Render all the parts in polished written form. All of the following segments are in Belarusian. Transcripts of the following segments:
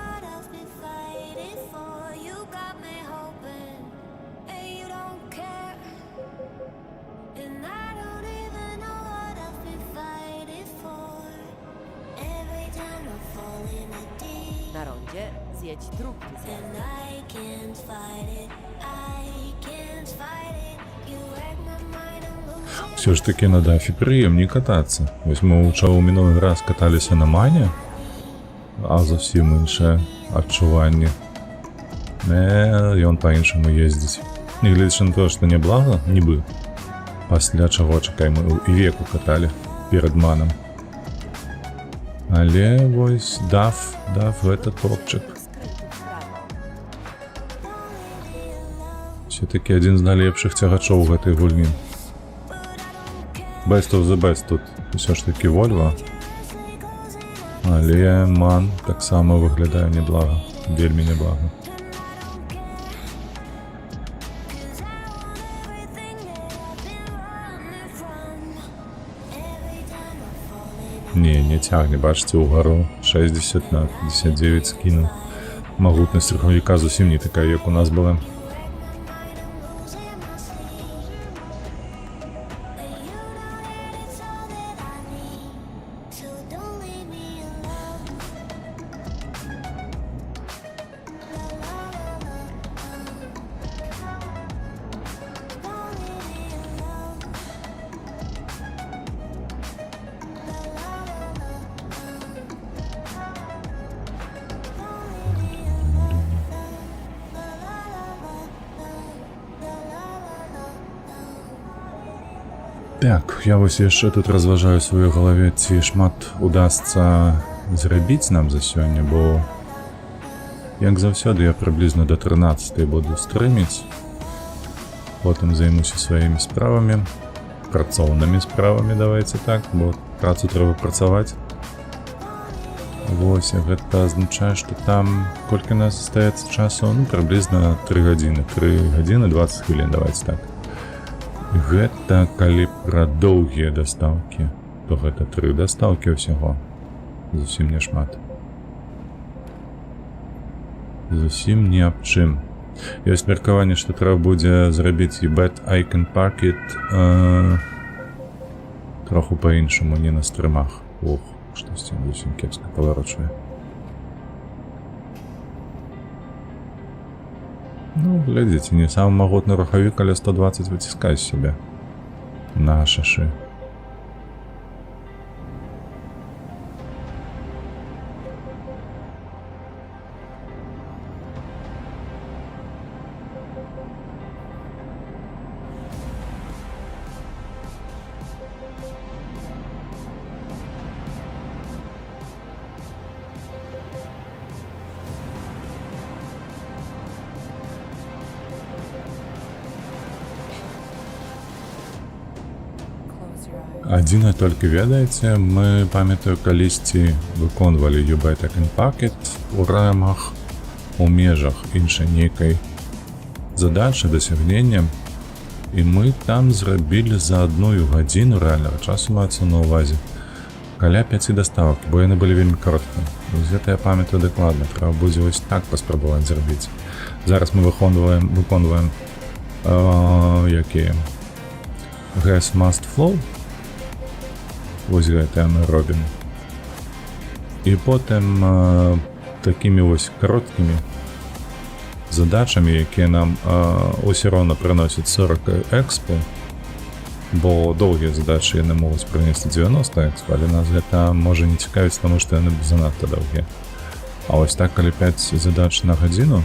what I've been fighting for. You got me hoping, and you don't care. And I don't even know what I've been fighting for. Every time I fall in a deep. Na rondzie з'їдь трубки. And I can't fight it, I can't fight it. You wreck my mind, I'm losing. Все ж таки на дафі приємні кататися. Ось ми у минулий раз каталися на мані, а зовсім інше відчування. Ён по-іншому ездзіць. Нягледзячы на тое, што няблага, нібы. Пасля чаго, чакай, мы і веку каталі перад маном. Але вось даф, гэта топчык. Скрити вправо. Все-таки адзін з найлепшых цягачоў гэтай гульні. Best of the best тут усё ж таки Volvo. Але ман таксама выглядае няблага, вельмі няблага. Не цягне, бачыце, угару 60 на 59 скінуў. Магутнасць рухавіка зусім не такая, як у нас была. So don't leave me alone. Don't leave me alone. Так, я вось яшчэ тут разважаю ў сваёй галаве, ці шмат удасца зрабіць нам за сёння, бо як заўсёды я прыблізна да 13 буду стрыміць, потым займуся сваімі справамі, працоўнымі справамі, давайце так, бо працу трэба працаваць. Вось, гэта азначае, што там колькі нас застаецца часу, ну, прыблізна 3 гадзіны, 3 гадзіны 20 хвілін, давайце так. Гэта калі пра доўгія дастаўкі, то гэта 3 дастаўкі ўсяго. Зусім не шмат. Зусім ні аб чым. Ёсць меркаванне, што трэба будзе зрабіць і Bet I Can Park It троху па-іншаму, не на стрымах. Ох, штосьці зусім кепска паварочвае. Ну, глядзіце, не самы магутны рухавік, але 120 выціскае з сябе на шашы. Close your eyes. Адзінае толькі ведаеце, мы, памятаю, калісьці выконвалі You Bet I Can Park It у рэмах, у межах іншай нейкай задачы, дасягнення, і мы там зрабілі за 1 гадзіну рэальнага часу, маецца на ўвазе, каля 5 дастаўак, бо яны былі вельмі кароткія. Гэта я памятаю дакладна, трэба будзе вось так паспрабаваць зрабіць. Зараз мы выконваем якія Gas Must Flow. Вось гэта мы робім. І потым такімі вось кароткімі задачамі, якія нам усё роўна прыносяць 40 экспу, бо доўгія задачы яны могуць прынесці 90 экспу, але нас гэта можа не цікавіць, таму што яны занадта доўгія. А вось так, калі 5 задач на гадзіну,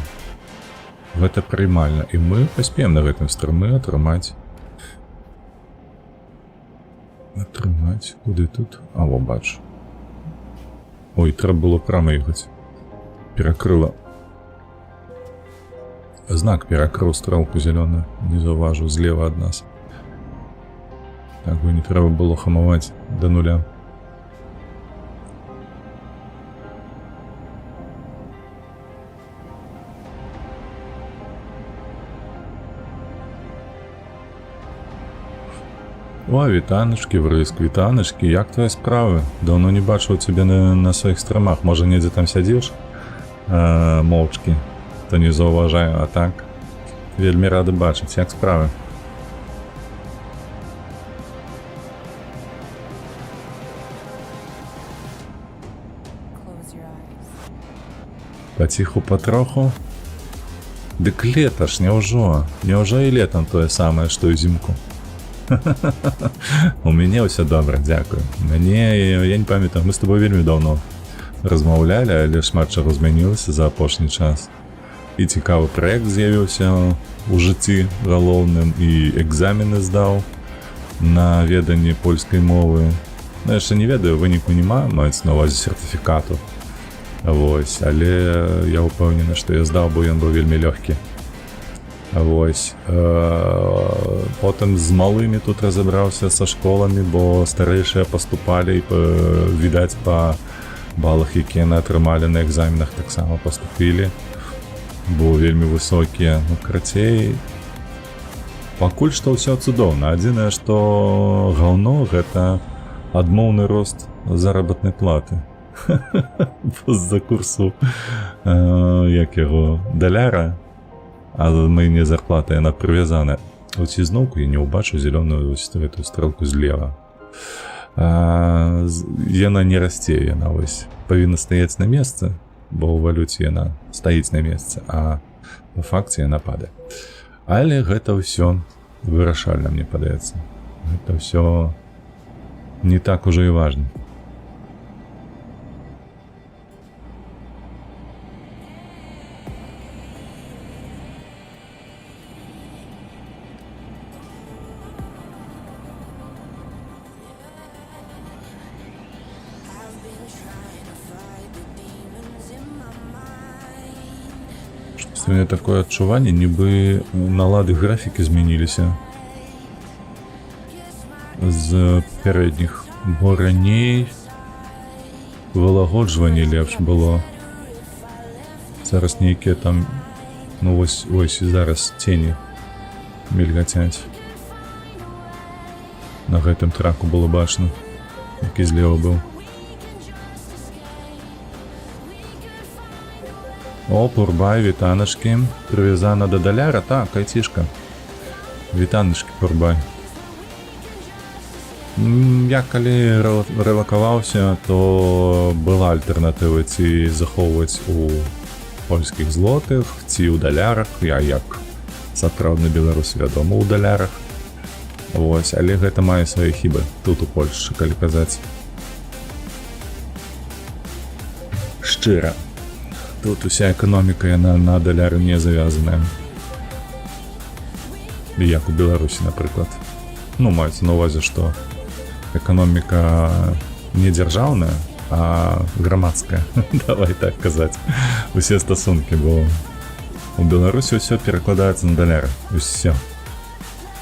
гэта прымальна, і мы паспеем на гэтым стрымы атрымаць, куды тут? А, во, бач. Ой, трэба было прама ехаць. Перакрыла. Знак перакрыў стрэлку зялёную, не заўважыў, злева ад нас. Так бы не трэба было хамаваць да нуля. О, вітаночки, врыск, вітаночки, як твои справы? Давно не бачыў цябе на сваіх страмах. Можа, недзе там сядзіш? Моўчкі. То не заўважаю, а так? Вельмі рады бачыць, як справы? Close your eyes. Паціху патроху. Дык лета ж, няўжо і летом тое самае, што і зімку. У мяне ўсё добра, дзякую. Я не памятаю, мы з тобой вельмі даўно размаўлялі, але шмат чаго змянілася за апошні час. І цікавы праект з'явіўся у жыцці галоўным, і экзамены здаў на веданне польскай мовы. Ну, яшчэ не ведаю, выніку няма, маецца на ўвазе сертыфікату. Вось, але я ўпэўнены, што я здаў, бо ён быў вельмі лёгкі. Вось. Потым з малымі тут разабраўся са школамі, бо старэйшыя паступалі, відаць, па балах, якія яны атрымалі на экзаменах, таксама паступілі, бо вельмі высокія. Ну, карацей, пакуль што ўсё цудоўна. Адзінае, што гаўно — гэта адмоўны рост заработнай платы. З-за курсу, як яго, даляра, а мэйне зарплата, яна прывязана. Ось і зноўку я не ўбачу зялёную гэтую стрэлку злева. Яна не расце, яна вось павінна стаяць на месцы, бо ў валюце яна стаіць на месцы, а па факце яна падае. Але гэта ўсё вырашальна, мне падаецца. Гэта ўсё не так ужо і важна. У меня такое адчуванне, нібы налады графікі змяніліся з пярэдніх, бо раней вылагоджванне лепш было. Зараз нейкія там, ну вось і зараз цені мільгацяць. На гэтым траку было бачна, які злева быў. О, Пурбай, вітаначкі. Прывязана да даляра? Так, айцішка. Вітаначкі, Пурбай. Я калі рэлакаваўся, то была альтэрнатыва ці захоўваць у польскіх злотых, ці ў далярах. Я як сапраўдны беларус, вядома, ў далярах. Вось, але гэта мае свае хібы тут у Польшчы, калі казаць шчыра. Тут уся эканоміка, яна на даляры не завязаная. Як у Беларусі, напрыклад. Ну, маецца на ўвазе, што эканоміка не дзяржаўная, а грамадская. Давай так казаць. Усе стасункі, бо у Беларусі ўсё перакладаецца на даляры. Усё.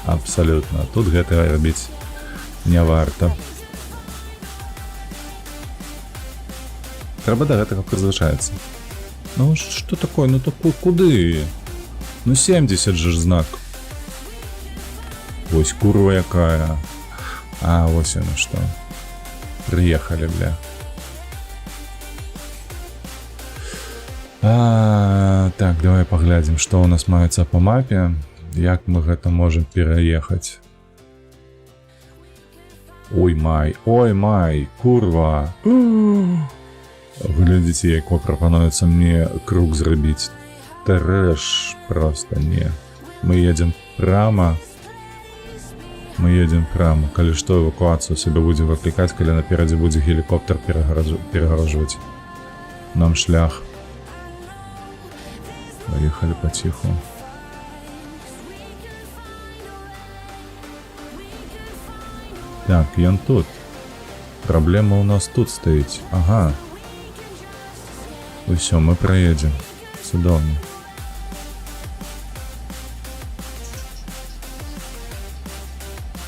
Абсалютна. Тут гэта рабіць не варта. Трэба да гэтага прызвычаіцца. Ну, что такое? Ну, такой, куды? Ну, 70 же знак. Ось курва якая. А, ось оно что. Приехали, бля. Так, давай поглядим, что у нас маецца по мапе. Як мы гэта можем пераехаць. Ой, май, курва. Глядзіце, як прапануецца мне круг зрабіць. Трэш просто не. Мы едем прямо. Калі што, эвакуацыю сабе будзем выклікаць, калі наперадзе будзе гелікоптер перагаражваць нам шлях. Поехали потиху. Так, ён тут. Праблема у нас тут стаіць. Ага. Усё, мы проедем. Цудоўна.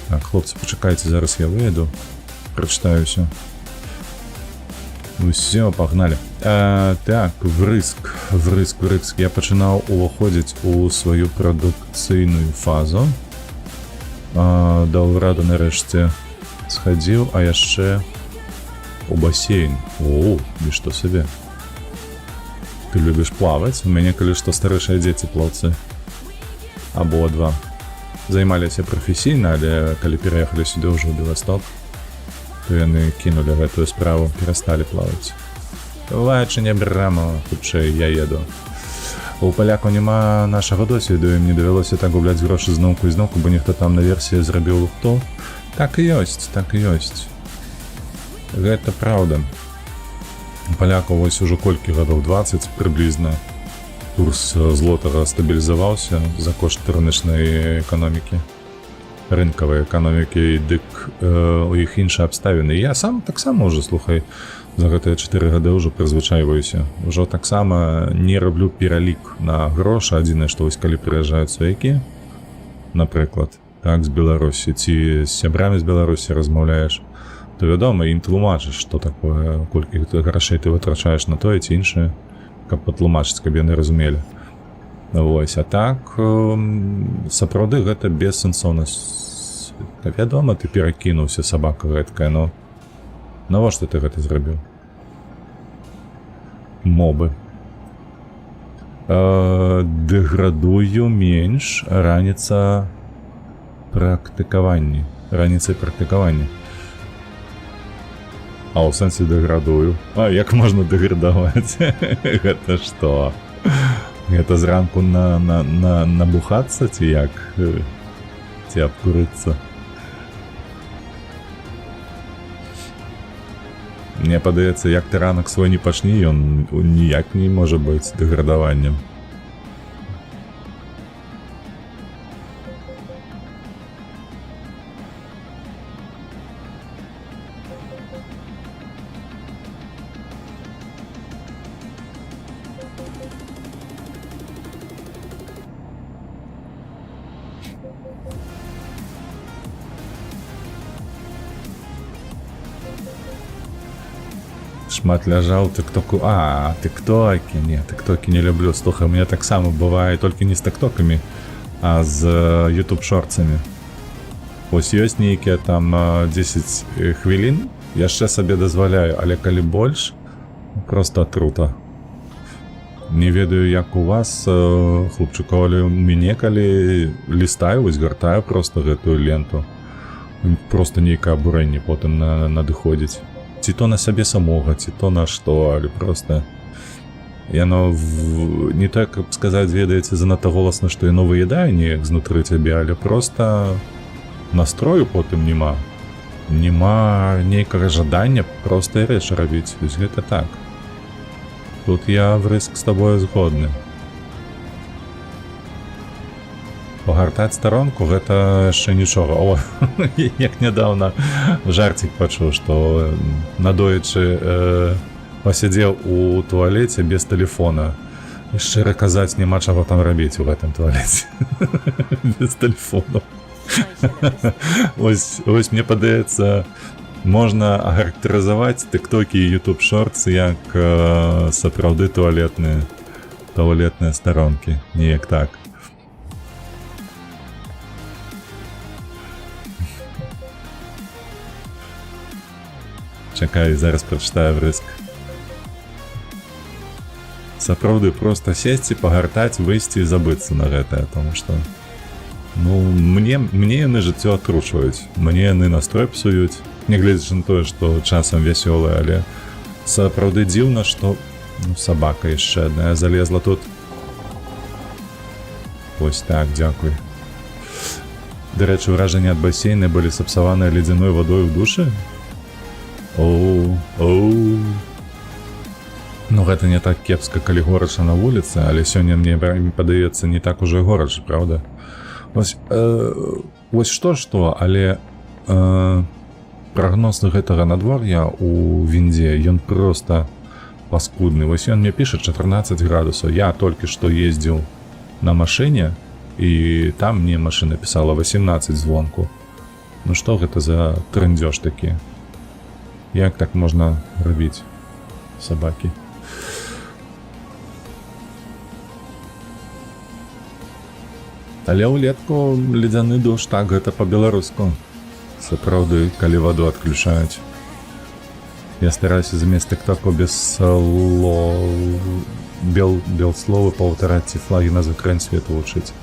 Так, хлопцы, пачакайце, зараз я выеду. Прачытаю ўсё. Усё, пагнали. Так, врыск. Я пачынаў уваходзіць у сваю прадукцыйную фазу. Да ўраду нарэшце схадзіў, а яшчэ у басейн. О, і што сабе. Ты любіш плаваць? У мяне, калі што, старэйшыя дзеці плаўцы. Абодва. Займаліся прафесійна, але калі пераехалі сюды ўжо ў Беласток, то яны кінулі гэтую справу, перасталі плаваць. Буває, чи не беремо, хутчэй я еду. У паляку няма нашага досведу, ім не давялося так губляць грошы зноўку і зноўку, бо нехто там на версіі зрабіў лухту. Так і ёсць, так і ёсць. Гэта праўда. У палякаў вось ужо колькі гадоў, 20 прыблізна. Курс злотага стабілізаваўся за кошт рыначнай эканомікі. Рынкавай эканомікі, дык у іх іншыя абставіны. Я сам таксама ўжо, слухай, за гэтыя 4 гады ўжо прызвычайваюся. Ужо таксама не раблю пералік на грошы. Адзінае, што вось калі прыязджаюць сваякі, напрыклад, так, з Беларусі, ці з сябрамі з Беларусі размаўляеш, то вядома, ім тлумачыш, што такое, колькі грошай ты вытрачаеш на тое ці іншае, каб патлумачыць, каб яны разумелі. Вось, а так, сапраўды гэта бессэнсоўнасць. Вядома, ты перакінуўся, сабака гэткая, но навошта ты гэта зрабіў? Мобы. Дэградую менш, раніца практыкаванні. Раніцай практыкаванні. А ў сэнсе дэградую. А як можна дэградаваць? Гэта што? Гэта зранку набухацца ці як? Ці абкурыцца? Мне падаецца, як ты ранак свой не пачні, ён ніяк не можа быць дэградаваннем. Шмат ляжаў тыктоку. Тыктокі. Не, тыктокі не люблю. Слухай, у меня таксама бывае толькі не з тыктокамі, а з YouTube шорцамі. Вось ёсць нейкія там 10 хвілін, яшчэ сабе дазваляю, але калі больш, просто атрута. Не ведаю, як у вас, хлопчыкоў, але у мяне, калі лістаю, вось гартаю просто гэтую ленту, просто нейкае абурэнне потым надыходзіць. Ці то на сябе самога, ці то на што, але проста яно не так, каб сказаць, ведаеце, занадта голасна, што яно выядае неяк знутры цябе, але проста настрою потым няма. Няма нейкага жадання простыя рэчы рабіць. Вось гэта так. Тут я врыск з табою згодны. Пагартаць старонку гэта яшчэ нічога. О, як нядаўна жарцік пачуў, што надоечы пасядзеў у туалеце без тэлефона. Шчыра казаць, няма чаго там рабіць у гэтым туалеце. Без тэлефону. Вось мне падаецца, можна ахарактарызаваць тыктокі і YouTube шортс як сапраўды туалетныя старонкі. Неяк так. Чакай, зараз прачытаю врыск. Сапраўды, проста сесці, пагартаць, выйсці і забыцца на гэтае, тому што мне яны жыццё атручваюць, мне яны настрой псуюць, нягледзячы на тое, што часам вясёлыя, але сапраўды дзіўна, што сабака яшчэ адна залезла тут. Вось так, дзякуй. Дарэчы, ўражанні ад басейна былі сапсаваныя ледзяной вадой у душы? Ну гэта не так кепска, калі горача на вуліцы, але сёння мне падаецца не так ужо горача, правда? Вось што, але прагноз гэтага надвор'я у Віндзе, ён проста паскудны. Вось ён мне піша 14 градусаў. Я толькі што ездзіў на машыне, і там мне машына пісала 18 звонку. Ну што гэта за трындзёж такі? Як так можна рабіць, сабакі? Але ўлетку ледзяны дождж, так, гэта па-беларуску. Сапраўды, калі ваду адключаюць. Я стараюся замест тыктоку без словы паўтараць ці флагі на закраін свету вучыць.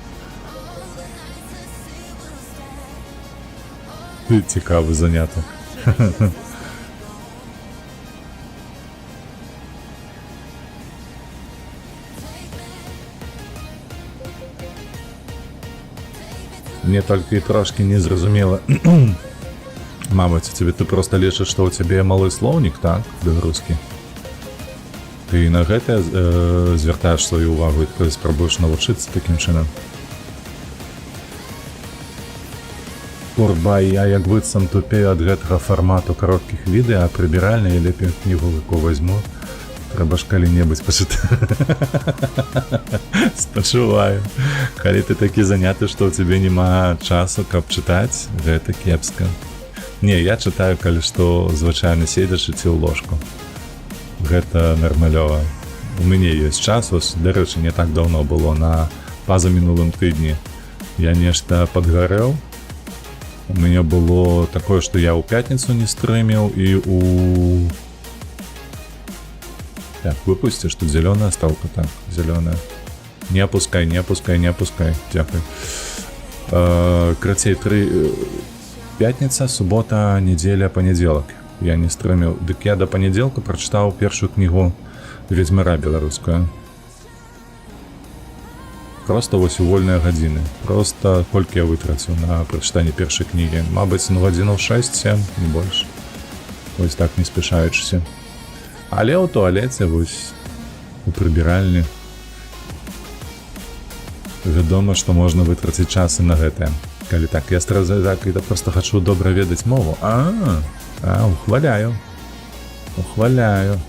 Цікавы занятак. Мне толькі трошки не зразумела. Мабыць, ты просто лічыш, што ў цябе малы слоўнік, так, беларускі? Ты на гэта звяртаеш сваю увагу і ты спрабуеш навучыцца такім чынам? Курба, я як быццам тупею ад гэтага фармату кароткіх відэа, а прыбіральна я лепей кнігу выку возьму. Трэба ж калі-небудзь пачытаць. Спачуваю. Калі ты такі заняты, што ў цябе няма часу, каб чытаць, гэта кепска. Не, я чытаю, калі што звычайна седзячы ці ў ложку. Гэта нармалёва. У мяне ёсць час, ось, дарэчы, не так даўно было, на пазамінулым тыдні. Я нешта падгарэў. У мяне было такое, што я ў пятніцу не стрыміў і у... Так, выпусти, что зеленая ставка, так, зеленая. Не опускай, не опускай, не опускай. Дякую. Крацей 3... Пятница, суббота, неделя, понедельник. Я не стрыміў. Дык я до понеделька прочитал першую книгу Ведьмара беларускую. Просто вось у вольныя гадзіны. Просто колькі я вытраціў на прачытанне першай кнігі. Мабыць, ну гадзінаў 6-7, не больш. Вось так не спешаючыся. Але ў туалеце, вось, у прыбіральні. Вядома, што можна вытраціць час і на гэтае. Калі так, я так, я просто хачу добра ведаць мову. Ухваляю. Ухваляю.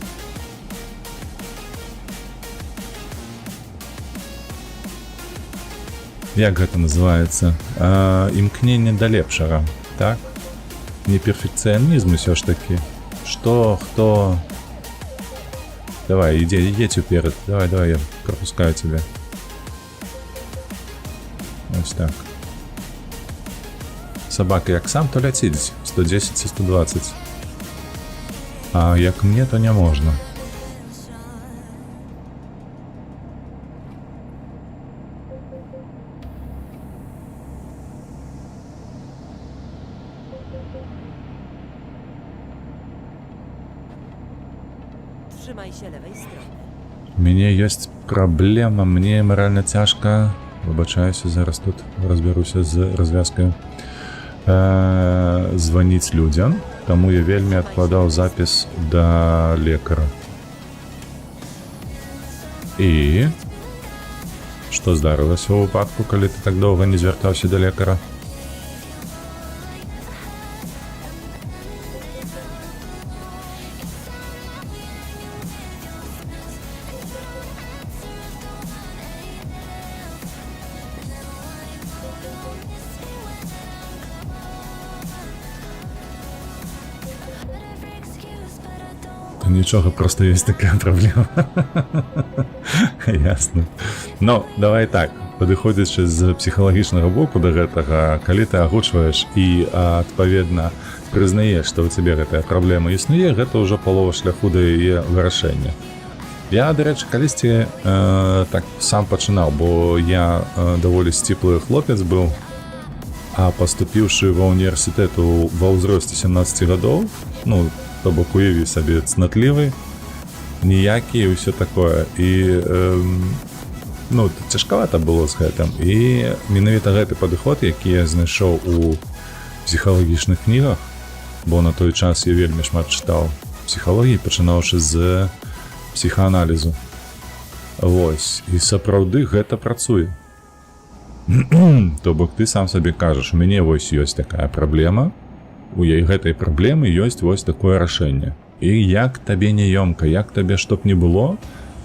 Як гэта называецца? Імкненне да лепшага, так? Не перфекцыянізм усё ж такі. Што, хто... Давай, едь уперед. Давай, я пропускаю тебя. Ось так. Собака як сам, то ляціць 110 і 120. А як мне, то не можна. Trzymaj się lewej strony. У мяне ёсць праблема, мне маральна цяжка. Выбачаюся, зараз тут разбяруся з развязкаю. Званіць людзям, таму я вельмі адкладаў запіс да лекара. І што здарылася ў выпадку, калі ты так доўга не звяртаўся да лекара? Нічога, просто ёсць такая праблема. Ясна. Ну, давай так, падыходзячы з псіхалагічнага боку да гэтага, калі ты агучваеш і, адпаведна, прызнаеш, што ў цябе гэтая праблема існуе, гэта ўжо палова шляху да яе вырашэння. Я, дарэчы, калісьці так сам пачынаў, бо я даволі сціплы хлопец быў, а паступіўшы ва універсітэту ва ўзросце 17 гадоў, ну, то бок уяві сабе цнатлівы, ніякі і ўсё такое. І, ну, цяжкавата было з гэтым. І менавіта гэты падыход, які я знайшоў у псіхалагічных кнігах, бо на той час я вельмі шмат чытаў псіхалогіі, пачынаўшы з псіхааналізу. Вось. І сапраўды гэта працуе. То бок ты сам сабе кажаш, у мяне вось ёсць такая праблема, у гэтай праблемы ёсць вось такое рашэнне. І як табе не ёмка, як табе чтоб не было,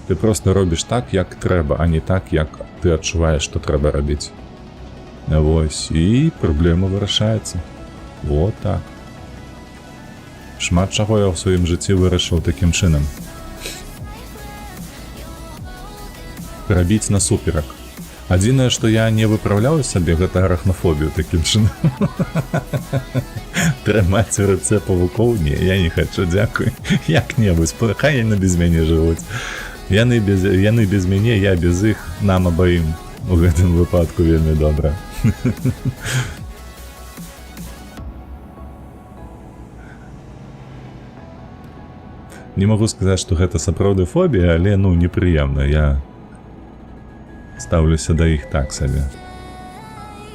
ты просто робіш так, як трэба, а не так, як ты адчуваеш, што трэба рабіць. Вось, і праблема вырашаецца. Вот так. Шмат чаго я ў сваім жыцці вырашыў такім чынам. Рабіць насуперак. Адзінае, што я не выпраўляў сабе, гэта арахнафобію такім чынам. Трымаць у руцэ павукоў? Не, я не хачу, дзякуй. Як-небудзь, хай яны без мяне жывуць. Яны без мяне, я без іх, нам абаім у гэтым выпадку вельмі добра. Не магу сказаць, што гэта сапраўды фобія, але, ну, непрыемна, я... Ставлюся да іх так сабе.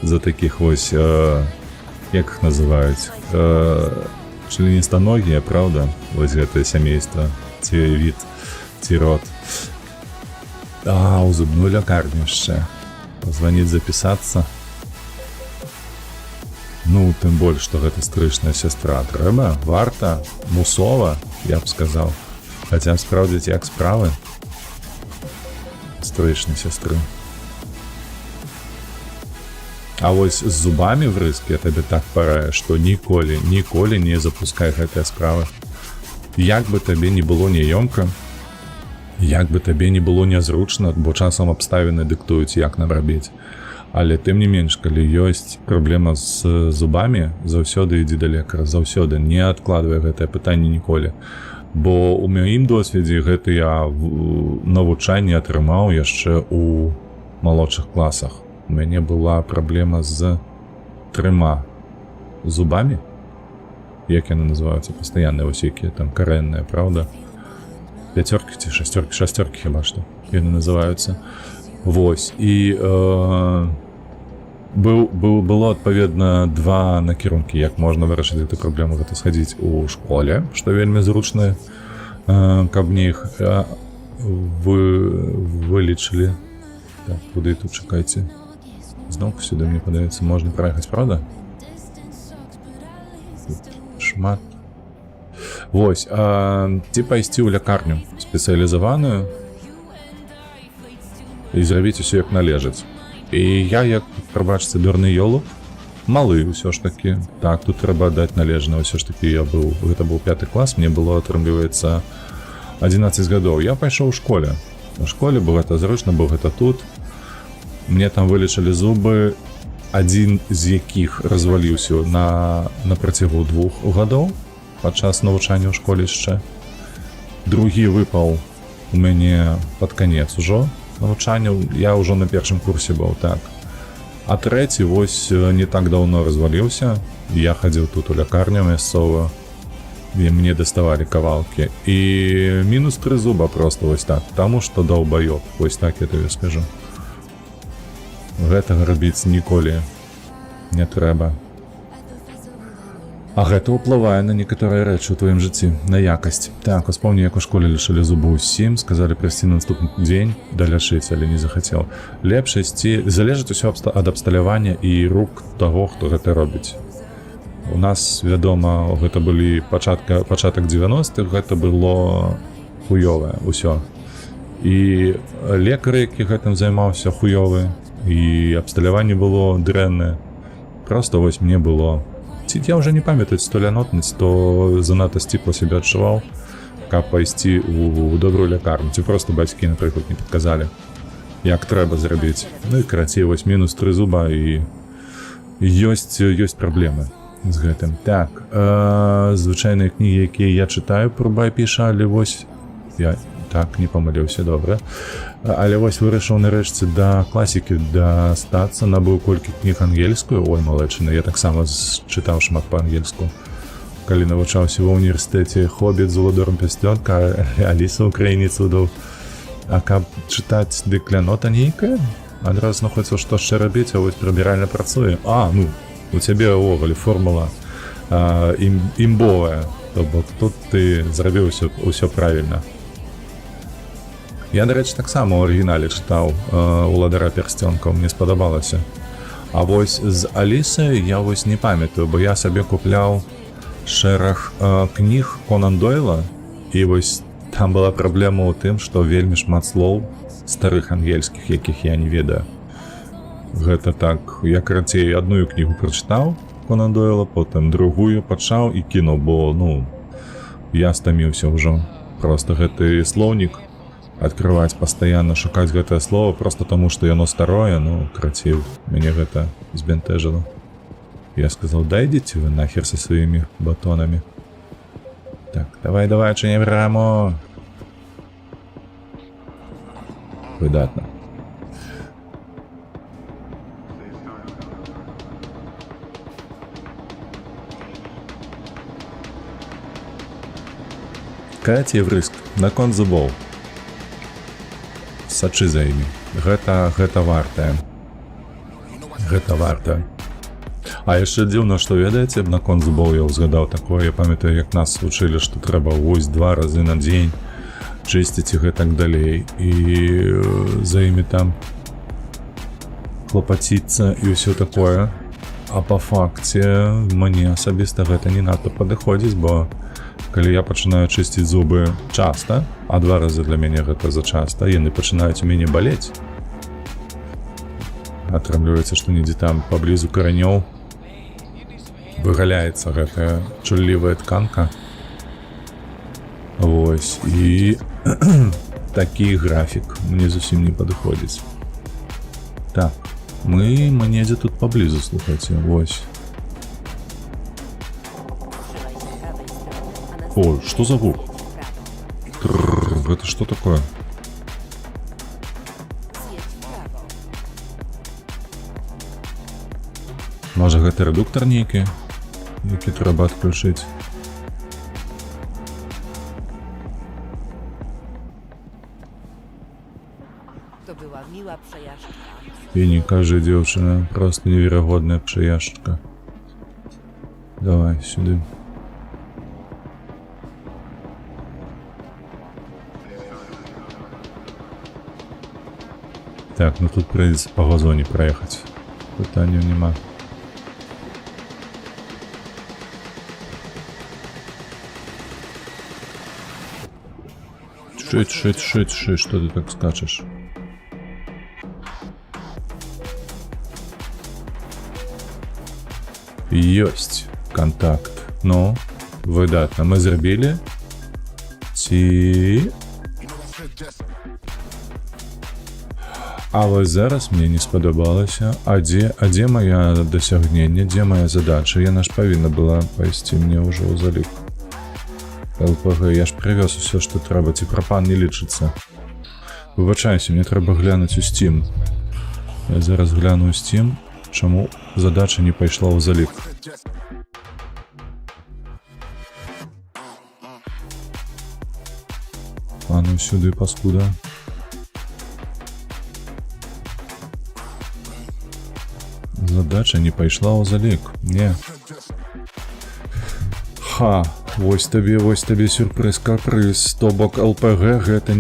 за таких вось, як іх называюць, членістаногія, правда? Вось гэтае сямейства, ці від, ці род. А, у зубную лякарню яшчэ. Позвоніць, запісацца. Ну, тым больш, што гэта стрычная сястра. Трэба, варта, мусова, я б сказаў. Хаця б спраўдзіць, як справы стрычнай сястры. А вось з зубамі врызк я табе так параю, што ніколі не запускай гэтыя справы. Як бы табе не было няёмка, як бы табе не было нязручна, бо часам абставіны дыктуюць, як нам рабіць. Але тым не менш, калі ёсць праблема з зубамі, заўсёды ідзі да лекара, заўсёды не адкладвай гэтае пытанне ніколі. Бо ў маім досведзе гэта я навучанне атрымаў яшчэ ў малодшых класах. У мяне была праблема з 3 зубамі, як яны называюцца, пастаянныя вось якія там карэнныя, правда? 5 ці 6 хіба што яны называюцца. Вось, і было адпаведна 2 накірункі, як можна вырашыць гэту праблему. Гэта схадзіць у школе, што вельмі зручна, каб мне іх вылічылі. Так, куды тут чакайце? Зноўку сюды, мне падаецца, можна праехаць, правда? Тут шмат. Вось, ці пайсці ў лякарню спецыялізаваную і зрабіць усё як належыць. І я, як, прабачце, дурны ёлуп, малы ўсё ж такі. Так, тут трэба аддаць належна. Ўсё ж такі гэта быў 5 клас, мне было, атрымліваецца, 11 гадоў. Я пайшоў у школе. У школе бо гэта зручна, бо гэта тут. Мне там вылечылі зубы, адзін з якіх разваліўся на працягу 2 гадоў падчас навучання ў школе яшчэ. Другі выпаў у мяне пад канец ужо навучання, я ўжо на 1 курсе быў, так. А трэці вось не так даўно разваліўся, я хадзіў тут у лякарню мясцовую, і мне даставалі кавалкі. І мінус 3 зуба просто вось так, таму што даўбаёб, вось так я табе скажу. Гэтага рабіць ніколі не трэба. А гэта ўплывае на некаторыя рэчы ў тваім жыцці, на якасць. Так, успомню, як у школе лічылі зубы ўсім, сказалі прыйсці на наступны дзень далячыць, але не захацеў. Лепш ісці, залежыць усё ад абсталявання і рук таго, хто гэта робіць. У нас, вядома, гэта былі пачатак 90-х, гэта было хуёвае ўсё. І лекары, які гэтым займаўся, хуёвы, і абсталяванне было дрэннае. Просто вось мне было... Я ўжо не памятаю, то лянотнасць, то занадта сціпла сябе адчуваў, каб пайсці ў добрую лякарню. Ці проста бацькі, напрыклад, не падказалі, як трэба зрабіць. Ну і карацей, вось мінус 3 зуба, і ёсць праблемы з гэтым. Так, звычайныя кнігі, якія я чытаю, Прубай піша, але вось... Я так, не памыліўся, добра. Але вось вырашыў нарэшце да класікі дастацца, набыў колькі кніг ангельскую, ой, малайчына, я таксама чытаў шмат па-ангельску. Калі навучаўся ва ўніверсітэце, Хобіт з Уладором Пястёнка, Аліса ў краіне цудоў. А каб чытаць дык лянота нейкая, адразу знаходзіцца, што яшчэ рабіць, а вось прыбіральна працуе. А, ну, у цябе ўвогуле формула імбовая, то бок тут ты зрабіў усё правільна. Я, дарэчы, таксама ў арыгінале чытаў «Уладара Пярсцёнка», мне спадабалася. А вось з Алісай я вось не памятаю, бо я сабе купляў шэраг кніг Конан Дойла, і вось там была праблема ў тым, што вельмі шмат слоў старых ангельскіх, якіх я не ведаю. Гэта так, я карацей адную кнігу прачытаў Конан Дойла, потым другую пачаў і кінуў, бо, ну, я стаміўся ўжо. Просто гэты слоўнік адкрываць пастаянна, шукаць гэтае слово просто таму, што яно старое, ну, карацей, мяне гэта збянтэжыла. Я сказаў, дайдзеце вы нахер са сваімі батонамі. Так, давай, адчыняй браму. Выдатна. Карацей, врыск, наконт зубоў. Сачы за імі. Гэта вартае. Гэта варта. А яшчэ дзіўна, што ведаеце, наконт зубоў я ўзгадаў такое. Я памятаю, як нас вучылі, што трэба вось 2 разы на дзень чысціць і гэтак далей. І за імі там клапаціцца і ўсё такое. А па факце мне асабіста гэта не надта падыходзіць, бо калі я пачынаю чысціць зубы часта, а 2 разы для мяне гэта зачаста, яны пачынаюць у мяне балець. Атрымліваецца, што недзе там паблізу каранёў выгаляецца гэтая чуллівая тканка. Вось, і такі графік мне зусім не падыходзіць. Так, мы недзе тут паблізу, слухайце, вось. О, што за гук? Гэта што такое? Можа, гэта рэдуктар нейкі, які трэба адключыць. To była miła przejażdżka. І не кажы, дзяўчына, проста неверагодная прыяжчка. Давай, сюды. Так, ну тут прыйдзецца па газоне праехаць. Пытанняў няма. Шить, что ты так скачешь? Ёсць контакт. Ну, выдатна. Мы зрабілі? Ці... А вось зараз мне не спадабалася. А дзе моя дасягненне, дзе моя задача? Яна ж павінна была пайсці мне ўжо ў залік. ЛПГ, я ж прывёз усё, што трэба, ці прапан не лічыцца. Выбачайся, мне трэба глянуць у Steam. Я зараз гляну ў Steam, чаму задача не пайшла ў залік. А ну сюды, паскуда. Задача не пайшла ў залік. Не. Ха, вось табе сюрпрыз капрыз. То бок ЛПГ гэта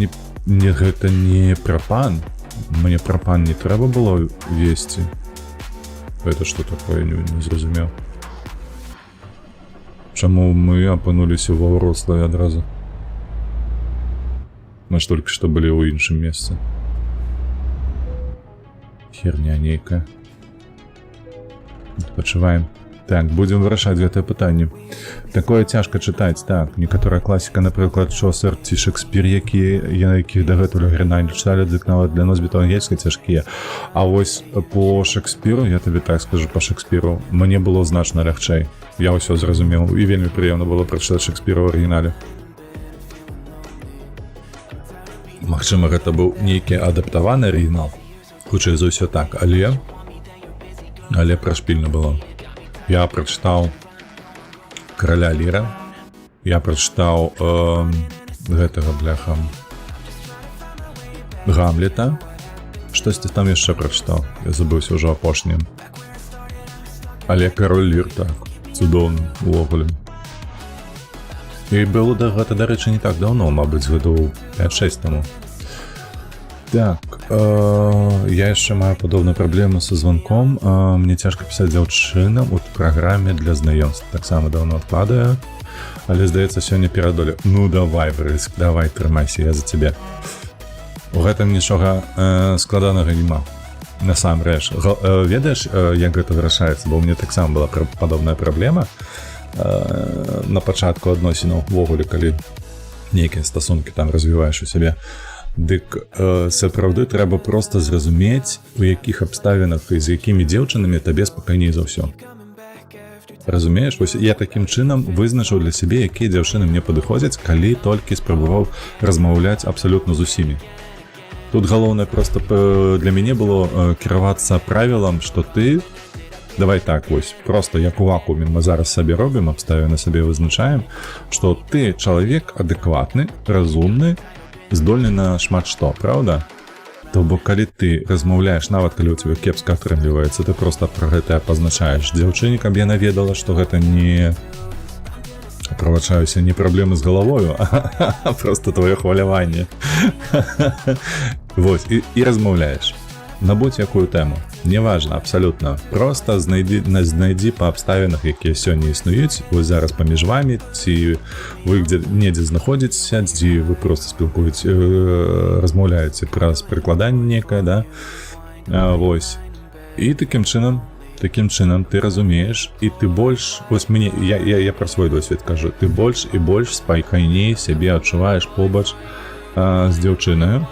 гэта не прапан. Мне прапан не трэба было весці. Это што такое, не зразумеў. Чаму мы апынуліся ва Вроцлаве адразу? Мы ж толькі што былі ў іншым месцы. Херня нейкая. Адпачываем. Так, будзем вырашаць гэтае пытанне. Такое цяжка чытаць, так. Некаторая класіка, напрыклад, Чосер ці Шекспір, якіх дагэтуль арыгінальна чыталі, дык нават для носьбітаў ангельскай цяжкія. А вось по Шекспіру, я табе так скажу, по Шекспіру, мне было значна лягчэй. Я ўсё зразумеў, і вельмі прыемна было прачытаць Шекспіра ў арыгінале. Магчыма, гэта быў нейкі адаптаваны арыгінал. Хутчэй за ўсё так, але прашпільна было. Я прачытаў Караля Ліра, я прачытаў гэтага бляха Гамлета, штосьці там яшчэ прачытаў, я забыўся ўжо апошнім. Але Кароль Лір, так, цудоўны увогуле. І было гэта, дарэчы, не так даўно, мабыць, гадоў 5-6 таму. Так, я яшчэ маю падобную праблему са званком. Мне цяжка пісаць дзяўчынам у праграме для знаёмств. Таксама даўно адкладаю, але, здаецца, сёння перадолю. Ну, давай, Брыск, давай, трымайся, я за цябе. У гэтым нічога складанага няма. Насамрэч, ведаеш, як гэта вырашаецца? Бо ў мне таксама была падобная праблема на пачатку адносінаў увогуле, калі нейкія стасункі там развіваеш у сябе. Дык сапраўды трэба проста зразумець, у якіх абставінах і з якімі дзеўчынамі табе спакайней за ўсё. Разумееш, вось я такім чынам вызначыў для сябе, якія дзяўчыны мне падыходзяць, калі толькі спрабаваў размаўляць абсалютна з усімі. Тут галоўнае проста для мяне было кіравацца правілам, што ты, давай так вось, проста як у вакууме мы зараз сабе робім, абставіны сабе вызначаем, што ты чалавек адэкватны, разумны, здольны на шмат што, правда? То бок калі ты размаўляеш, нават калі у цябе кепска атрымліваецца, ты проста пра гэта пазначаеш дзяўчыне, каб яна ведала, што гэта не правачаюся не праблемы з галавою, а просто твоё хваляванне. Вось, і размаўляеш. На будь-якую тэму. Неважна, абсалютна. Просто знайдзі па абставінах, якія сёння існуюць, вось зараз паміж вамі, ці вы недзе знаходзіцеся, ці вы просто размаўляеце праз прыкладанне некае, да? Вось. І такім чынам ты разумееш, і ты больш, вось мне, я пра свой досвед кажу, ты больш і больш спакайней сябе адчуваеш побач з дзяўчынаю.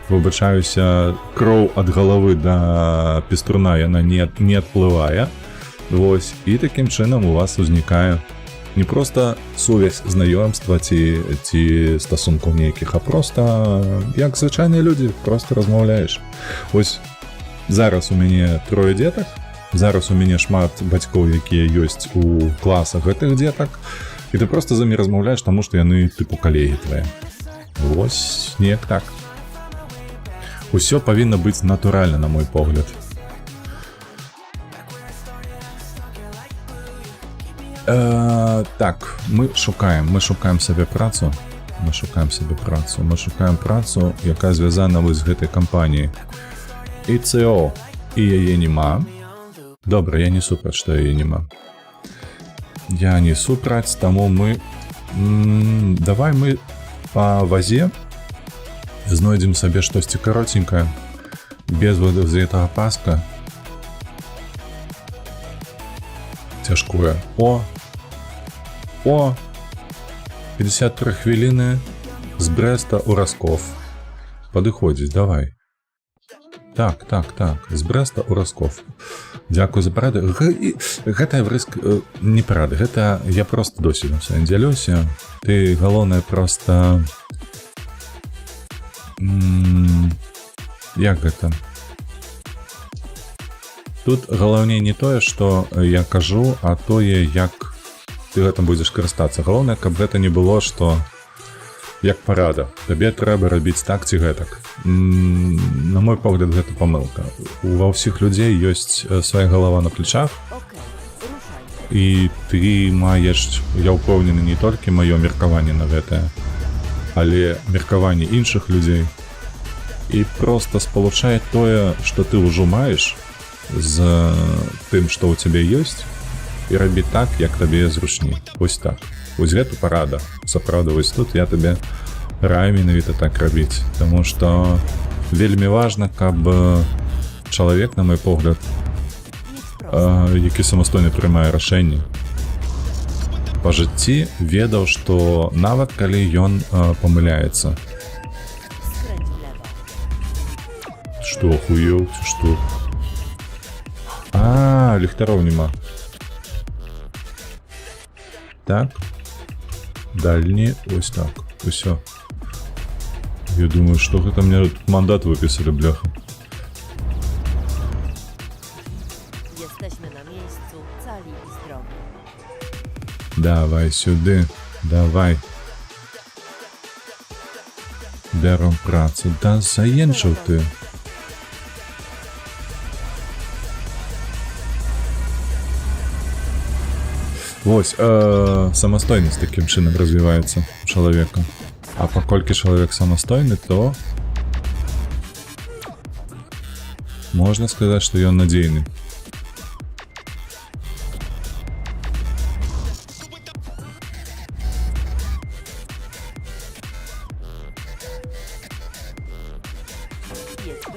Выбачаюся, кроў ад галавы да пеструна яна не адплывае. Вось, і такім чынам у вас узнікае не проста сувязь знаёмства ці стасункаў нейкіх, а проста як звычайныя людзі, проста размаўляеш. Вось зараз у мяне 3 дзетак, зараз у мяне шмат бацькоў, якія ёсць у класах гэтых дзетак, і ты проста з імі размаўляеш, таму што яны тыпу калегі твае. Вось, неяк так. Усё павінна быць натуральна, на мой погляд. Так, мы шукаем сабе працу. Мы шукаем працу, якая звязана вось з гэтай кампаніяй. ІЦО, і яе нема. Добра, я не супраць, што яе нема. Я не супраць, таму мы... Давай мы па вазе знойдзем сабе штосьці каротенькае, без гэтага паска. Цяжкое. О! 53 хвіліны з Брэста ў Раскоў. Падыходзіць, давай. Так, з Брэста ў Раскоў. Дзякуй за парады. Гэта не парады, гэта я проста досведам сваім дзялюся. Ты, галоўнае, проста... Як гэта? Тут галоўней не тое, што я кажу, а тое, як ты гэтым будзеш карыстацца. Галоўнае, каб гэта не было, што як парада. Табе трэба рабіць так ці гэтак. На мой погляд, гэта памылка. Ва ўсіх людзей ёсць свая галава на плечах, і ты маеш, я ўпэўнены, не толькі маё меркаванне на гэтае, але меркаванне іншых людзей, і проста спалучае тое, што ты ўжо маеш з тым, што ў цябе ёсць, і рабі так, як табе зручней. Вось так. Вось гэта парада. Сапраўды, вось тут я табе раю менавіта так рабіць, таму што вельмі важна, каб чалавек, на мой погляд, які самастойна прымае рашэнне, па жыцці ведаў, што нават калі ён памыляецца. Што, охуеў, ці што? Ліхтароў нема. Так. Дальні, ось так. Усё. Я думаю, што гэта мне тут мандат выпісалі, бляха. Jesteśmy na miejscu, cali i zdrowi. Давай сюды, давай. Бяром працу. Да заенчыў ты. Вось, самастойнасць такім чынам развіваецца у чалавека. А паколькі чалавек самастойны, то можна сказаць, што ён надзейны.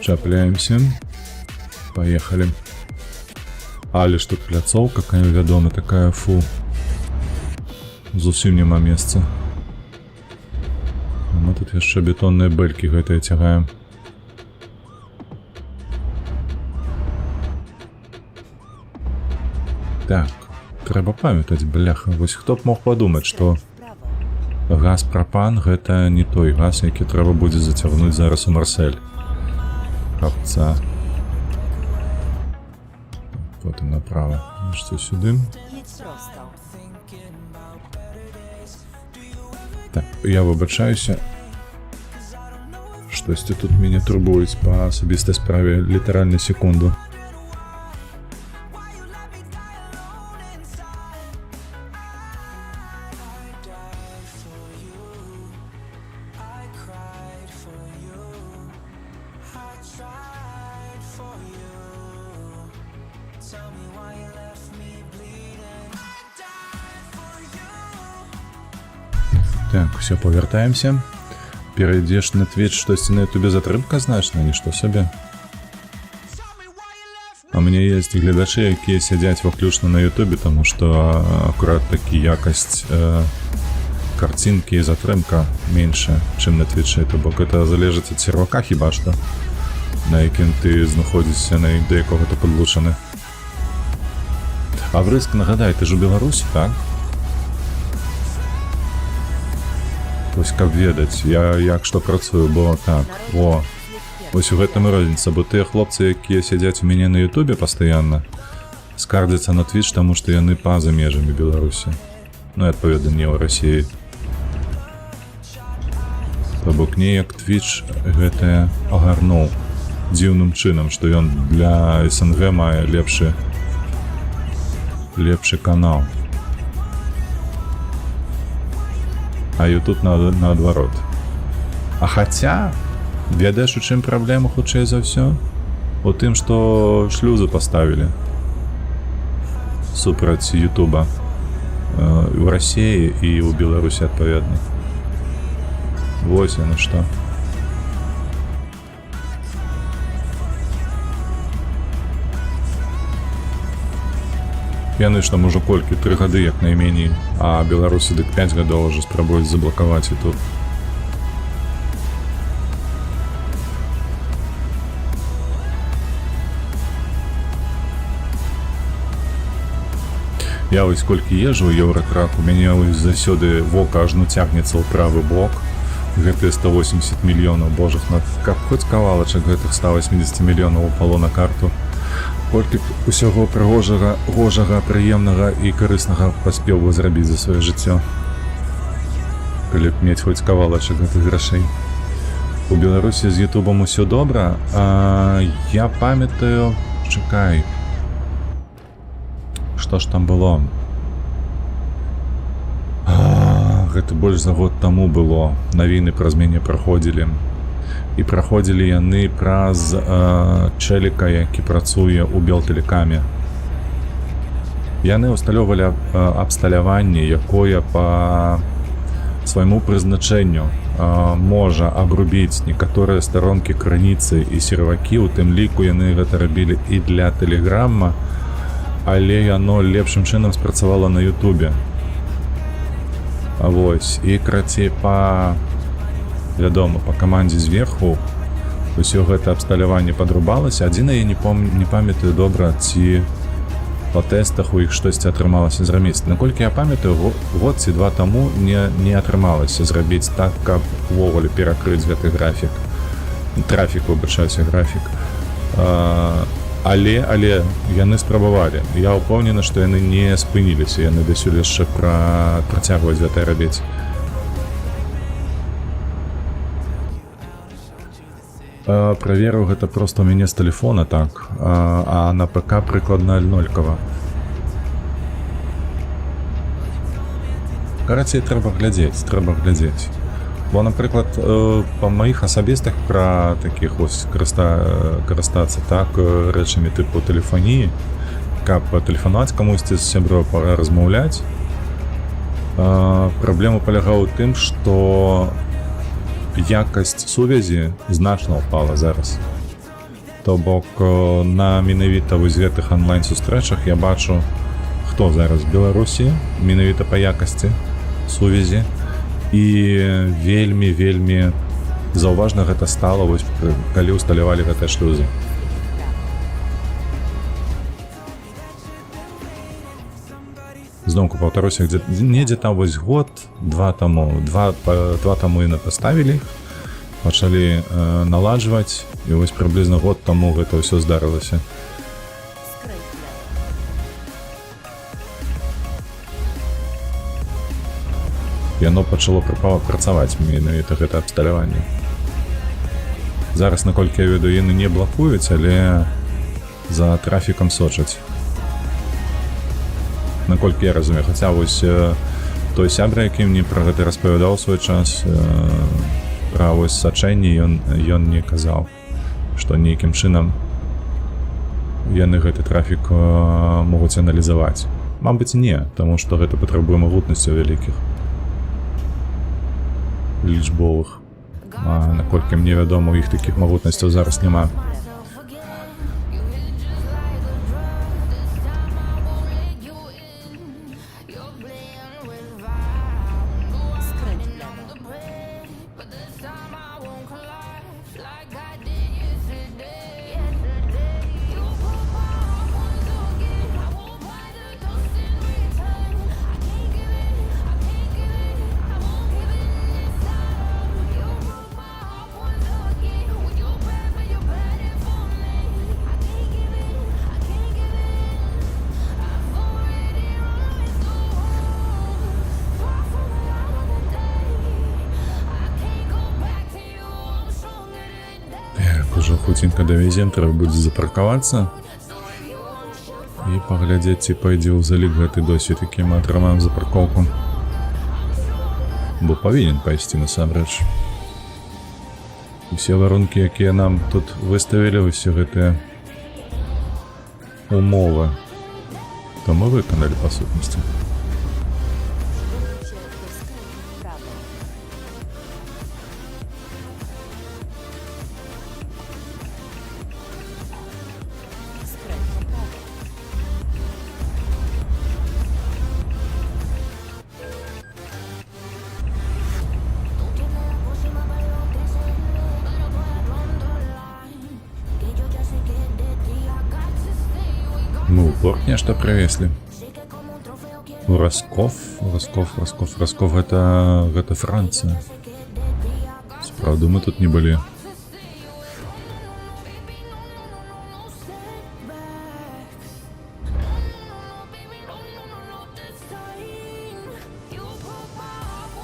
Чапляемся. Поехали. Але ж тут пляцоўка, вядома, такая, фу. Зусім няма месца. Мы тут яшчэ бетонныя бэлькі гэтыя цягаем. Так, трэба памятаць, бляха. Вось хто б мог падумаць, што газ-прапан гэта не той газ, які трэба будзе зацягнуць зараз у Марсель. Капца. Потым направо. Што сюды? Jedź prosto. Так, я выбачаюся. Штосьці тут мяне турбуюць па асабістай справе літаральна секунду. Так, все, повертаемся. Перейдзеш на Twitch, штосьці на ютубе затрымка значна, нішто сабе. А мне есть гледачы, якія сядзяць выключна на ютубе, таму што акурат такі якасць карцінкі і затрымка меншая, чым на Twitch. То бок это залежыць ад сервака хіба што, на якім ты знаходзішся, да якога ты падлучаны. А Врыск, нагадай, ты ж у Беларусі, так? Вось каб ведаць, я як што працую, бо так, вось у гэтым і розніца, бо тыя хлопцы, якія сядзяць у мяне на ютубе пастаянна, скардзяцца на Twitch, таму што яны па-за межамі Беларусі. Ну і адпаведна не ў Расіі. То бок неяк Twitch гэтае агарнуў дзіўным чынам, што ён для СНГ мае лепшы канал. А YouTube наадварот. А хаця, ведаеш, у чым праблема хутчэй за ўсё? У тым, што шлюзы паставілі супраць Ютуба у Расіі і ў Беларусі адпаведна. Вось яно што. Яны ж там ужо колькі, 3 гады як найменей, а Беларусі дык 5 гадоў уже спрабуюць заблакаваць YouTube. Я вось колькі езжу ў Еўратрак, у мяне вось заўсёды вока ажно цягнецца ў правы бок. Гэтыя 180 мільёнаў, божах, каб хоць кавалачак гэтых 180 мільёнаў упало на карту. Колькі усяго прыгожага, гожага, прыемнага і карыснага паспеў бы зрабіць за сваё жыццё, калі б мець хоць кавалачак гэтых грашэй. У Беларусі з Ютубам усё добра, а я памятаю, чакай, што ж там было? Гэта больш за год таму было, навіны праз мяне праходзілі. І праходзілі яны праз чэліка, які працуе ў Белтэлекаме. Яны ўсталёвалі абсталяванне, якое па свайму прызначэнню можа абрубіць некаторыя старонкі крыніцы і сервакі, у тым ліку яны гэта рабілі і для Тэлеграма, але яно лепшым чынам спрацавала на Ютубе. Вось, і крацей вядома, па камандзе зверху усё гэта абсталяванне падрубалася. Адзіна я не памятаю добра, ці па тэстах у іх штосьці атрымалася зрабіць. Наколькі я памятаю, год ці 2 таму не атрымалася зрабіць так, каб увогуле перакрыць гэты графік. Трафік, выбачаюся, графік. Але яны спрабавалі. Я ўпэўнены, што яны не спыніліся, яны дасюль яшчэ працягваюць гэта рабіць. Праверыў гэта проста ў мяне з тэлефона, так, а на ПК прыкладна аль-нолькава. Карацей, трэба глядзець. Бо, напрыклад, па маіх асабістых пра такіх вось карыстацца так рэчамі тыпу тэлефоніі, каб тэлефанаваць камусьці з сяброў, размаўляць. Праблема палягала ў тым, што якасць сувязі значна ўпала зараз. То бок на менавіта вось гэтых онлайн-сустрэчах я бачу, хто зараз в Беларусі, менавіта па якасці сувязі. І вельмі заўважна гэта стала, вось, калі ўсталявалі гэтыя шлюзы. Зноўку паўтаруся, недзе там вось год, 2 таму яны паставілі, пачалі наладжваць, і вось прыблізна год таму гэта ўсё здарылася. Яно пачало працаваць менавіта гэта абсталяванне. Зараз, наколькі я ведаю, яны не блакуюць, але за трафікам сочаць. Наколькі я разумею, хаця вось той сябра, які мне пра гэта распавядаў свой час, пра вось сачэнні, ён не казаў, што нейкім чынам яны гэты трафік могуць аналізаваць. Мабыць, не, таму што гэта патрабуе магутнасцяў вялікіх лічбовых. А наколькі мне вядома, у іх такіх магутнасцяў зараз няма. Skręć w lewo. Ужо хуценька давезем, трэба будзе запаркавацца і паглядзець, ці пойдзе ў залік гэты досвед, які мы атрымаем за паркоўку. Бо павінен пайсці насамрэч. Усе варункі, якія нам тут выставілі, усе гэтыя умовы, то мы выканалі па сутнасці. Wróćcie do skrętu w prawo. Skręć w prawo. Мы ў порт нешта прывезлі. У Расков, гэта Францыя. Справду, мы тут не былі.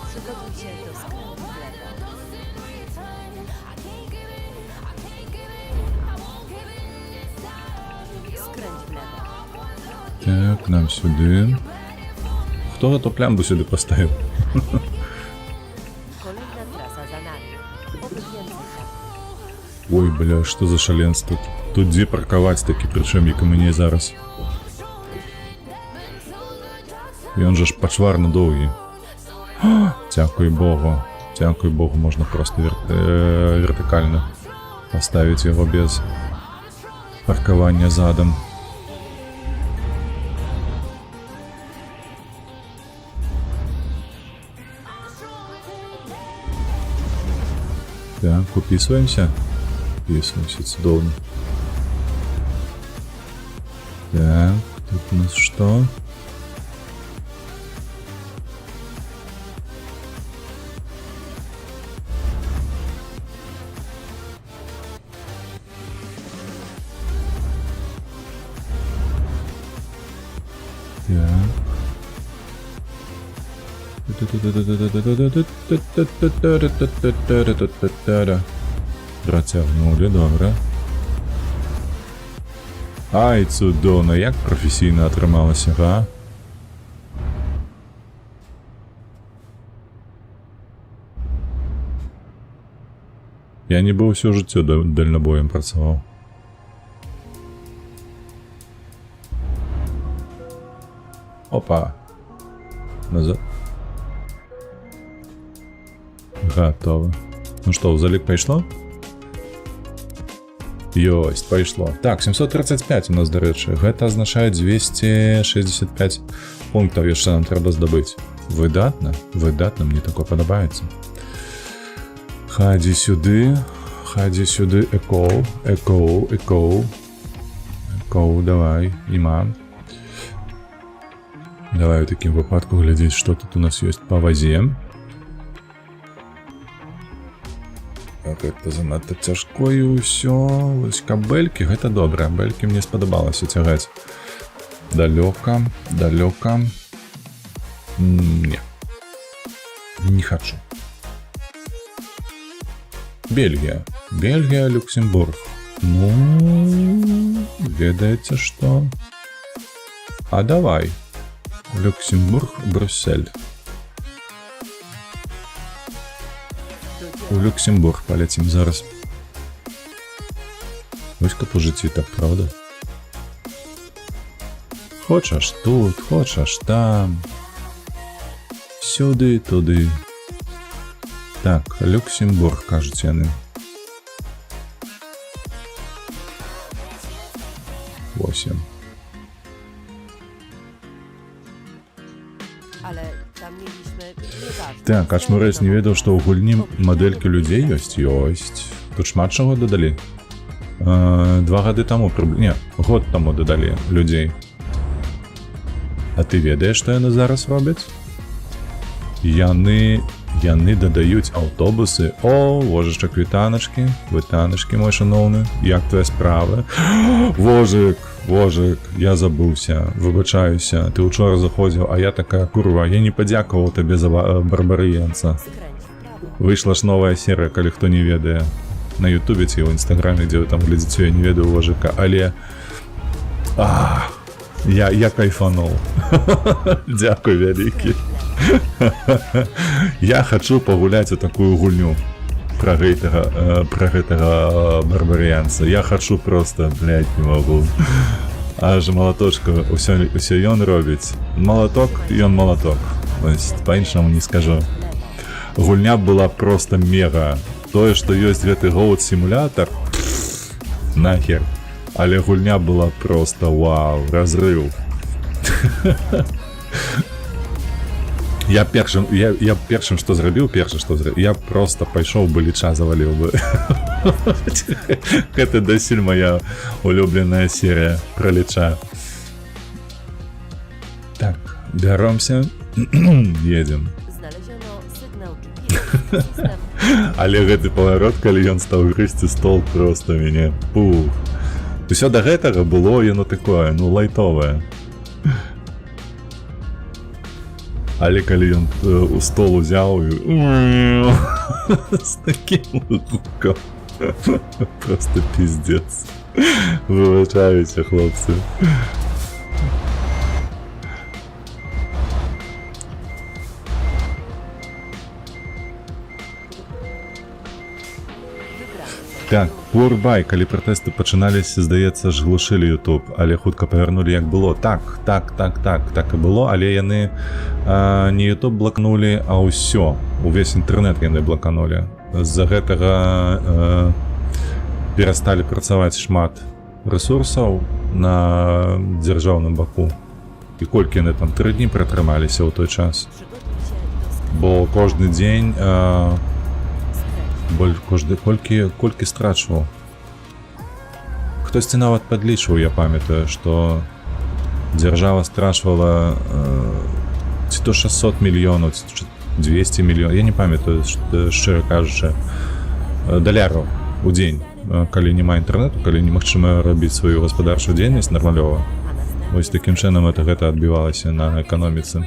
Przygotujcie do skrętu w lewo. Skręć w lewo. Так, нам сюди. Хто эту плямбу сюди поставив? Kolejna trasa za nami. Oby więcej tak. Ой, бля, що за шаленство. Тут дзе паркаваць такі, прычым як і мне зараз. Ён жа ж пачварна доўгі. Дзякуй Богу, можна просто вертыкальна паставіць яго без паркавання задам. Так, уписываемся. Уписываемся, цудовно. Так, тут у нас что? Протягнули, добре. Ай, цудовно, як професійно атрымалася, га? Я не быў усё жыццё дальнабоем працаваў. Опа. Назад. Готово. Ну что, в залік пайшло? Ёсть, пайшло. Так, 735 у нас, до речі. Гэта азначае 265 пунктаў яшчэ нам трэба здабыць. Выдатна, мне такое падабаецца. Хадзі сюды, Экоу, давай, іма. Давай у такім выпадку глядзець, што тут у нас ёсць па вазе. Гэта занадта цяжко і ўсё. Вось кабелькі, гэта добра. Белькі мне спадабалася цягаць. Далёка. Не хочу. Бельгія. Бельгія, Люксембург. Ну, ведаеце што? А давай. Люксембург, Брюссель. У Люксембург паляцім зараз. Вось каб у жыцці так, правда? Хочаш тут, хочаш там. Сюды, туды. Так, Люксембург, кажуць яны. 8. Ale tam mieliśmy... Nieważne. Так, аж Мурэс не ведаў, што ў гульні мадэлькі людзей ёсць? Ёсць. Тут шмат чаго дадалі. 2 гады таму, не, год таму дадалі людзей. А ты ведаеш, што яны зараз робяць? Яны дадаюць аўтобусы. О, вожачка, квітаначкі, мой шаноўны, як твоя справа? Вожык, я забыўся, выбачаюся, ты учора заходзіў, а я такая, курва, я не падзякаваў табе за барбарыенца. Skręć w prawo. Выйшла ж новая серыя, калі хто не ведае. На ютубе ці ў інстаграме, дзе вы там глядзіце, я не ведаю вожыка, але... Я кайфануў. Дзякуй вялікі. Я хачу пагуляць у такую гульню пра гэтага барбарыянца. Я хачу просто, блядь, не магу. Аж малаточка, усё ён робіць. Малаток, ён малаток. Па-іншаму не скажу. Гульня была просто мега. Тое, што ёсць гэты гоут-сімулятар, нахер. Але гульня была просто вау, разрыв. Я першым, што зрабіў, я просто пайшоў бы ліча заваліў бы. Гэта дасюль моя улюбленая серія пра ліча. Так, бяромся, едзем. Znaleziono sygnał GPS. System Але гэты паварот, калі ён стаў грызці стол, просто мяне пух. Усё да гэтага было яно такое, ну лайтовае. Але калі ён у стол узяў і... з такім гуком. Просто пиздец. Выбачаюся, хлопцы. Так, Powerbuy, калі пратэсты пачыналіся, здаецца ж, глушылі YouTube, але хутка павярнулі як было. Так і было, але яны не YouTube блакнулі, а ўсё, увесь інтэрнэт яны блаканулі. З-за гэтага перасталі працаваць шмат рэсурсаў на дзяржаўным баку. І колькі яны там 3 дні пратрымаліся ў той час. Бо кожны дзень колькі страчваў. Хтосьці нават падлічваў, я памятаю, што дзяржава страчвала ці то 600 мільёнаў, ці 200 мільёнаў, я не памятаю, шчыра кажучы, даляраў у дзень, калі няма інтэрнэту, калі немагчыма рабіць сваю гаспадарчую дзейнасць нармалёва. Вось такім чынам гэта адбівалася на эканоміцы.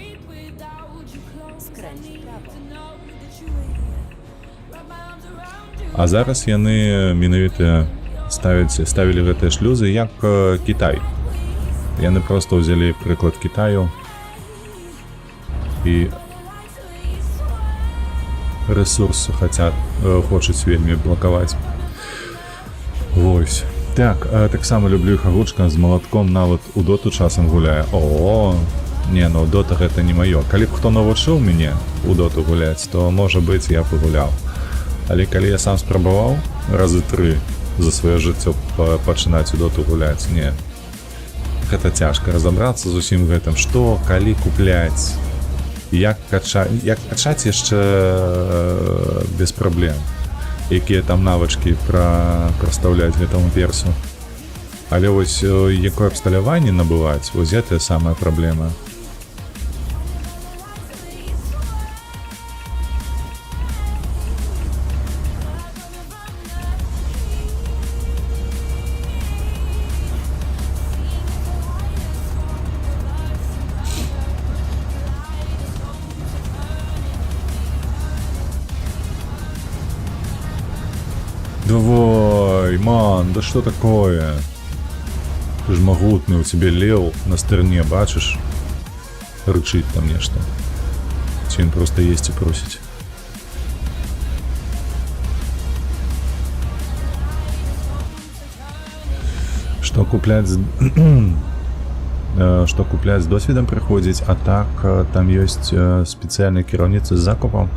А зараз яны менавіта ставілі гэтыя шлюзы як Кітай. Яны проста ўзялі прыклад Кітаю і рэсурсы хочуць вельмі блакаваць. Вось. Так, таксама люблю Хагучка з малатком, нават у доту часам гуляе. Не, ну дота гэта не маё. Калі б хто навучыў мяне у доту гуляць, то, можа быць, я пагуляў. Але калі я сам спрабаваў разы 3 за сваё жыццё пачынаць у доту гуляць, не. Гэта цяжка разабрацца з усім гэтым, што, калі купляць, як качаць яшчэ без праблем, якія там навычкі прастаўляць гэтаму персу. Але вось якое абсталяванне набываць, вось гэта самая праблема. Давай, ман, да что такое? Ты ж могутный, у тебя лев на стороне, бачиш? Рычить там нечто. Ці він просто есть и просить. Что куплять з... Что купляць з досведам прыходзіць, а так там ёсць спецыяльная кіраўніца з закупам.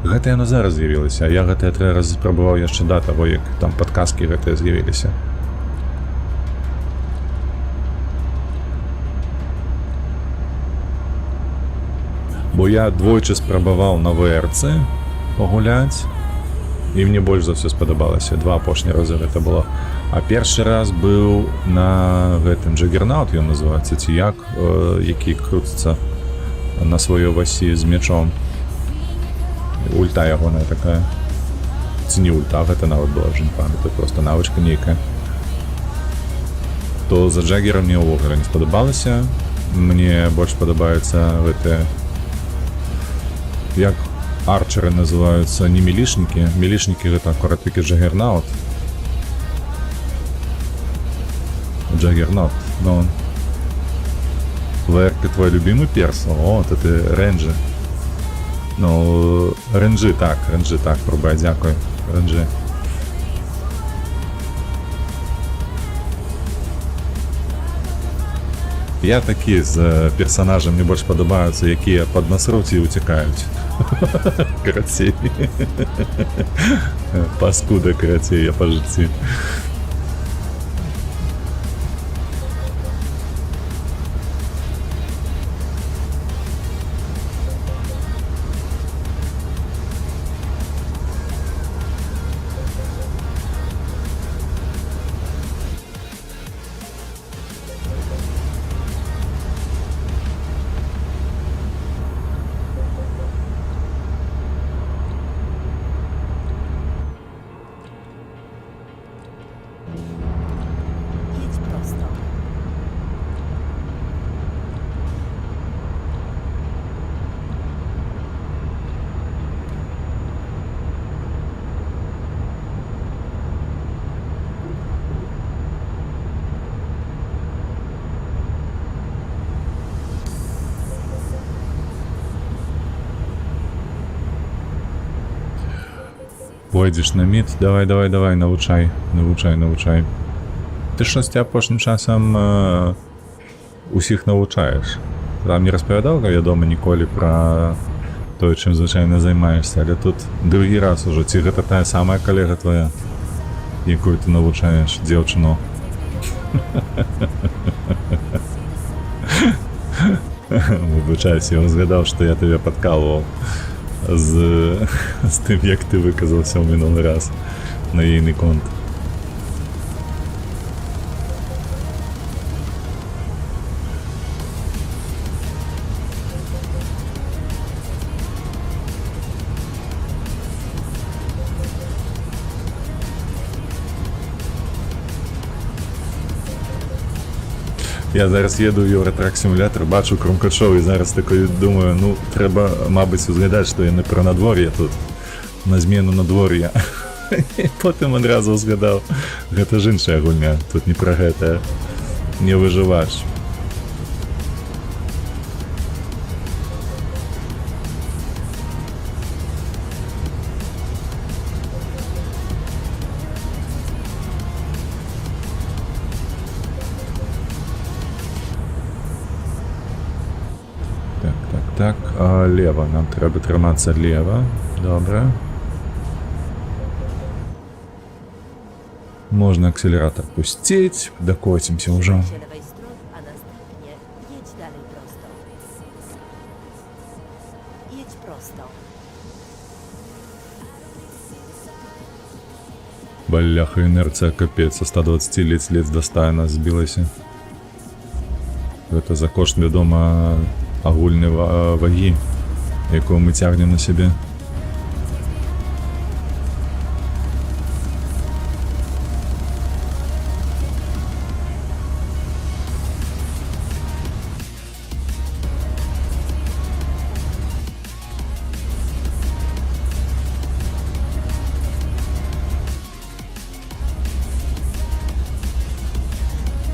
Гэта яно зараз з'явілася. Я гэтыя 3 разы спрабаваў яшчэ да таго, як там падказкі гэтыя з'явіліся. Бо я двойчы спрабаваў на ВРЦ пагуляць, і мне больш за ўсё спадабалася. 2 апошні разы гэта было. А першы раз быў на гэтым Джаггернаут, ён называецца, ці як, які круціцца на сваёй васі з мячом. Ульта ягоная такая. Ці не ульта, гэта нават была, вже не памятаю, просто навычка нейкая. То за Джаггера мне ўвогуле не спадабалася. Мне больш падабаюцца гэтыя, як арчеры называюцца, не мілішнікі. Мілішнікі гэта акурат такі Джаггернаут. Джаггернаут, но он. ВР-ка твой любимый перс? О, это ты ренджи. Ну, ренджи так, пробай, дякую, ренджи. Я такі з персонажам мне больш падабаюцца, якія пад насруць і уцякаюць. Карацей. Паскуда карацей я па жыцці. Jedź prosto. Пойдзеш на мід, давай, навучай. Ты щось апошнім часам усіх навучаеш. Там не распавядаў, вядома, ніколі пра тое, чым звычайна займаешся, але тут другі раз ужо. Ці гэта тая самая калега твоя, якую ты навучаеш, дзеўчыну? Выбачайся, я згадаў, што я тебе падкалваў з тым, як ты выказаўся ў мінулы раз на ейны конт. Я зараз еду ў Еўратрак-сімулятор, бачу Крумкачоў і зараз такой думаю, ну, трэба, мабыць, узгадаць, што яны пра надвор'е тут, на змену надвор'я. І потым адразу узгадаў, гэта ж іншая гульня, тут не пра гэта, не выжывач. Так, лева, нам трэба трымацца лева, добра. Можно акселератор пусціць, дакоцімся ўжо. Się lewej strony, a następnie jedź dalej prosto. Jedź prosto. Бляха, інерцыя капец, са 120 ледзь да 100 нас збілася. Гэта за кошт, вядома, агульнай вагі, якую мы цягнем на сябе.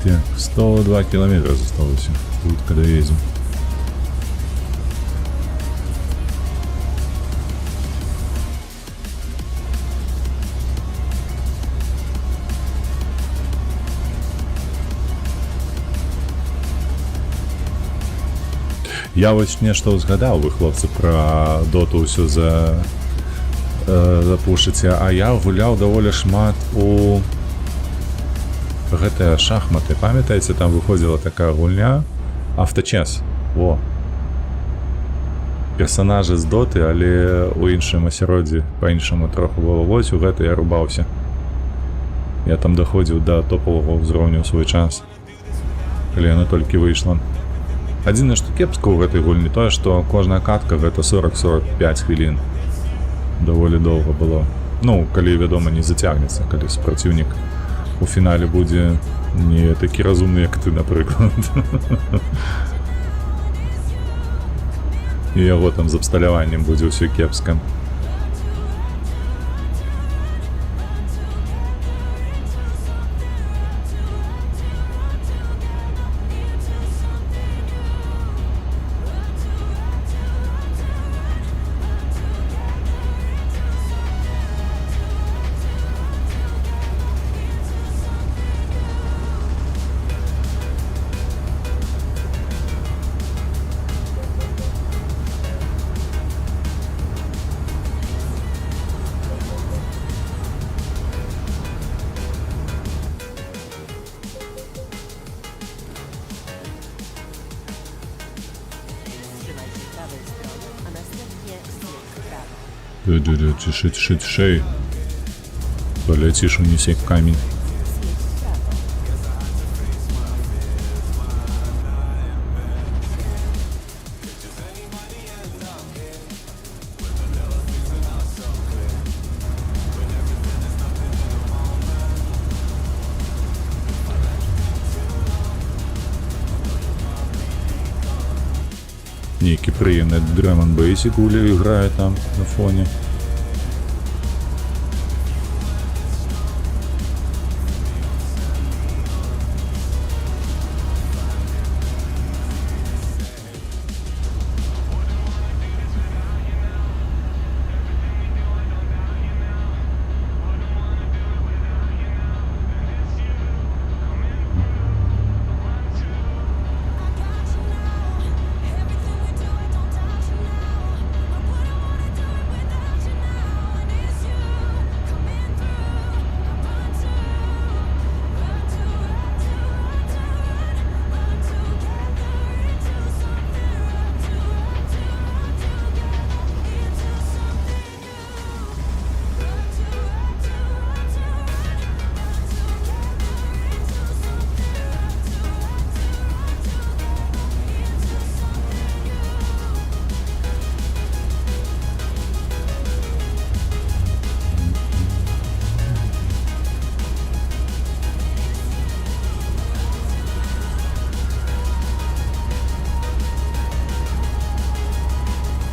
Так, 102 километра осталось тут, когда едем. Я вось нешта згадаў вы, хлопцы, пра доту ўсё запушыце, а я гуляў даволі шмат у гэтыя шахматы. Памятаеце, там выходзіла такая гульня авточес. Во. Персонажы з доты, але ў іншым асяроддзі па-іншаму троху было. Вось у гэта я рубаўся. Я там даходзіў да топавага ўзроўню ў свой час, калі яна толькі выйшла. Адзінае, што кепска ў гэтай гульні тое, што кожная катка гэта 40-45 хвілін. Даволі доўга было. Ну, калі, вядома, не зацягнецца, калі супраціўнік у фінале будзе не такі разумны, як ты, напрыклад. І яго там з абсталяваннем будзе ўсё кепска. Trzymaj się prawej strony, a następnie zjedź w prawo. Тиши, тиши, тиши. Полетишь, унеси камень. Zjedź w prawo. Некий приемный драм н бейсик Уля играет там на фоне.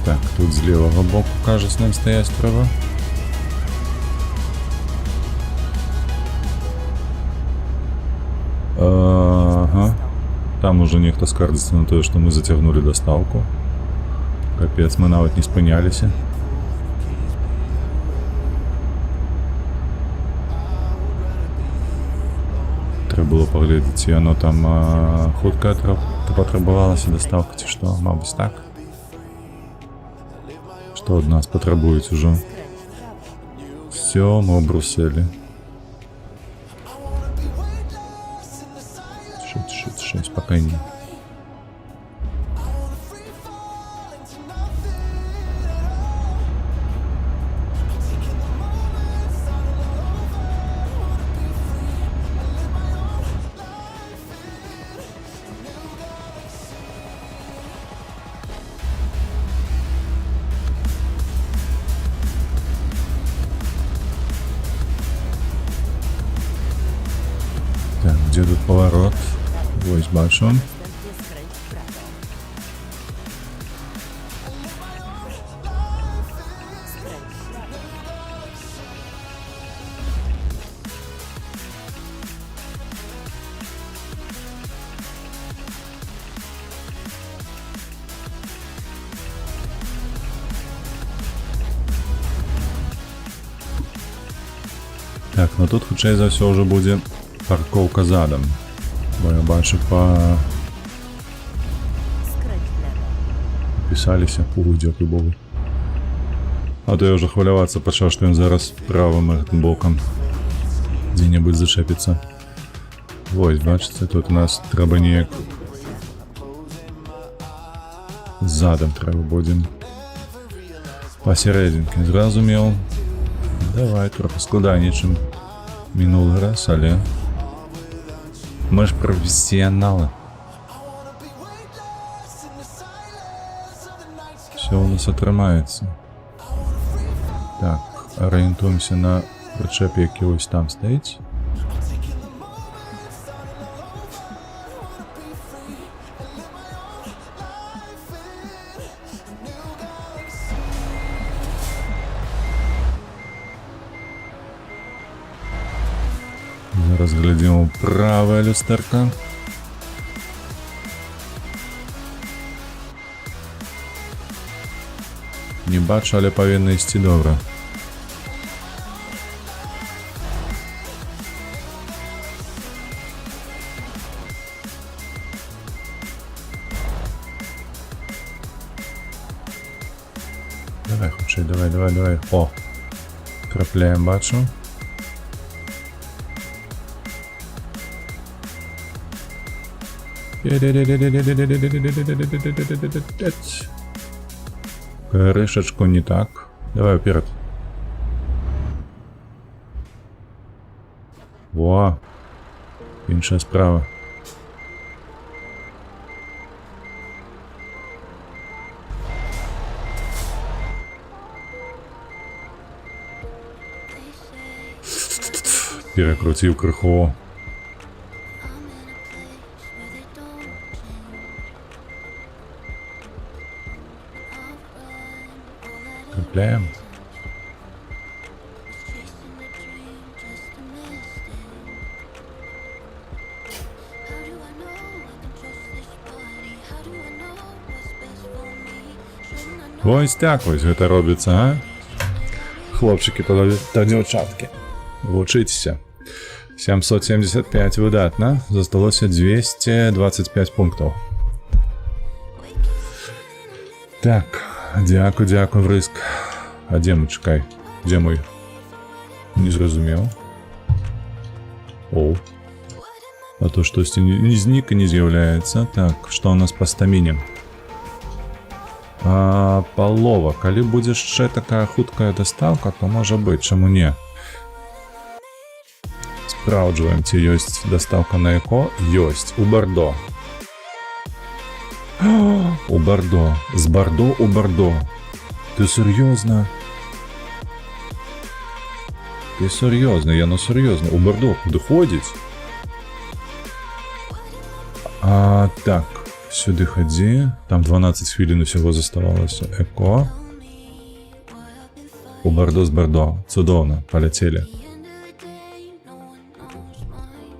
Так, тут з левого боку, кажется, нам стоять треба. Ага. Там уже нехто скардзіцца на тое, што мы зацягнули доставку. Капец, мы нават не спыняліся. Трэба было паглядзець, ці яно там хутка патрабавалася доставка, ці што, мабыць, так. Што ад нас патрабуюць ужо? Всё, мы ў Брюсселі. Тише, спокойнее. Так, где тут поворот? Ось бачу. Następnie skręć w prawo. Skręć w prawo. Так, ну тут хутчэй за ўсё ўжо будзе паркоўка задам. Бо я бачу Skręć w lewo. пісаліся у дзякуй Богу. А то я ўжо хвалявацца пачаў, што ён зараз правым гэтым бокам дзе-небудзь зачэпіцца. Вось, бачыце, тут у нас трэба неяк задам трэба будзе. Пасярэдзінкі, зразумеў. Давай, трохи складаней, чым мінулы раз, але мы ж прафесіяналы. Все у нас атрымаецца. Так, арыентуемся на прычэп, які вось там стаіць. Зараз глядзім у правае люстэрка. Не бачу, але павінна ісці добра. Давай, хутчэй, давай. О! Трапляем, бачу. Крышечку не так. Давай вперед. Во. Іншая справа. Перекрутив криху. Трапляем. Ось так ось гэта робіцца, а? Хлопчыкі та дзяўчаткі. Вучыцеся. 775 выдатна. Засталося 225 пунктаў. Так, дзякуй, Врыск. А дзе мы, чакай? Дзе мой? Не зразумеў. О. А то штосьці не знік і не з'яўляецца. Так, што ў нас па стаміне? Палова. Калі будзе яшчэ такая хуткая дастаўка, то можа быць, чаму не? Спраўджваем, ці ёсць дастаўка на эко? Ёсць. У Бардо. У Бардо. З Бардо у Бардо. Ты сур'ёзна? Ты сур'ёзна, яно сур'ёзна. У Бардо куды ходзіць? Так. Сюды хадзі. Там 12 хвілін усяго заставалася. Эко. У Бардо з Бардо. Цудоўна. Паляцелі.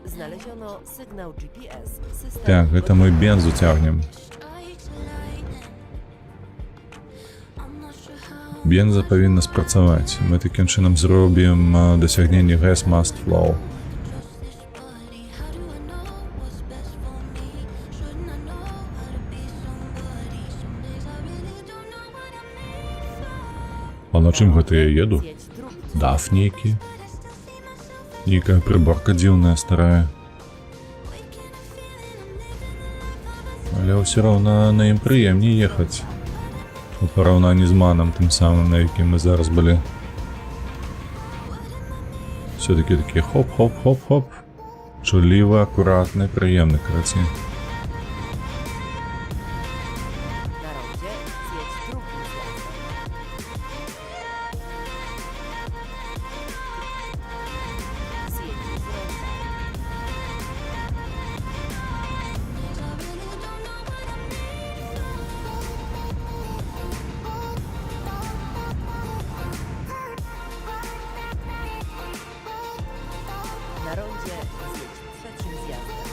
Znaleziono sygnał GPS. System Так, гэта мы бензу цягнем. Бенза павінна спрацаваць. Мы такім чынам зробім дасягненне gas must flow. А на чым гэта я еду? Zjedź drugi. Даф нейкі. Нейкая прыборка дзіўная, старая. Але ўсё роўна на ім прыемней ехаць. У параўнанні з маном, тым самым, на якім мы зараз былі. Все-таки такі хоп-хоп-хоп-хоп. Чулівы, акуратны, прыемны, карацей. Na rondzie zjedź drugim zjazdem. Zjedź z ronda. Na rondzie zjedź trzecim zjazdem.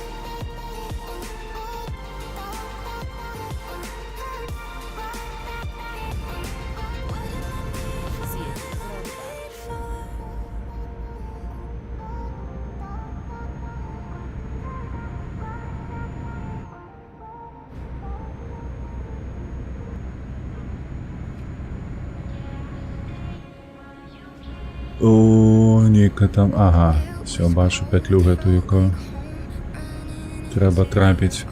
Zjedź z ronda. О, нейка там. Ага, все, бачу петлю гэту, яку треба трапіць.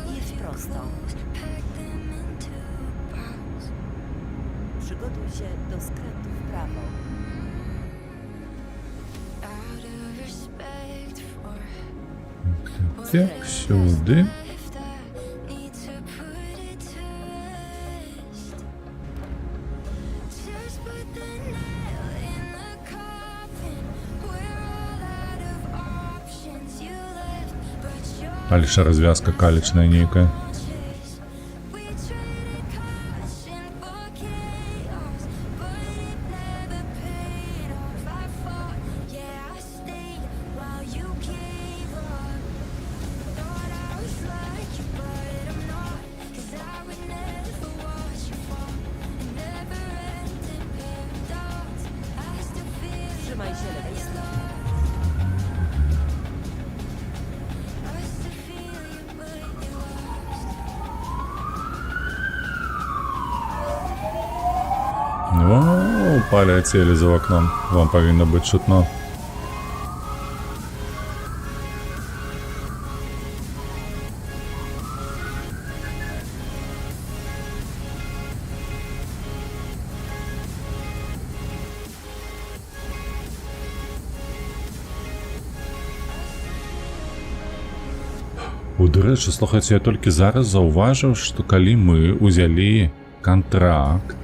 Jedź prosto. Przygotuj się do skrętu w prawo. Так, сюди. Але ще розв'язка калічна нейка. Trzymaj się lewej strony. О, полетели за окном. Вам повинно быть шутно. До рэчы, слухайце, я толькі зараз заўважыў, што калі мы ўзялі кантракт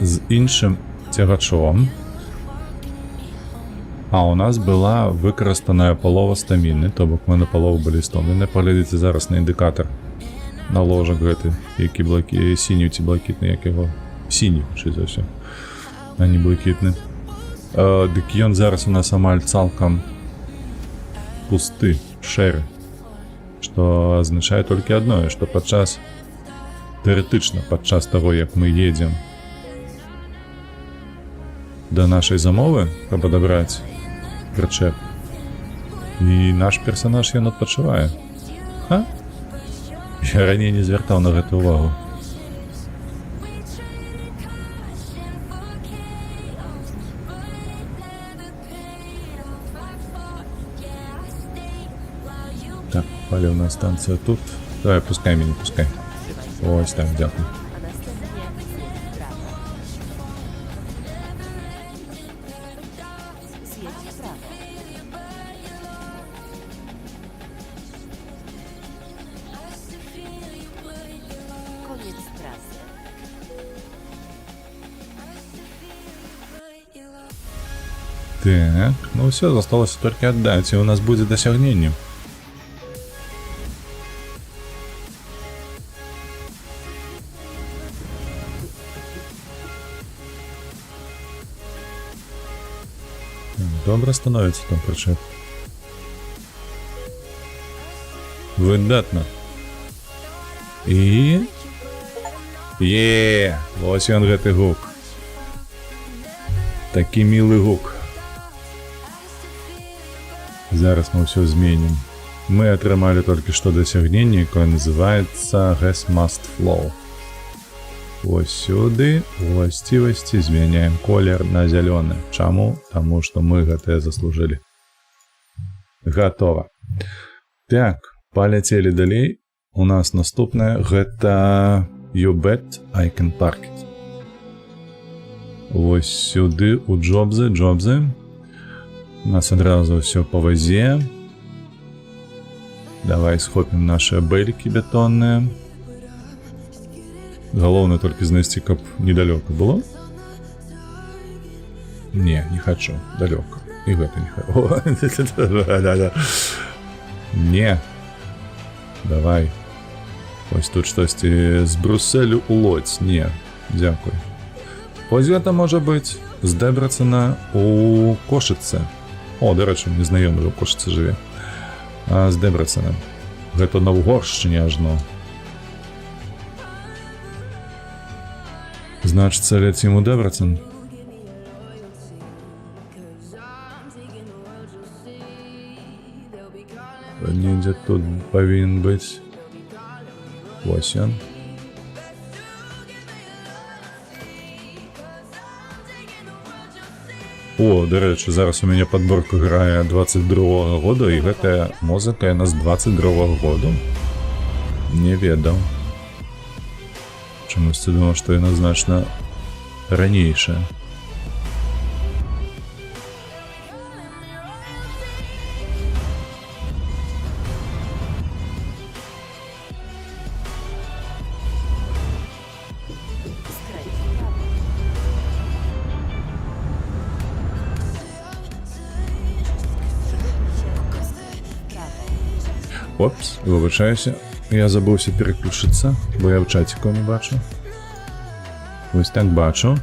з іншым цягачом, а у нас была выкарыстаная палова стаміны, то бок мы на палову былі стомлены. Паглядзіце зараз на індыкатар, на ложак гэты, які сіні ці блакітны, як яго сіні, чи за ўсё, а не блакітны. Дык ён зараз у нас амаль цалкам пусты, шэры, што азначае толькі адное, што падчас, тэарэтычна падчас таго, як мы едзем да нашай замовы, каб адабраць прычэп, і наш персанаж ён адпачывае. Ха? Я раней не звяртаў на гэту ўвагу. Так, паліўная станцыя тут. Давай, пускай мяне, пускай. Ось так, дзякуй. A następnie zjedź w prawo. Zjedź w prawo. Koniec trasy. Так, ну все, засталося толькі аддаць, і у нас будзе дасягненне. Добра становіцца там прычэп. Выдатна. І... Вось ён гэты гук. Такі мілы гук. Зараз мы ўсё зменім. Мы атрымалі толькі што дасягненне, якое называецца Gas Must Flow. Вось сюды уласцівасці змяняем колер на зялёны. Чаму? Таму што мы гэтае заслужылі. Гатова. Так, паляцелі далей. У нас наступнае гэта You Bet I Can Park It. Вось сюды у Джобзы. У нас адразу ўсё па вазе. Давай схопім наши бэлькі бетонныя. Галоўнае толькі знайсці, каб недалёка было. Не хочу, далёка. І гэта не хочу. Не. Давай. Ось тут штосьці з Брусселю у Лодзь. Не, дзякуй. Ось гэта можа быць з Дэбрацена у Кошыцы. О, дарэчы, мне знаёмы ў Кошыцы жыве. А з Дэбрацена. Гэта на Угоршчыне ажно. Значыцца, ляцім у Дэбрацен. Недзе тут павінен быць. Ось ён. О, до рэчы, зараз у мяне падборка грае 22-го года, і гэтая музыка яна з 22-го году. Не ведаў. Чамусьці думаў, што яна значна ранейшая. Skręć w prawo. Przygotuj się do skrętu w prawo. Опс, вибачаюся. Я забувся переключитися, бо я в чатіку не бачу. Ось так бачу.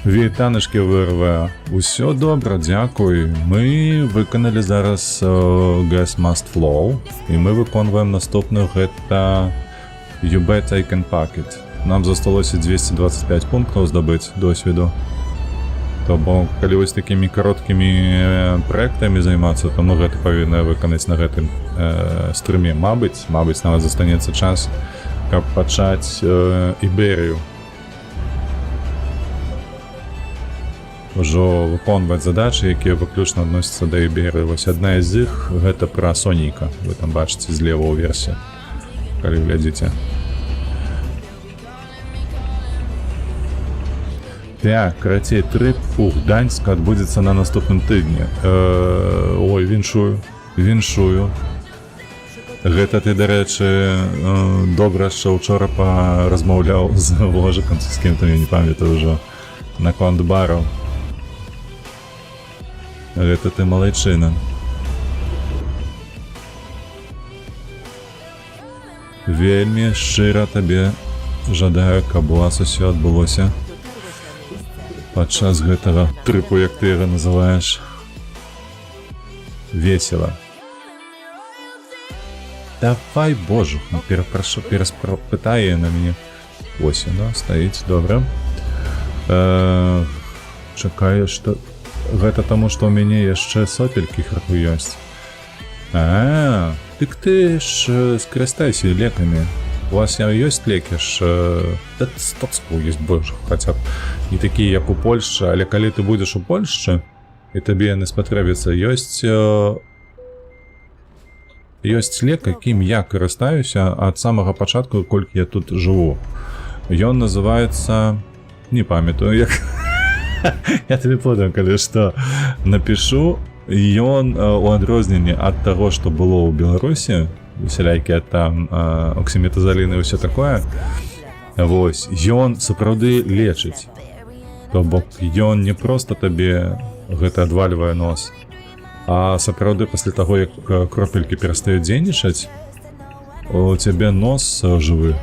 Вітаночки ВРВ. Усьо добре, дякую. Ми виконали зараз Gas Must Flow. І ми виконуємо наступну, гэта You Bet I Can Pack It. Нам засталося 225 пунктів здобити досвіду. Бо калі ось такими короткими проектами займацца, то мы гэта павінны выканаць на гэтым стрыме. Мабыць, нават застанецца час, каб пачаць Іберыю. Ужо выконваць задачы, якія выключна адносяцца да Іберыі. Вось адна з іх гэта пра Соніка. Вы там бачыце злева ў версе, калі глядзіце. Так, карацей, трып у Гданьск адбудзецца на наступным тыдні. Ой, віншую. Гэта ты, дарэчы, добра, што ўчора паразмаўляў з Вожыкам, з кім-то, я не памятаю ўжо, наконт бараў. Гэта ты малайчына. Вельмі шчыра табе жадаю, каб у вас усё адбылося падчас гэтага трыпу, як ты яго называеш. Весела. Давай, божу, перапрашу, пераспытае на мяне. Ось яно стаіць, добра. Чакаю, што гэта таму, што ў мяне яшчэ сопелькі крыху ёсць. Дык ты ж скарыстайся лекамі. У вас ёсць лекі ж, да стоцку ёсць больш, хаця б не такія, як у Польшчы, але калі ты будзеш у Польшчы, і табе яны спатрэбяцца, ёсць лек, якім я карыстаюся ад самага пачатку, колькі я тут жыву. Ён называецца... не памятаю, як... я табе потым, калі што, напішу. Ён у адрозненні ад таго, што было ў Беларусі, усялякія там оксіметазаліны і ўсё такое, вось, ён сапраўды лечыць. То бок ён не проста табе гэта адвальвае нос, а сапраўды пасля таго, як кропелькі перастаюць дзейнічаць, у цябе нос жывы.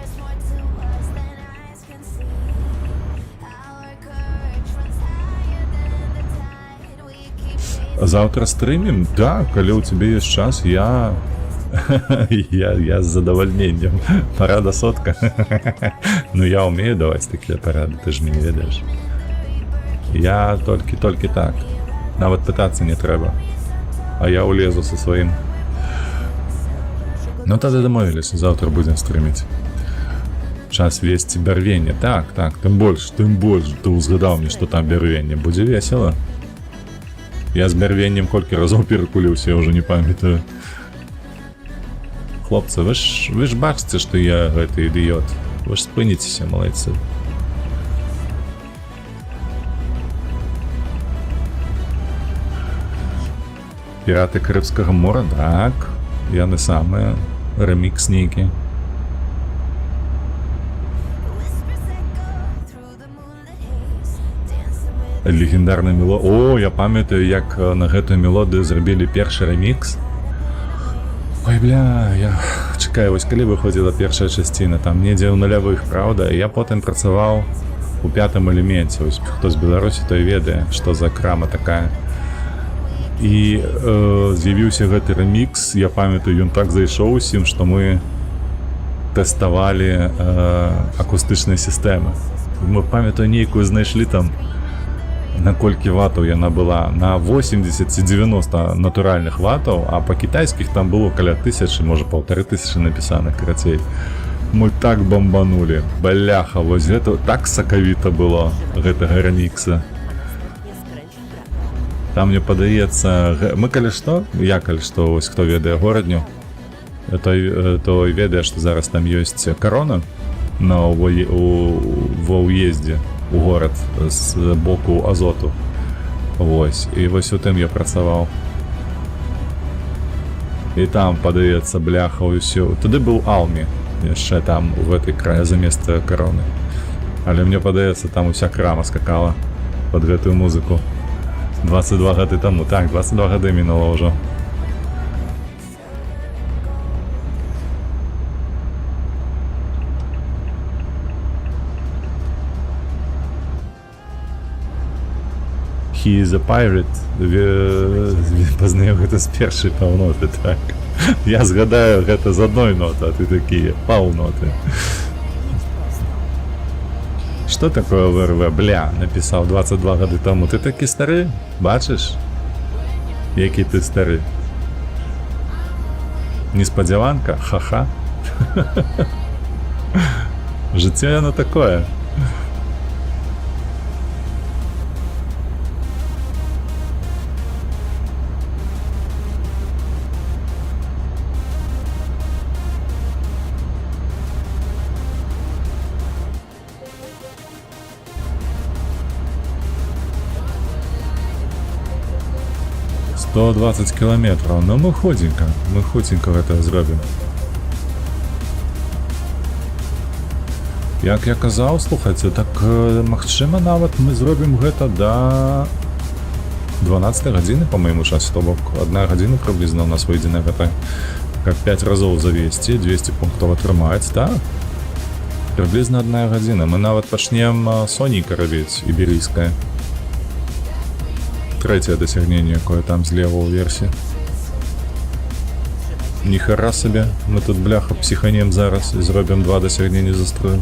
Завтра стрымім? Да, калі ў цябе ёсць час, я з задавальненнем. Парада сотка. Ну я умею даваць такія парады, ты ж не ведаеш. Я толькі так. Нават пытацца не трэба. А я улезу со сваім. Ну тады дамовіліся, завтра будзем стрыміць. Час весці бярвенне. Так, тым больш, ты ўзгадаў мне, што там бярвенне. Будзе весела. Я з бярвеннем колькі разоў перакуліўся, я ўжо не памятаю. Хлопцы, вы ж бачыце, што я гэты ідыёт. Вы ж спыніцеся, малайцы. Піраты Карыбскага мора, так. Яны самыя. Рэмікс нейкі. Легендарная мелодія. О, я памятаю, як на гэтую мелодыю зрабілі першы рэмікс. Ой, бля, я чакаю, вось калі выходзіла першая часціна, там недзе ў нулявых, праўда, я потым працаваў у 5-м элеменце. Вось хто з Беларусі, той ведае, што за крама такая. І з'явіўся гэты рэмікс, я памятаю, ён так зайшоў усім, што мы тэставалі акустычныя сістэмы. Мы, памятаю, нейкую знайшлі там на колькі ватаў яна была, на 80 ці 90 натуральных ватаў, а па кітайскіх там было каля 1000, можа 1500 напісаных, карацей. Мы так бомбанули, бляха, вось гэта так сакавіта было, гэтага ремікса. Nie skręć w prawo. Там мне падаецца, мы калі што, я калі што, вось хто ведае горадню, той ведае, што зараз там ёсць карона ва ўездзе у горад з боку Азоту. Вось, і вось у тым я працаваў. І там падаецца, бляха, ўсё. Туды быў Алмі, яшчэ там, у гэтай краі, за месца кароны. Але мне падаецца, там уся крама скакала пад гэтую музыку. 22 гады таму, так, 22 гады мінула ўжо. He is a pirate. Пазнаю гэта з першай паўноты, так. Я згадаю гэта з адной ноты, а ты такія паўноты. Што такое ВРВ? Бля, напісаў 22 гады таму. Ты такі стары? Бачыш? Які ты стары? Неспадзяванка? Ха-ха. Жыццё яно такое. — 120 километров, но мы худенько гэта зробім. Як я казаў, слухайце, так магчыма нават мы зробім гэта да 12 гадзіны по моему часу, то бок 1 гадзіна прыблізна у нас выйдзе на гэта. Как 5 разоў завесці, 200 пунктаў атрымаць, так? Прыблізна 1 гадзіна. Мы нават пачнем Сонейка рабіць, іберійскае. Третье досягнение, якое там злева у версии. Ніхера себе, мы тут, бляха, психанем зараз і зробім 2 досягнення за строю.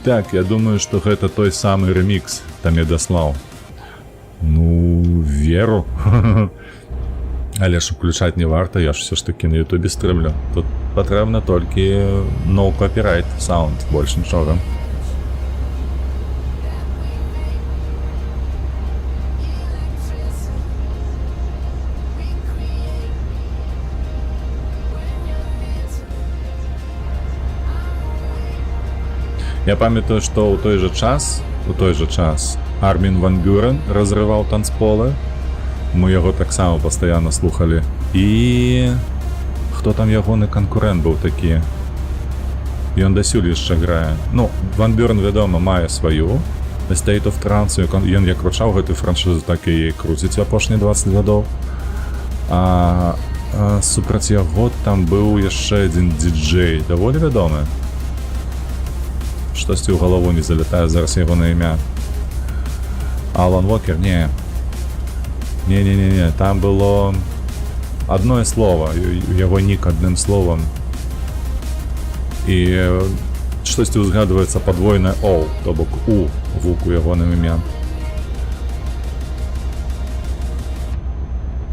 Так, я думаю, что гэта той самый ремикс, там я даслаў. Ну, веру. Але ж уключаць не варта, я ж все ж таки на ютубе стрымлю. Тут патрэбна толькі no copyright sound, больш нічога. Я памятаю, што ў той жа час Армін ван Бюрен разрываў танцполы. Мы яго таксама пастаянна слухалі. І хто там ягоны канкурэнт быў такі? Ён дасюль яшчэ грае. Ну, Ван Бюрен, вядома, мае сваю State of Trance. Ён як кручаў гэтую франшызу, так і круціць апошнія 20 гадоў. А супраць яго там быў яшчэ адзін діджэй, даволі вядомы. Штосьці ў галаву не залятае зараз яго на імя. Алан Уокер? Не. Не, там было одно слово, яго нік адным словом. І штосьці узгадваецца падвойнае «О», то бок «У» гуку ягоным імя.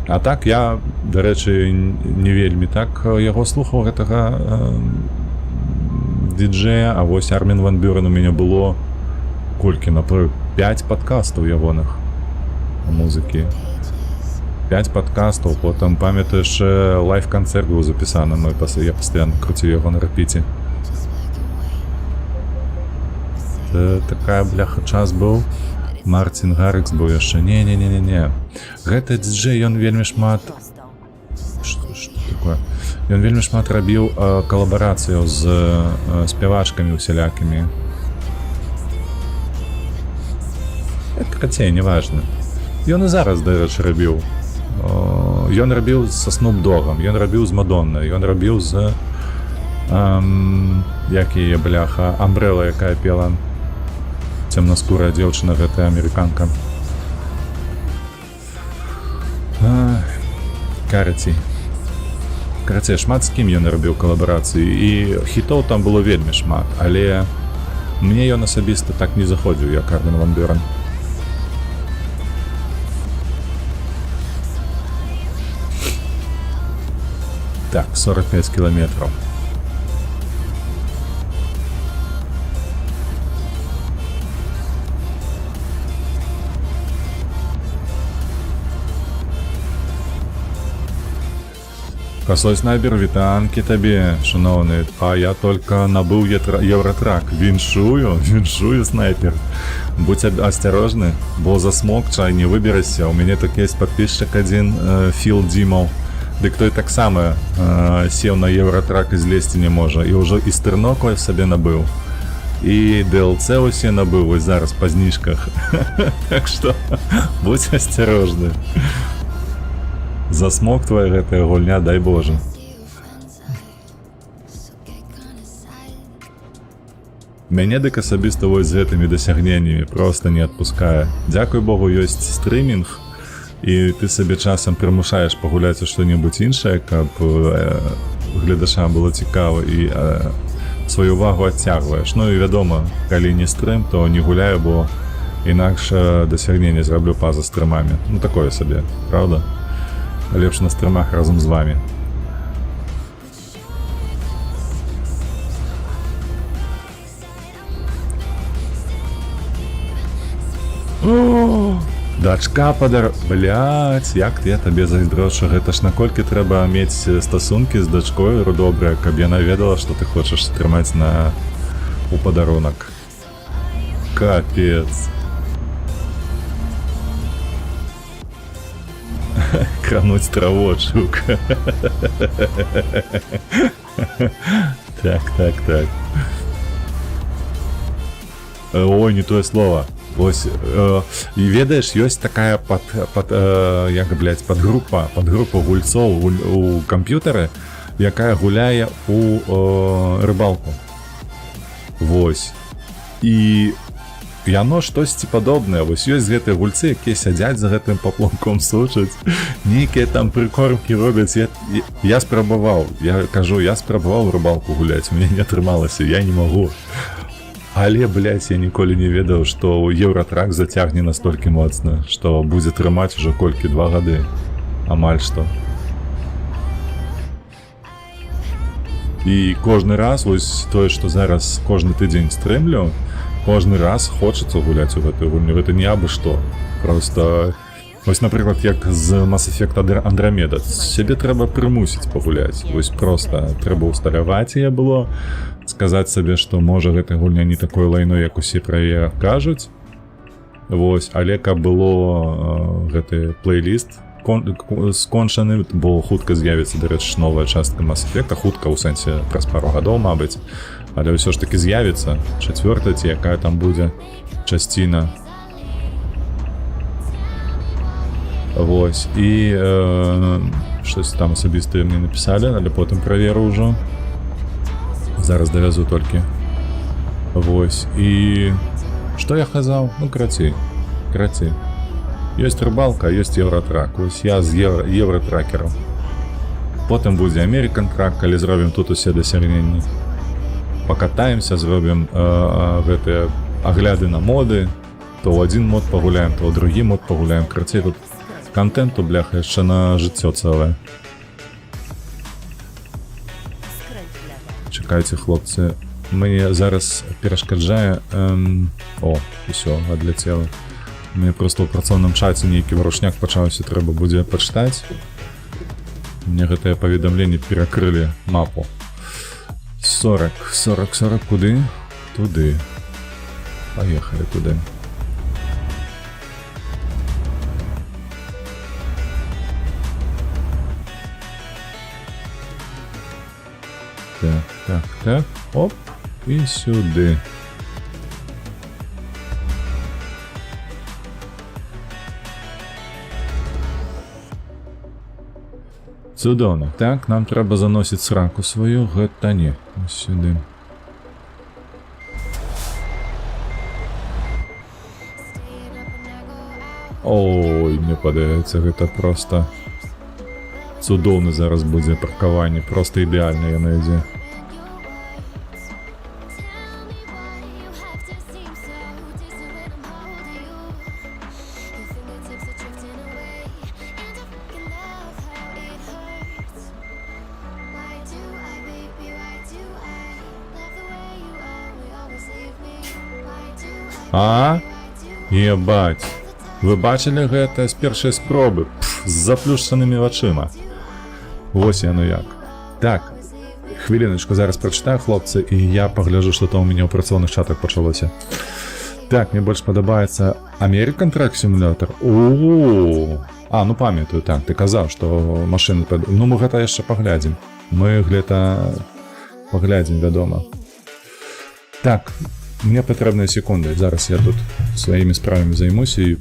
А так я, дарэчы, не вельмі так яго слухаў, гэтага діджея, а вось Армін ван Бюрен у мяне было колькі, напрыклад, 5 падкастаў ягоных музыкі. 5 падкастаў, потым памятаю, яшчэ лайв-канцэрт быў запісаны, я пастаянна круціў яго на рэпіце. Такая, бляха, час быў. Мартін Гаррікс быў яшчэ. Не. Гэты діджэй, ён вельмі шмат... Што такое? Ён вельмі шмат рабіў калабарацыяў з спявачкамі усялякімі. Хаця, неважна. Ён і зараз, дарэчы, рабіў. Ён рабіў са Снуп Догом, ён рабіў з Мадоннай, ён рабіў з... як яе, бляха, Амбрэла, якая пела. Цемнаскурая дзеўчына, гэтая амерыканка. Карацей, шмат з кім ён рабіў калабарацыі, і хітоў там было вельмі шмат, але мне ён асабіста так не заходзіў, як Армін ван Бюрен. Так, 45 километров. Косой снайпер, вітанки тобі, шановний. А я тільки набув Євротрак. Віншую, снайпер. Будь осторожный, бо засмокча, не выберешься. У меня тут есть подписчик один, Фил Димов. Дык той так само сел на Євротрак і злезти не може. І вже і стерноку собі набив. І DLC усе набив, ось зараз по знижках. Так що, будь осторожный. Засмок твоя гэтая гульня, дай Боже. Мяне дык асабіста вось з гэтымі дасягненнямі просто не адпускае. Дзякуй Богу, ёсць стрымінг, і ты сабе часам прымушаеш пагуляць у што-небудзь іншае, каб гледашам было цікава, і сваю увагу адцягваеш. Ну і вядома, калі не стрым, то не гуляю, бо інакш дасягненне зраблю па-за стрымамі. Ну такое сабе, правда? Лепш на стрымах разом з вами. О, дачка Блядь, як я табе зайздрошу. Гэта ж наколькі трэба мець стасункі з дачкой добрыя, каб яна ведала, што ты хочаш трымаць у падарунак. Капец. Крануть травочек. Так. Ой, не тое слово. Ось, і ведаеш, ёсць такая падгрупа гульцоў у камп'ютары, якая гуляе у рыбалку. Вось. І яно штосьці падобнае. Вось ёсць гэтыя гульцы, якія сядзяць за гэтым паплавком, сучаць, нейкія там прыкормкі робяць. Я спрабаваў, я спрабаваў рыбалку гуляць, у мяне не атрымалася, я не магу. Але, блядь, я ніколі не ведаў, што Еўратрак зацягне настолькі моцна, што будзе трымаць ужо колькі 2 гады. Амаль што. І кожны раз, вось тое, што зараз кожны тыдзень стрымлю, кожны раз хочацца гуляць у гэтую гульню. Гэта не абы што. Просто, вось, напрыклад, як з Mass Effect Andromeda. Сябе трэба прымусіць пагуляць. Вось проста трэба ўсталяваць яе было, сказаць сабе, што можа гэтая гульня не такое лайно, як усе пра яе кажуць. Вось, але каб было гэты плейліст скончаны, бо хутка з'явіцца, дарэчы, новая частка Mass Effect, хутка ў сэнсе праз пару гадоў, мабыць. Але ўсё ж таки з'явіцца 4-та, ці якая там будзе часціна. Вось, і штось там асабістыя мне напісалі, але потым праверу ўжо. Зараз давязу толькі. Вось, і што я казаў? Ну, карацей. Ёсць рыбалка, ёсць Еўратрак. Вось я з Еўратракером. Потым будзе American Track, калі зробім тут усе дасягненні. Покатаемся, зробім гэтыя агляды на моды. То ў адзін мод пагуляем, то ў другі мод пагуляем. Карацей, тут контенту, бляха, яшчэ на жыццё цэлае. Чекайте, хлопцы, мне зараз перашкаджае. О, усё, адляцела. Мне просто ў працоўным чаце нейкі варушняк пачаўся, трэба будзе пачытаць. Мне гэтае паведамленне перакрылі мапу. 40, куды? Туды. Поехали туды. Так, оп, і сюди. Цудоўна. Так, нам трэба заносіць сраку сваю, гэта не. Ось сюди. Ой, мне падаецца, гэта просто Цудоўны зараз будзе паркаванне, проста ідэальна яно ідзе. А? Ебать. Вы бачылі гэта з першай спробы? З заплюшчанымі вачыма. Вось яно як. Так, хвіліночку зараз прачытаю, хлопцы, і я пагляджу, што там у мяне ў працоўных чатах пачалося. Так, мне больш падабаецца American Truck Simulator. О, ну памятаю, так, ты казаў, што машыны... Ну, мы гэта яшчэ паглядзім. Мы гэта паглядзім, вядома. Так, мне патрэбныя секунды. Зараз я тут сваімі справамі займуся і...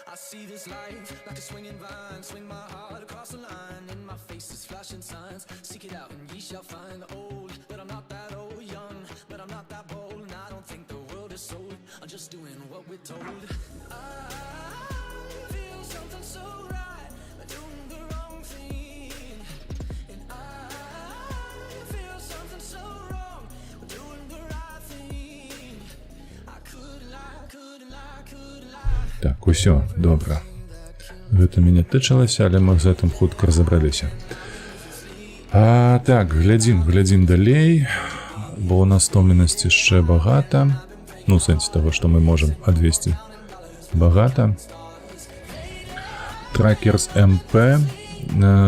I see this life like a swinging vine, swing my heart across the line. In my face is flashing signs. Seek it out and ye shall find. Old, but I'm not that old. Young, but I'm not that bold. And I don't think the world is sold. I'm just doing what we're told. I feel something so right, but doing the wrong thing. And I feel something so wrong, but doing the right thing. I couldn't lie, couldn't lie, couldn't lie. Так, усё, добра. Гэта мяне тычылася, але мы з гэтым хутка разабраліся. Так, глядзім далей, бо у нас стомленасці яшчэ багата. Ну, в сэнсе таго, што мы можам адвесці багата. Trackers MP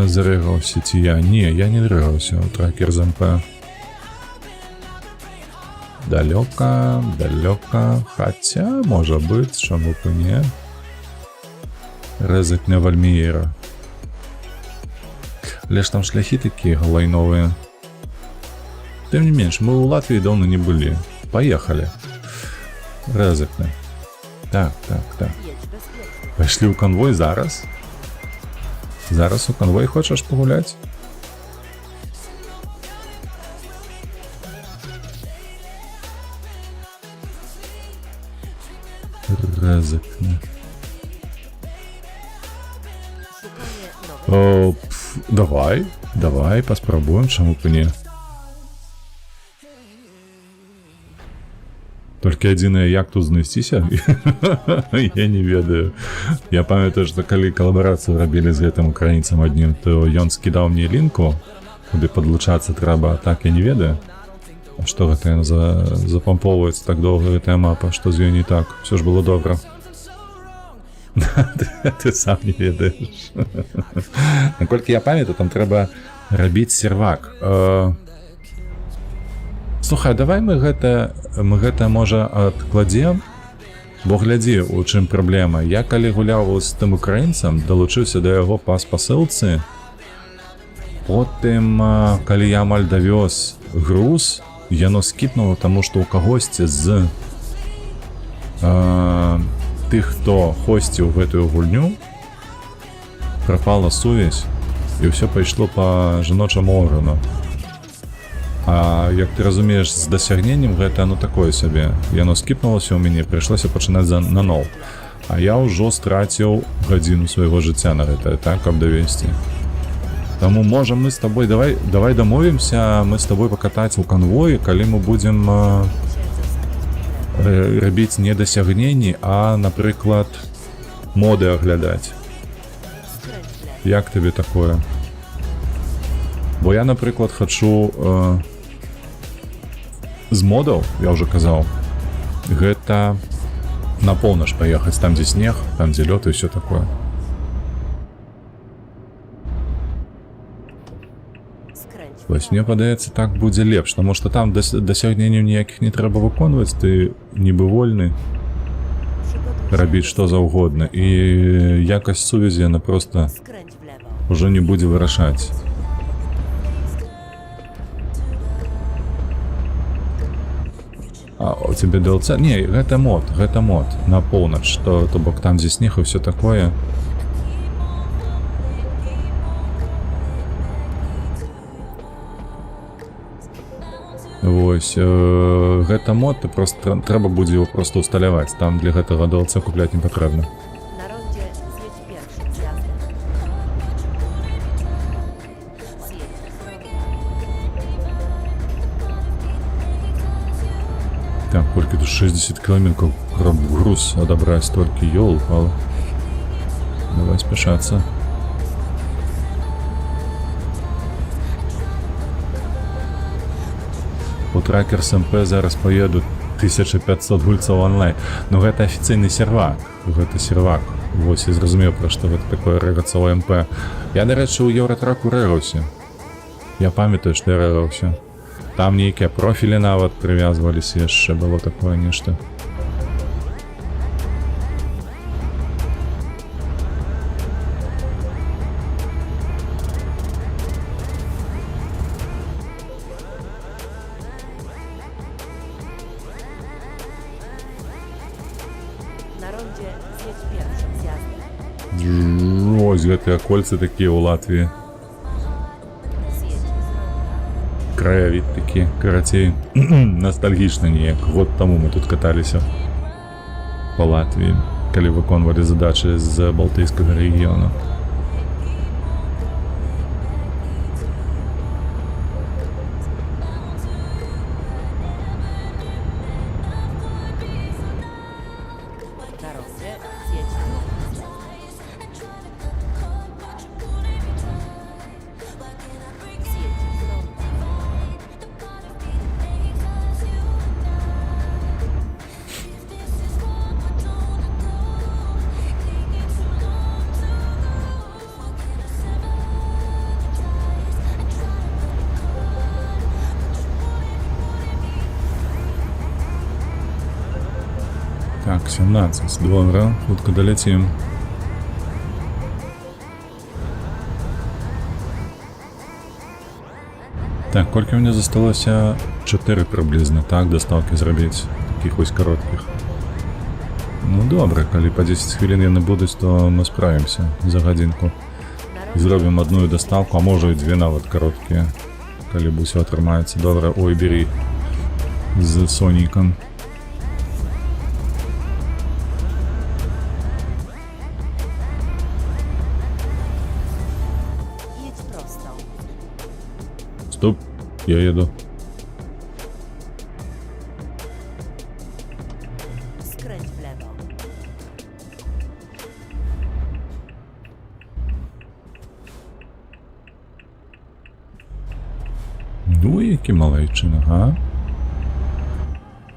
зарэгаўся ці я? Не, я не зарэгаўся ў Trackers MP. Далёка, хаця, можа быць, чаму б і не. Рэзакня Вальміера. Але ж там шляхі такія галайновыя. Тым не менш, мы ў Латвіі даўно не былі. Паехалі. Рэзакня. Так. Пайшлі ў канвой зараз? Зараз у канвой хочаш пагуляць? Рэзакня. Давай, паспрабуем, чаму б і не. Толькі адзінае, як тут знайсціся? Я не ведаю. Я памятаю, што калі калабарацыю рабілі з гэтым украінцам аднім, то ён скідаў мне лінку, куды падлучацца трэба, так я не ведаю. А што гэта яна запампоўваецца так доўга, гэтая мапа, што з ёй не так? Усё ж было добра. Ты сам не ведаеш. Наколькі я памятаю, там трэба рабіць сервак. Слухай, давай мы гэта можа адкладзем, бо глядзі, у чым праблема. Я калі гуляў з тым украінцам, далучыўся да яго па спасылцы, потым, калі я амаль давёз груз, яно скіпнула, таму што ў кагосьці з тых, хто хосціў гэтую гульню, прапала сувязь, і ўсё пайшло па жаночаму органу. А як ты разумееш, з дасягненнем гэта, такое сабе. Яно скіпнулася ў мяне, прыйшлося пачынаць наноў. А я ўжо страціў гадзіну свайго жыцця на гэта, так, каб давесці. Таму можам мы з табой, давай дамовімся, мы з табой пакатаць у канвоі, калі мы будзем рабіць не дасягненні, а, напрыклад, моды аглядаць. Як табе такое? Бо я, напрыклад, хачу з модаў, я ўжо казаў, гэта на поўнач паехаць, там дзе снег, там дзе лёд і ўсё такое. Skręć w Вось мне падаецца, так будзе лепш, таму што там дасягненняў ніякіх не трэба выконваць, ты нібы вольны Przygotuj się рабіць do што заўгодна, і якасць сувязі яна проста Skręć w lewo. ўжо не будзе вырашаць. А у цябе DLC? Не, гэта мод на поўнач, то бок там дзе снег і ўсё такое. Вось, гэта мод, ты просто трэба будзе его просто усталяваць. Там для гэтага DLC купляць не патрэбна. Na rondzie zjedź pierwszym zjazdem. Zjedź w prawo. Так, колькі тут 60 километров, каб груз адабраць толькі, ёлы-палы. Давай спяшацца. У Trackers MP зараз поеду 1500 гульцаў онлайн. Ну гэта афіцыйны сервак. Гэта сервак. Вось я зразумеў, пра што гэта такое рэгацоў МП. Я, дарэчы, у Еўратраку рэгаўся. Я памятаю, што я рэгаўся. Там нейкія профілі нават прывязваліся, яшчэ было такое нешта. Na rondzie zjedź pierwszym zjazdem. Ось гэтыя кольцы такія ў Латвіі. Zjedź z ronda. Краявід такі, карацей, ностальгічна неяк. Год таму мы тут каталіся па Латвіі, калі выконвалі задачы з Балтыйскага рэгіёну. Na rondzie zjedź drugim zjazdem. Zjedź z ronda. Так, 17, добре, хутка долетім. Так, колькі мне засталося? 4 приблизно, так, доставки зробити, таких ось коротких. Ну добре, калі по 10 хвилин яны будуць, то мы справимся за гадзінку. І зробім одну доставку, а може і дві нават короткія, калі ўсё атрымаецца. Добре, ой, бери з Соніком. Jedź prosto. Стоп, я еду. Skręć w lewo. Ну, які малайчина, а?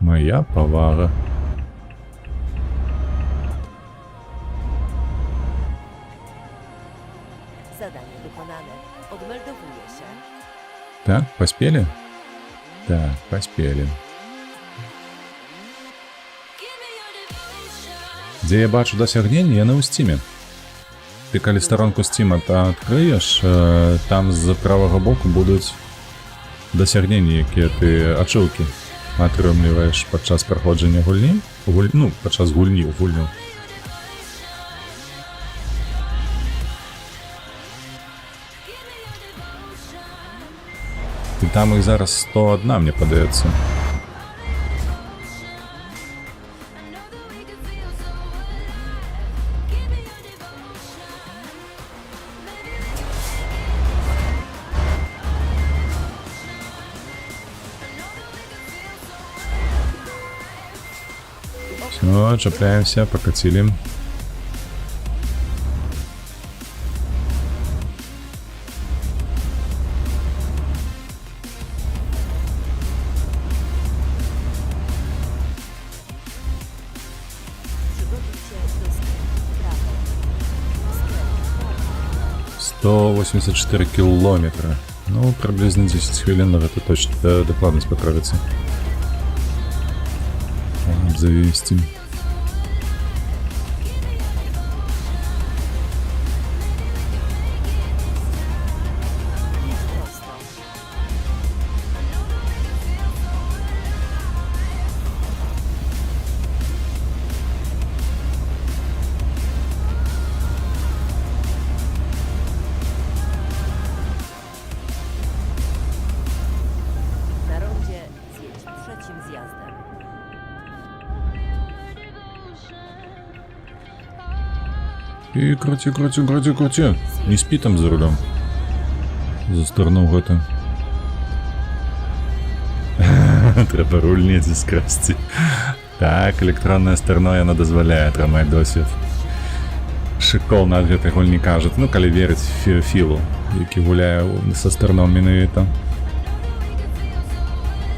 Моя повага. Zadanie wykonane. Odmeldowuję się. Так, поспели? Так, поспели. Дзе я бачу дасягненні, яны ў Steam. Ты калі старонку Steam адкрыеш, там з правага боку будуць дасягненні, якія ты ачыўкі атрымліваеш падчас праходжання гульні, ну, падчас гульні ў гульню. І там іх зараз 101, мне падаецца. Все, чапляемся, покатили. 184 километра. Ну, приблизно 10 хвилин это точно докладность поправится. Завести. Prosto. Na rondzie zjedź trzecim zjazdem. И крути. Не спи там за рулем. Засторнув гэта. Треба руль не скрасці. Так, электронная сторона яна дазваляе атрымаць досвед. Шыкоўна ад гэтай гульні кажуць, ну калі верыць Філу, які гуляе са старном менавіта.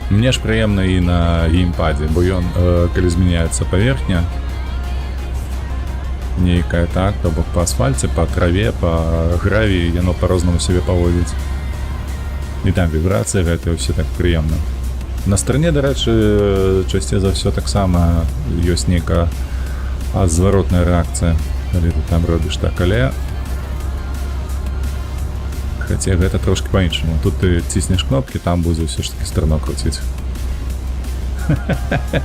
Мне ж прыемна і на геймпадзе, бо ён, калі змяняецца паверхня, нейкая так, то бок па асфальце, па траве, па граві, яно па-рознаму сябе паводзіць. І там вібрацыі гэта ўсё так прыемна. На старане, дарэчы, часцей за ўсё таксама ёсць нейкая зваротная рэакцыя, калі ты там робіш так, але хаця гэта трошки па-іншаму. Тут ты ціснеш кнопкі, там будзе ўсё ж такі старно круціць.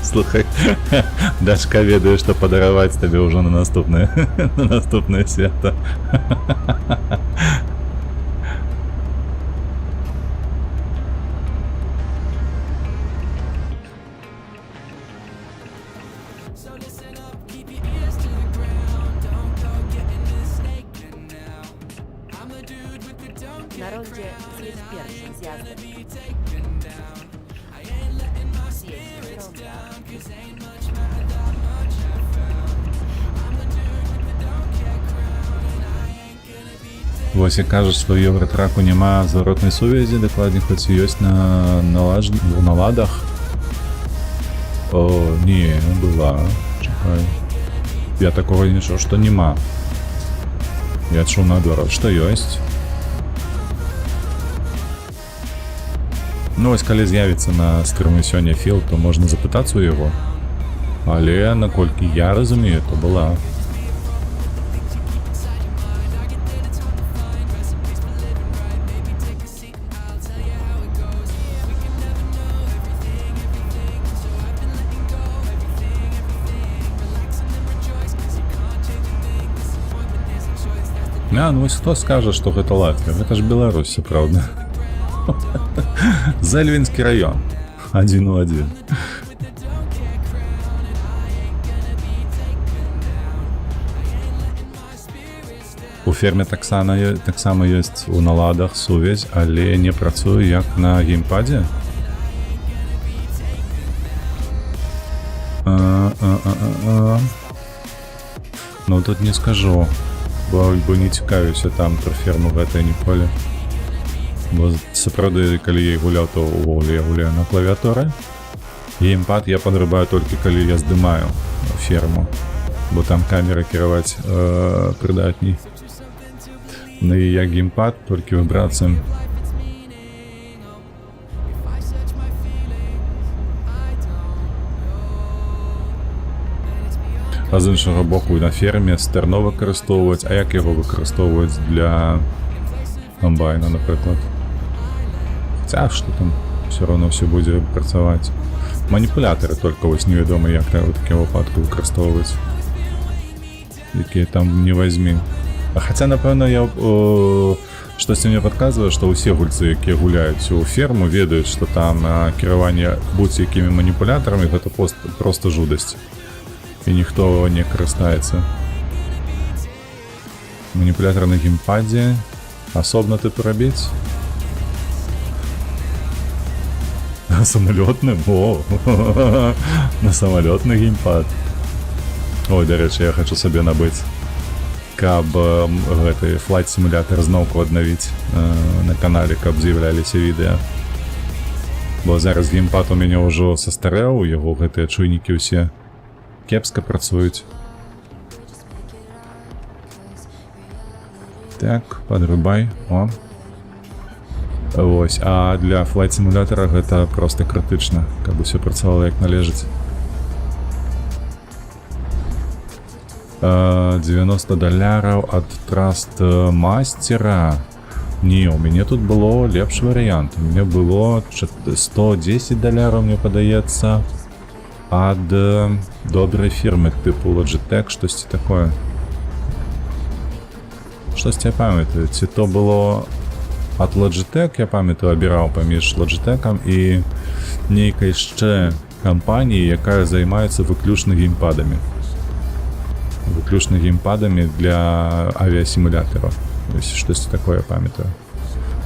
Слухай, дачка ведае, што падараваць табе ўжо на наступнае свята. So listen up, keep your ears to the ground. Don't go getting mistaken now. I'm the dude with the don't Na get rondzie zjedź pierwszym zjazdem. be taken down. I ain't letting my Zjedź z ronda. cause ain't much matter that much I found. I'm the dude with the don't get crown, and I ain't gonna be Вось як кажаш, што ў Евратраку няма зваротнай сувязі, дакладней, хоць і ёсць на наладах. О, не, была. Чакай. Я такого не чуў, што нема. Я чуў наадварот, што ёсць. Ну вось калі з'явіцца на стрымы сёння Філ, то можна запытацца ў яго. Але, наколькі я разумею, то была. Ну вось хто скажа, што гэта Латвія? Гэта ж Беларусь, сапраўдна. Зэльвінскі раён. 1 у 1. У ферме таксама ёсць у наладах сувязь, але не працуе як на геймпадзе. Ну тут не скажу. Бо не цікавіўся там пра ферму гэтай ніколі. Бо сапраўды, калі я гуляў, то увогуле я гуляю на клавіатуры. Геймпад я падрабаю толькі калі я здымаю ферму, бо там камера кіраваць прыдатней. Ну і як геймпад, толькі вібрацыям. А з іншага боку на ферме стерно выкарыстоўваць, а як яго выкарыстоўваць для комбайна, напрыклад. Хаця што там все роўно ўсё будзе працаваць. Маніпулятары толькі вось невядома, як ў такім выпадку выкарыстоўваць. Якія там не вазьмі. А хаця, напэўна, я штосьці мне падказвае, што ўсе гульцы, якія гуляюць у ферму, ведаюць, што там кіраванне будь-якімі маніпулятарамі гэта проста жудасць. І ніхто не карыстаецца. Маніпулятор на геймпадзе асобна тыпу рабіць. На самалётным? О, на самалётны геймпад. Ой, дарэчы, я хачу сабе набыць, каб гэты флайт-сімулятор зноўку аднавіць на канале, каб з'яўляліся відэа. Бо зараз геймпад у мяне ўжо састарэў, яго гэтыя чуйнікі ўсе кепска працуюць. Так, подрубай. О. Вось, а для флайт симулятора гэта просто крытычна, каб усё працавала як належыць. 90 доляраў ад Trust Мастера. Не, у мяне тут было лепш варыянт. У мяне было 110 доляраў, мне падаецца, ад добрай фірмы тыпу Logitech, штосьці такое. Штосьці я памятаю, ці то было ад Logitech, я памятаю, абіраў паміж Logitech'ам і нейкай яшчэ кампаніі, якая займаецца выключна геймпадамі. Выключна геймпадамі для авіасімулятараў. Штосьці такое я памятаю.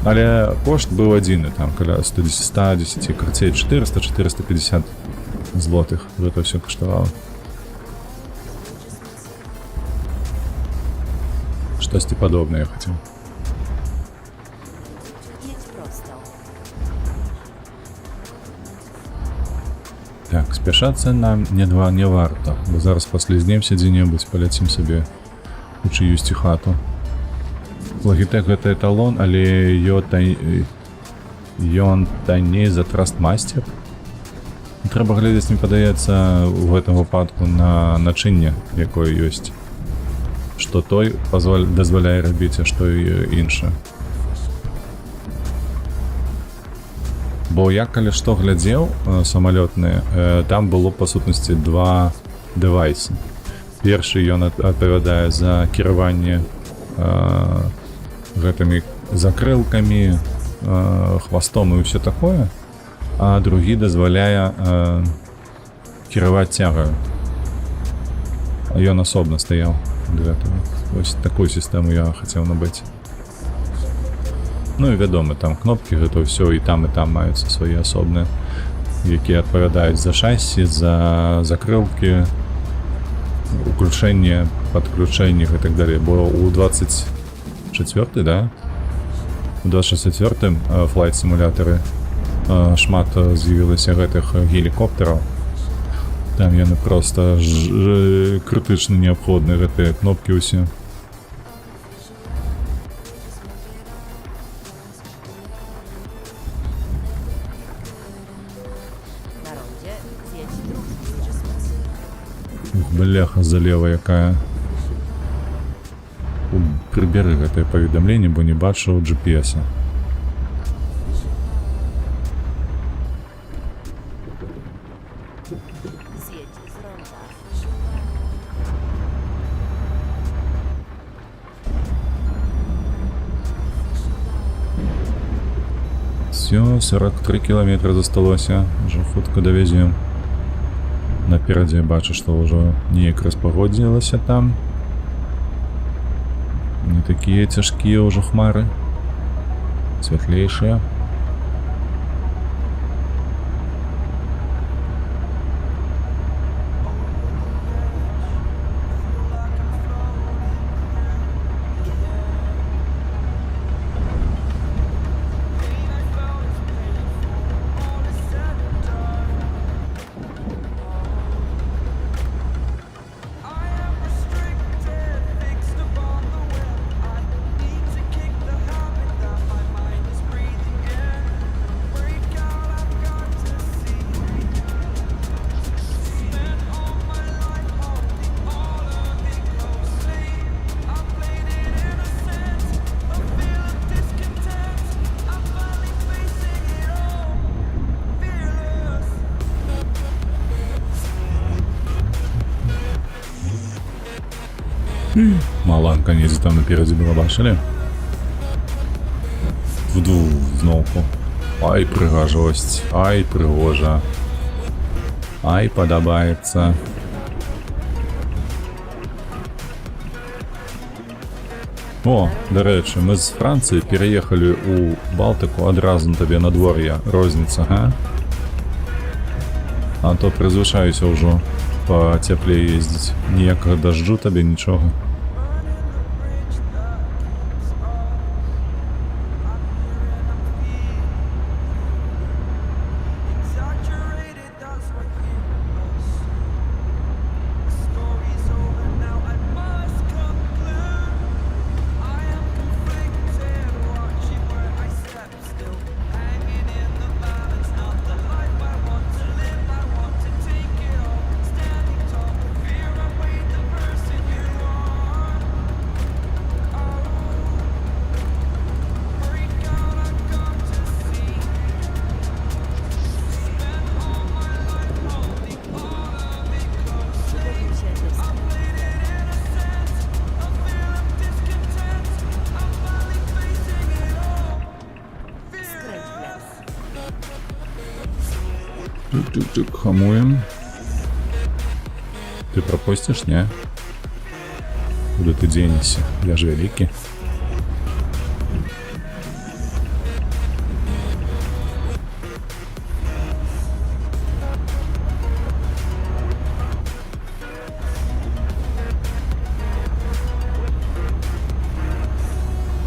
Але кошт быў адзіны, там каля 110, крыцей 400-450 злотых. Гэта ўсё каштавала. Штосьці падобнае я хацеў. Jedź prosto. Так, спяшацца нам не варта, бо зараз паслізнемся дзе-небудзь, паляцім сабе у чыюсьці хату. Logitech гэта эталон, але ён танней за Trust Master. Трэба глядзець, мне падаецца, у гэтым выпадку на начынне, якое ёсць. Што той дазваляе рабіць, а што інша. Бо я калі што глядзеў самалётныя, там было па сутнасці два дэвайсы. Першы ён адпавядае за кіраванне гэтымі закрылкамі, хвастом і ўсё такое, а другі дазваляе кіраваць цягаю. Ён асобна стаяў для этого. Вось такую сістэму я хацеў набыць. Ну і вядома, там кнопкі, гэта ўсё і там маюцца свае асобныя, якія адпавядаюць за шасі, за закрылкі, уключэнне, падключэнне і так далее. Бо у 24, да? У 24-м флайт симулятары шмат з'явілася гэтых гелікоптэраў. Там яны проста крытычна неабходныя, гэтыя кнопкі ўсе. Na rondzie zjedź drugi. Ух, бляха, залева якая. Прыбяры гэтае паведамленне, бо не бачыў GPS-а. Zjedź z ronda. Всё, 43 кілометра засталося. Ўжо хутка давязем. Наперадзе я бачу, што ўжо неяк распагодзілася там. Не такія цяжкія ўжо хмары. Святлейшыя. Маланка недзе там наперадзе была, бачылі? Вду зноўку. Ай, прыгажосць, ай, прыгожа. Ай, падабаецца. О, дарэчы, мы з Францыі пераехалі ў Балтыку адразу на табе надвор'я. Розніца, га? А то прызвычаюся ўжо па цяпле ездзіць. Ніякага дажджу табе, нічога. Тик-тик-тик, хамуем. Ты пропустишь, не? Куда ты денешься? Я же великий.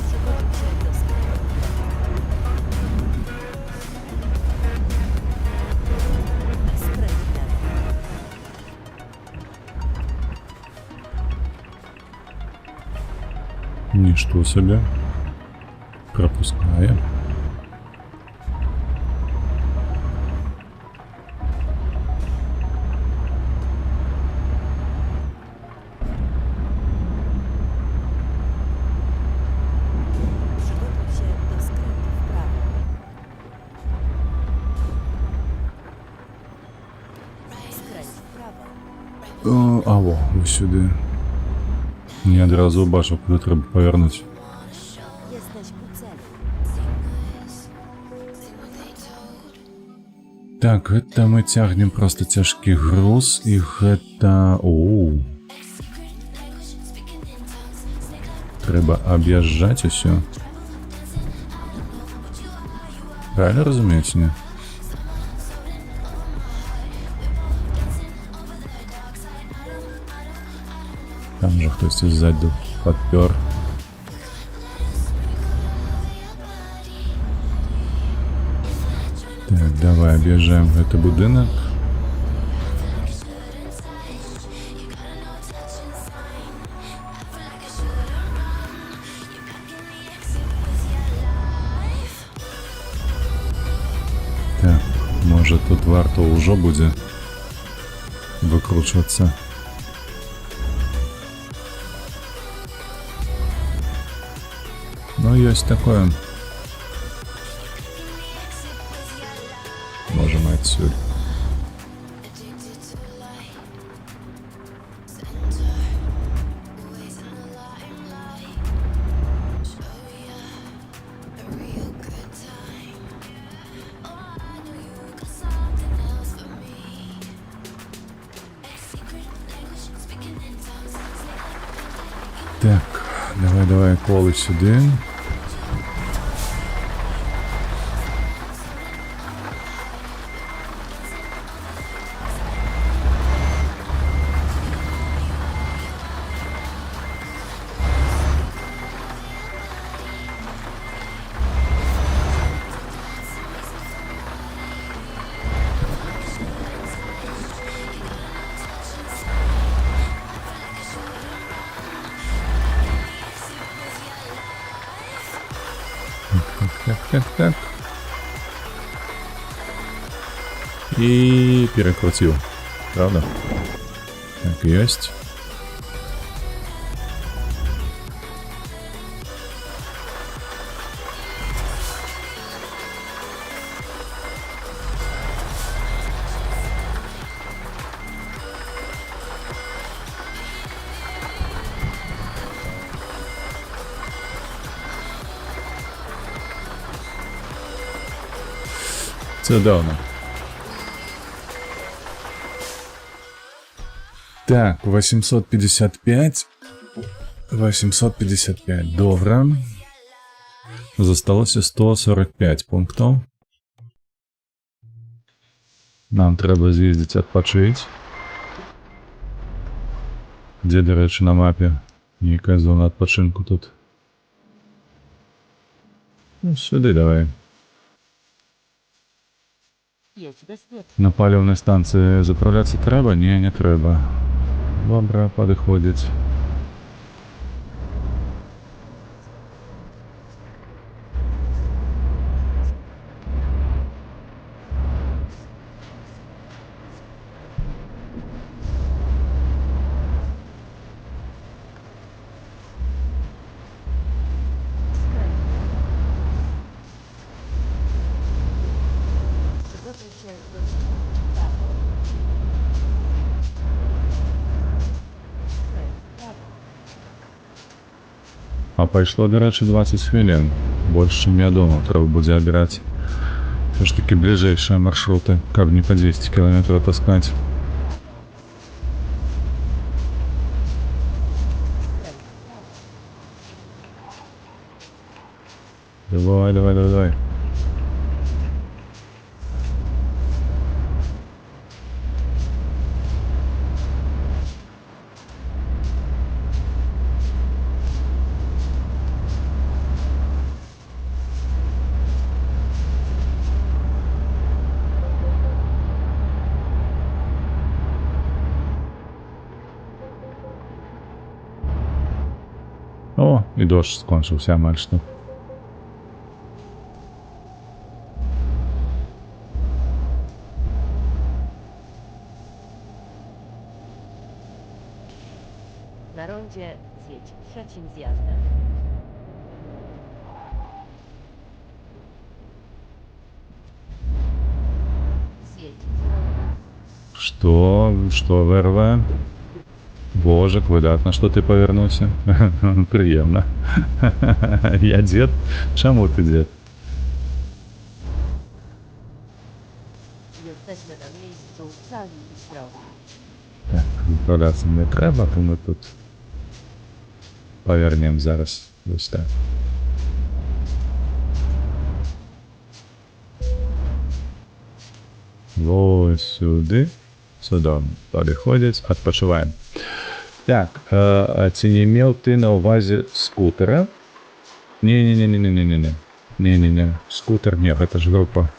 Przygotuj się do skrętu. Skręć w lewo. Ничто себе. Пропускаем. Przygotuj się do skrętu w prawo. Skręć w prawo. А во, ось сюди. Не одразу бачив, куди треба повернути. Jesteś u celu. Так, гэта мы цягнем просто цяжкі груз, і гэта... Оу. Трэба аб'язджаць усё. Правильно разумееце, не? Там же хтосьці ззаду падпёр. Так, давай аб'язджаем гэты будынак. Так, можа тут варта ўжо будзе выкручвацца. Ну, ёсць такое. Можем отсюда. Так, давай колы сюди. Так. И перекрутил. Правда? Так, есть. Цудовно. Так, 855. 855. Добре. Зосталося 145 пунктів. Нам треба з'їздити відпочити. Де, до речі, на мапі яка зона відпочинку тут? Ну, сюди давай. Jedź bezpiecznie. На палівній станції заправлятися треба? Ні, не треба. Добре, підходить. Przygotuj się do prawo. Skręć w prawo. А пройшло, до речі, 20 хвилин. Більше, ніж я думав, треба буде обирати Все ж таки ближайшие маршруты, как не по 200 километров таскать. Давай, давай, давай, давай. О, і дощ скончився майже. Na rondzie zjedź trzecim zjazdem. Zjedź z ronda. Что ВРВ? Боже, выдатно, что ты повернулся. Приємно. Я дед? Чому ти дед? Jesteśmy na miejscu cali i zdrowi. Так, відправлятися не треба, то ми тут повернемо зараз. Ось так. Ось сюди. Сюди переходять, відпочиваємо. Так, а чи не мав ти на увазі скутера? Не-не-не-не-не-не-не. Не-не-не, скутер, ні, це ж група.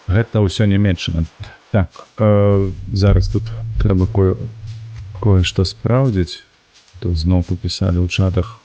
Гэта ўсё Нямецчына. Так, зараз тут трэба кое-што спраўдзіць. Тут зноў папісалі ў чатах.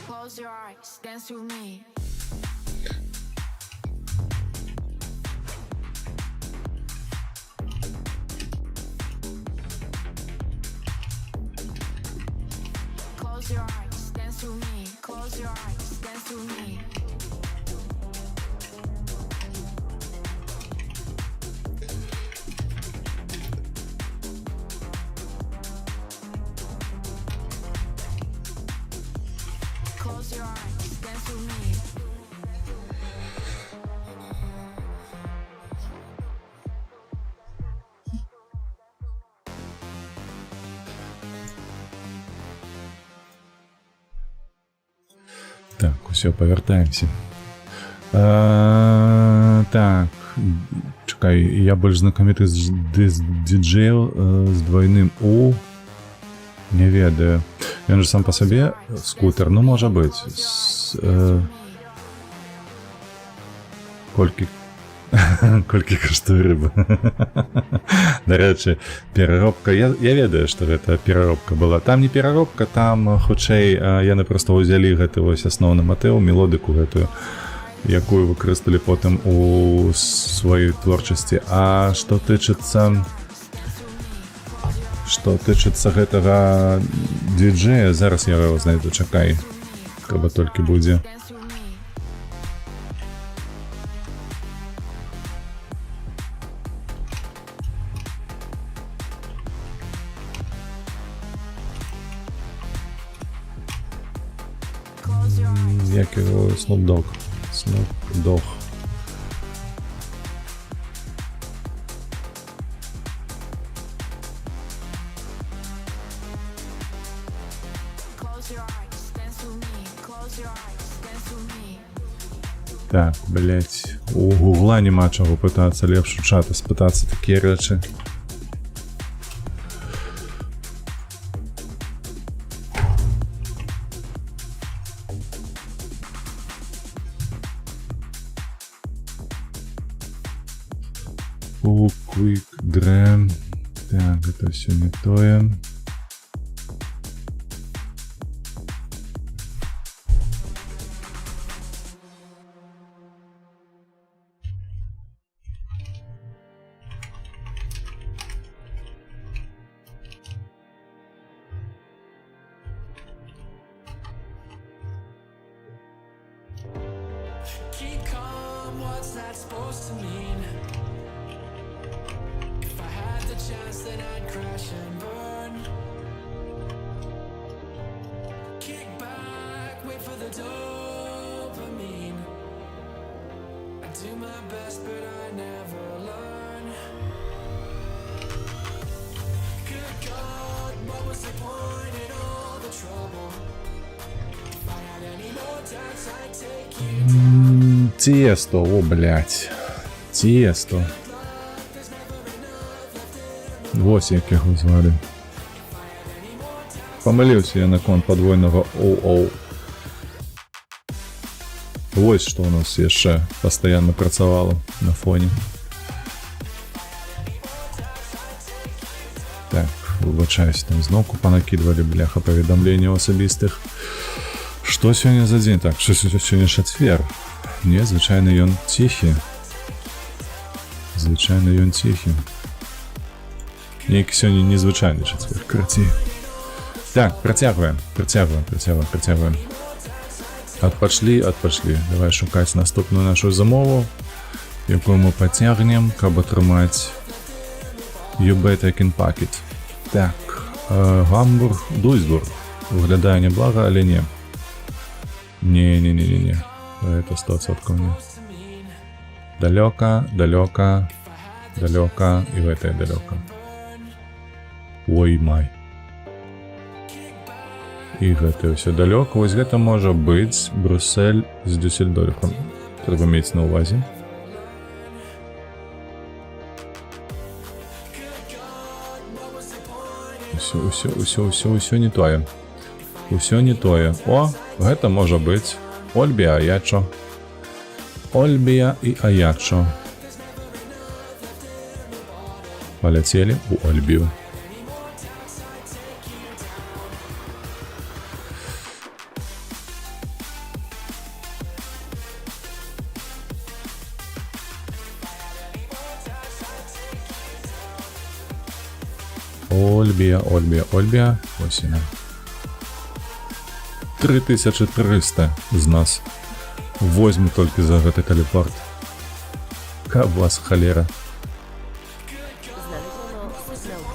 Close your eyes, dance with me. Close your eyes, dance with me. Close your eyes, dance with me. Close your eyes, dance with me. Так, все, повертаемся. Так, чекай, я больш знакоміты з діджею з двойным У. Не ведаю. Ён же сам по сабе скутер, ну можа быць. Колькі каштуе рыба. Дарэчы, пераробка, я ведаю, што гэта пераробка была. Там не пераробка, там хутчэй яны проста ўзялі гэты вось асноўны матыў, мелодыку гэтую, якую выкарысталі потым у сваёй творчасці. А што тычыцца гэтага діджея, зараз я яго знайду, чакай, каб толькі будзе. Dance with me. Close your eyes. Як його Snoop Dogg. Close your eyes, dance with me. Close your eyes, dance with me. Так, блять, у Гугла нема чого питатися, лепше у чата спитатися такі речі. У Quick Dream. Так, это все не тое. what's that supposed to mean? If I had the chance, then I'd crash and burn. Kick back, wait for the dopamine. I do my best, but I never learn. Good God, what was the point in all the trouble? If I had any more doubts, I'd take you. Тесто, о, блядь. Тесто. Ось як його звали. Помилився я на кон подвойного оу-оу. Ось що у нас яшчэ пастаянна працавала на фоне. Так, выбачаюсь, там зноўку панакідвалі, бляха, паведамленняў асабістых. Што сёння за дзень? Так, што сёння чацвер. Не, звычайна ён ціхі. Звычайна ён ціхі. Нейкі сёння незвычайны чацвер, крацей. Так, працягваем. Адпачлі. Давай шукаць наступную нашу замову, якую мы пацягнем, каб атрымаць UB Taken Packet. Так, Гамбург, Дуйсбург. Выглядае неблага, але не. Не. Это 100% не. Далёка, и в этой далёка. Ой, май. І гэта ўсё далёка. Вось гэта можа быць Брюссель з Дюссельдорфам. Трэба мець на ўвазе. Усё не тое. Усё не тое. О, гэта можа быць Ольбія Аячо. Ольбія і Аячо. Паляцелі у Ольбію. Ольбія. Ось вона. 3300 з нас. Возьму толькі за гэты телепорт. Каб вас халера. Znaleziono sygnał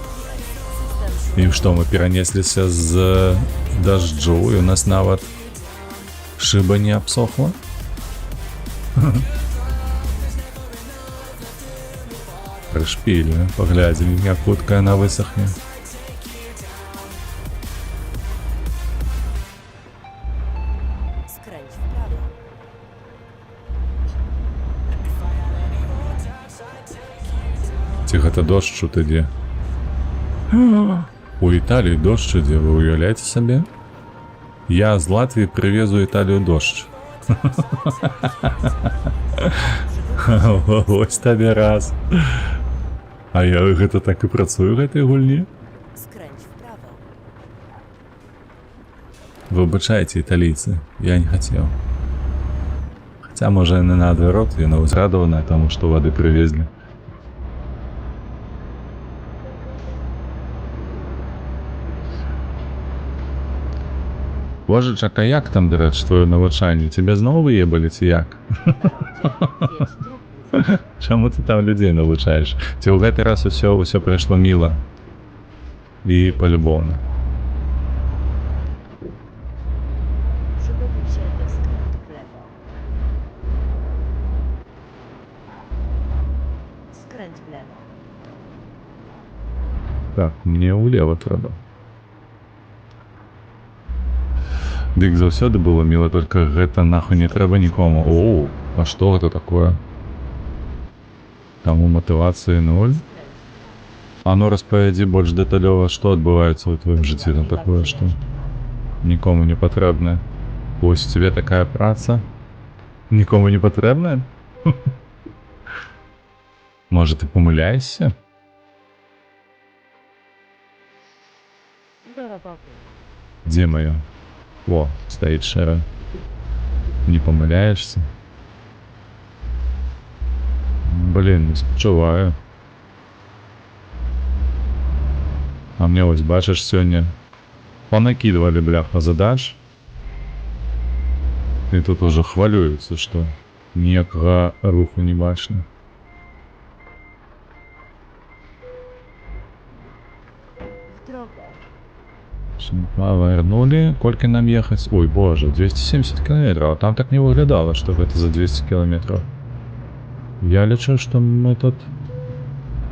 GPS. І што, мы перанесліся з дажджу, і у нас нават шыба не абсохла? Прышпілі, паглядзім, як хутка яна высохне. Skręć w prawo. Ці гэта дождж тут ідзе? У Італіі дождж ідзе, вы уяўляеце сабе? Я з Латвіі прывезу Італію дождж. Ось табе раз. А я гэта так і працую гэтай гульні? Skręć w prawo. Выбачайце, італійцы, я не хацеў. Хаця, можа, яны наадварот, яна узрадаваная таму, што вады прывезлі. Божачак, а як там, дарэч, твоё навучанне? Цябе зноў выебалі, ці як? Чаму ты там людзей навучаеш? Ці ў гэты раз усё прайшло міла і палюбоўна? Przygotuj się do skrętu w lewo. Skręć w lewo. Так, мне ўлева трэба. Дык заўсёды было міла, только гэта нахуй не трэба нікому. Оу, а што гэта такое? Там у матывацыі 0. А ну распавядзі больш дэталёва, што адбываецца ў тваім жыцці там такое, што нікому не патрэбнае. Вось тебе такая праца нікому не патрэбная? Можа, ты памыляешся? Do roboty. Дзе маё? О, стаіць шэра. Не памыляешься? Блин, не спачуваю. А мне вось бачыш сёння понакидывали, бляха, задач. И тут уже хвалюются, что Ніякага руху не бачно. W drogę. Повернули. Кольки нам ехать? Ой, боже, 270 километров. А там так не выглядало, что это за 200 километров. Я лечу, что мы тут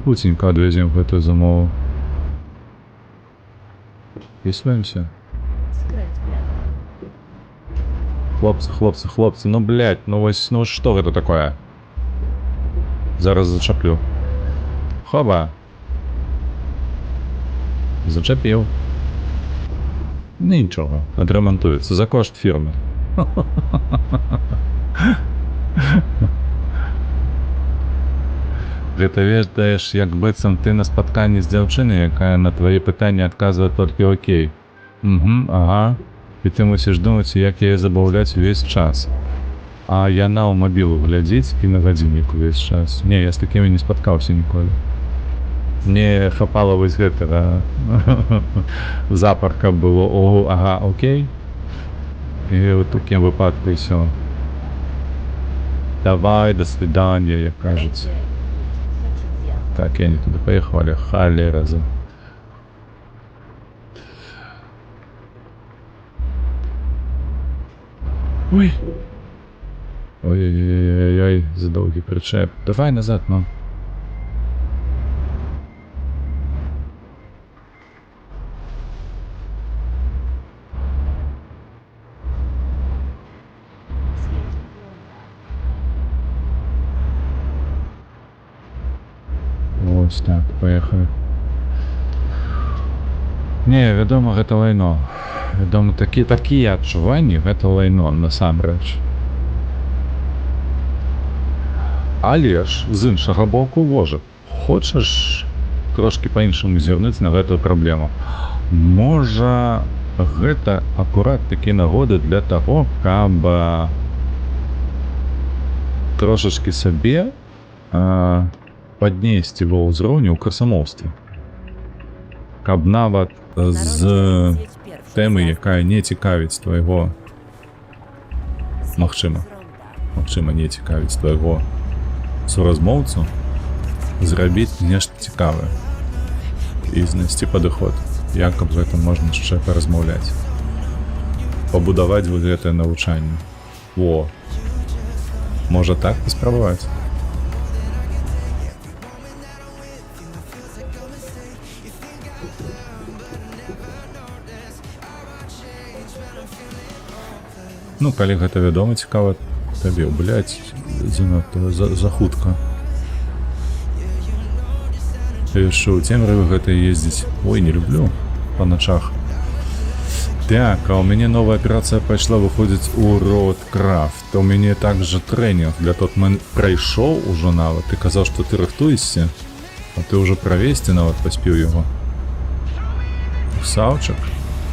путенько отвезем в эту замову. Веселимся. Skręć w lewo. Хлопцы, ну блять, ну что это такое? Зараз зачеплю. Хоба. Зачепив. Нічого, відремонтується за кошт фірми. Ти ведаєш, як бицем ти на спотканні з дівчиною, яка на твої питання відказує тільки окей. Угу, ага. І ти мусиш думати, як її забавляти весь час. А яна у мобілу глядить і на годиннику весь час. Ні, я з такими не споткався ніколи. Мне хапало вось гэтага запарка было, ого, ага, окей. І в такім випадку і все. Давай, до свидания, як кажется. Trzeci zjazd. Так, и они туда поехали, хали разом. Ой. Ой-ой-ой-ой, за довгий причеп. Давай назад, ну. Ось так, поехали. Не, вядома, гэта лайно. Вядома, такія адчуванні, гэта лайно, насамрэч. Але ж, з іншага боку, боже, хочаш трошки па-іншаму зірнуць на гэтую праблему. Можа, гэта акурат такі нагоды для таго, каб трошачкі сабе паднесці ва ўзроўню ў красамоўстве. Каб нават з тэмы, якая не цікавіць твайго, магчыма, не цікавіць твайго суразмоўцу, зрабіць нешта цікавае і знайсці падыход, як аб гэтым можна яшчэ паразмаўляць. Пабудаваць вы гэтае навучанне. О, можа так паспрабаваць? Ну, калі гэта вядома, цікава табе, блядь, занадта за хутка. І що, у цемряве гэта ездзіць? Ой, не люблю па начах. Так, а у мяне новая аперацыя пайшла выходзіць у Роадкрафт. У мяне также трэнінг для тот мен прайшоў ужо нават. Ты казаў, што ты рыхтуешся, а ты ўжо правесці нават паспеў яго. Саўчык.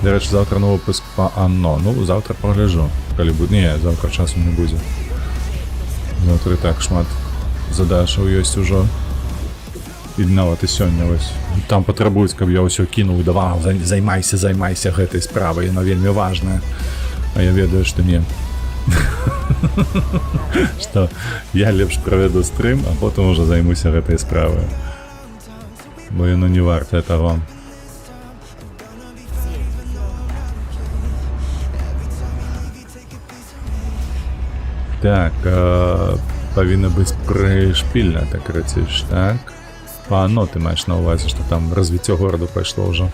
До речі, завтра новий выпуск по Анно. Ну, завтра погляжу. Калі буде. Ні, завтра часу не буде. Завтра і так шмат задачаў ёсць ужо. І нават і сёння вось. Там патрабуюць, каб я ўсё кінуў і даваў, займайся гэтай справай, яна вельмі важная. А я ведаю, што не. Што я лепш правяду стрым, а потым ужо займуся гэтай справай. Бо яно не вартае таго. Так, павінна быць прышпільна, так крыціш, так? Пано ты маеш на ўвазе, што там развіццё гораду пайшло ўжо.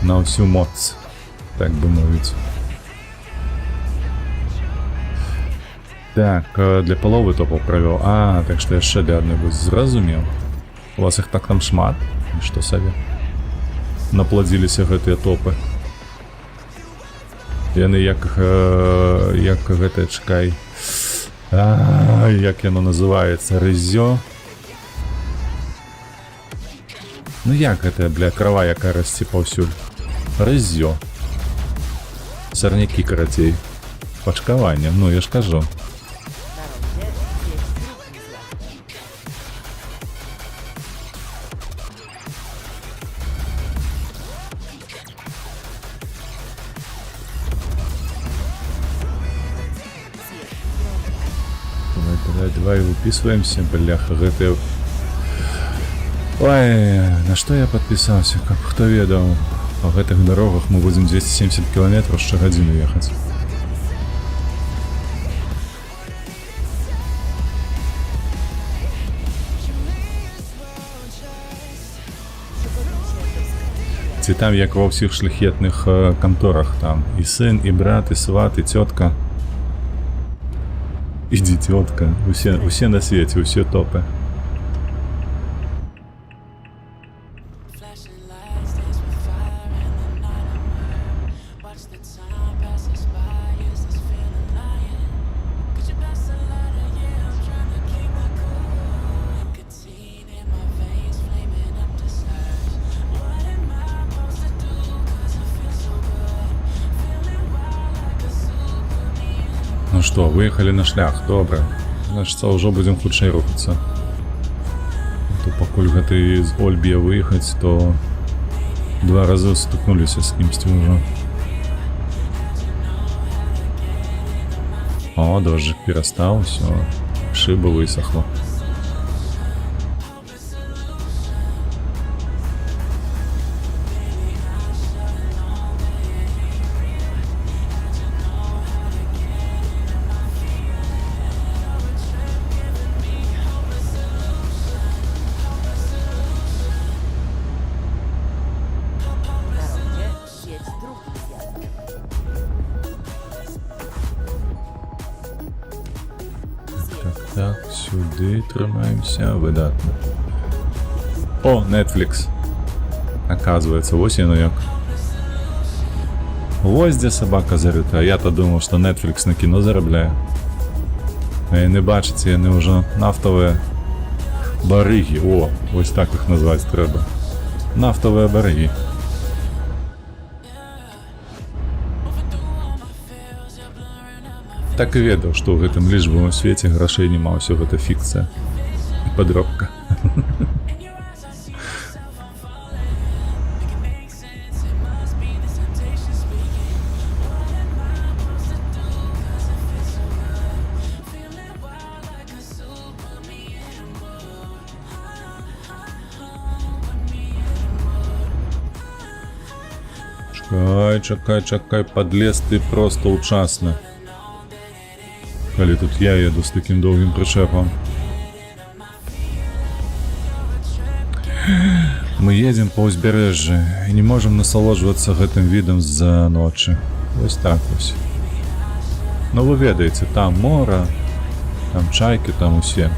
На ўсю моц, так бы мовіць. Так, для паловы топаў правёў. А, так што яшчэ для адной будзе, зразумеў. У вас іх так там шмат, што сабе. Напладзіліся гэтыя топы. Яны як гэта, чакай, як яно называецца, рыззё. Ну як гэта, бля, трава, якая расце паўсюль? Рыззё. Сарнякі, карацей. Пачкаванне, ну я ж кажу. Давай выписываемся, бляха, гэты... Ой, на что я подписался, как кто ведал. По гэтых дорогах мы будем 270 километров в годину ехать. Ці там, як ва ўсіх шляхетных канторах, там і сын, і брат, і сват, і цётка. І дзіцётка. Усе на свеце, усе топы. Flashing lights, dance with fire in the night of mine. Watch the time pass us by, is this feeling lying? Could you pass a lighter? Yeah, I'm trying to keep my cool. Nicotine in my veins, flaming up desires. What am I supposed to do? 'Cause I feel so good. Feeling wild like a zoo, put me in. Ну што, выехалі на шлях, добра. Значыцца, ўжо будзем хутчэй рухацца. То пакуль гэты з Ольбія выехаць, то 2 разы стукнуліся з кімсьці ўжо. О, дождик перастаў, усё. Шыба высохла. Na rondzie zjedź drugi zjazd. Так, сюди трымаемся, выдатна. О, Netflix. Оказывается, вось яно як. Вось дзе сабака зарыта. Я-то думаў, што Netflix на кіно зарабляе. А яны бачыце, яны ўжо нафтавыя барыгі. О, вось так іх назваць трэба. Нафтавыя барыгі. Так і ведаў, што ў гэтым лічбавым свеце грашэй няма, ўсё гэта фікцыя. І падробка. Чакай, падлез ты проста ўчасна. Калі тут я еду з такім доўгім прычэпам. Мы едзем па ўзбярэжжы і не можам насалоджвацца гэтым відам з-за ночы. Вось так вось. Ну вы ведаеце, там мора, там чайкі, там усе.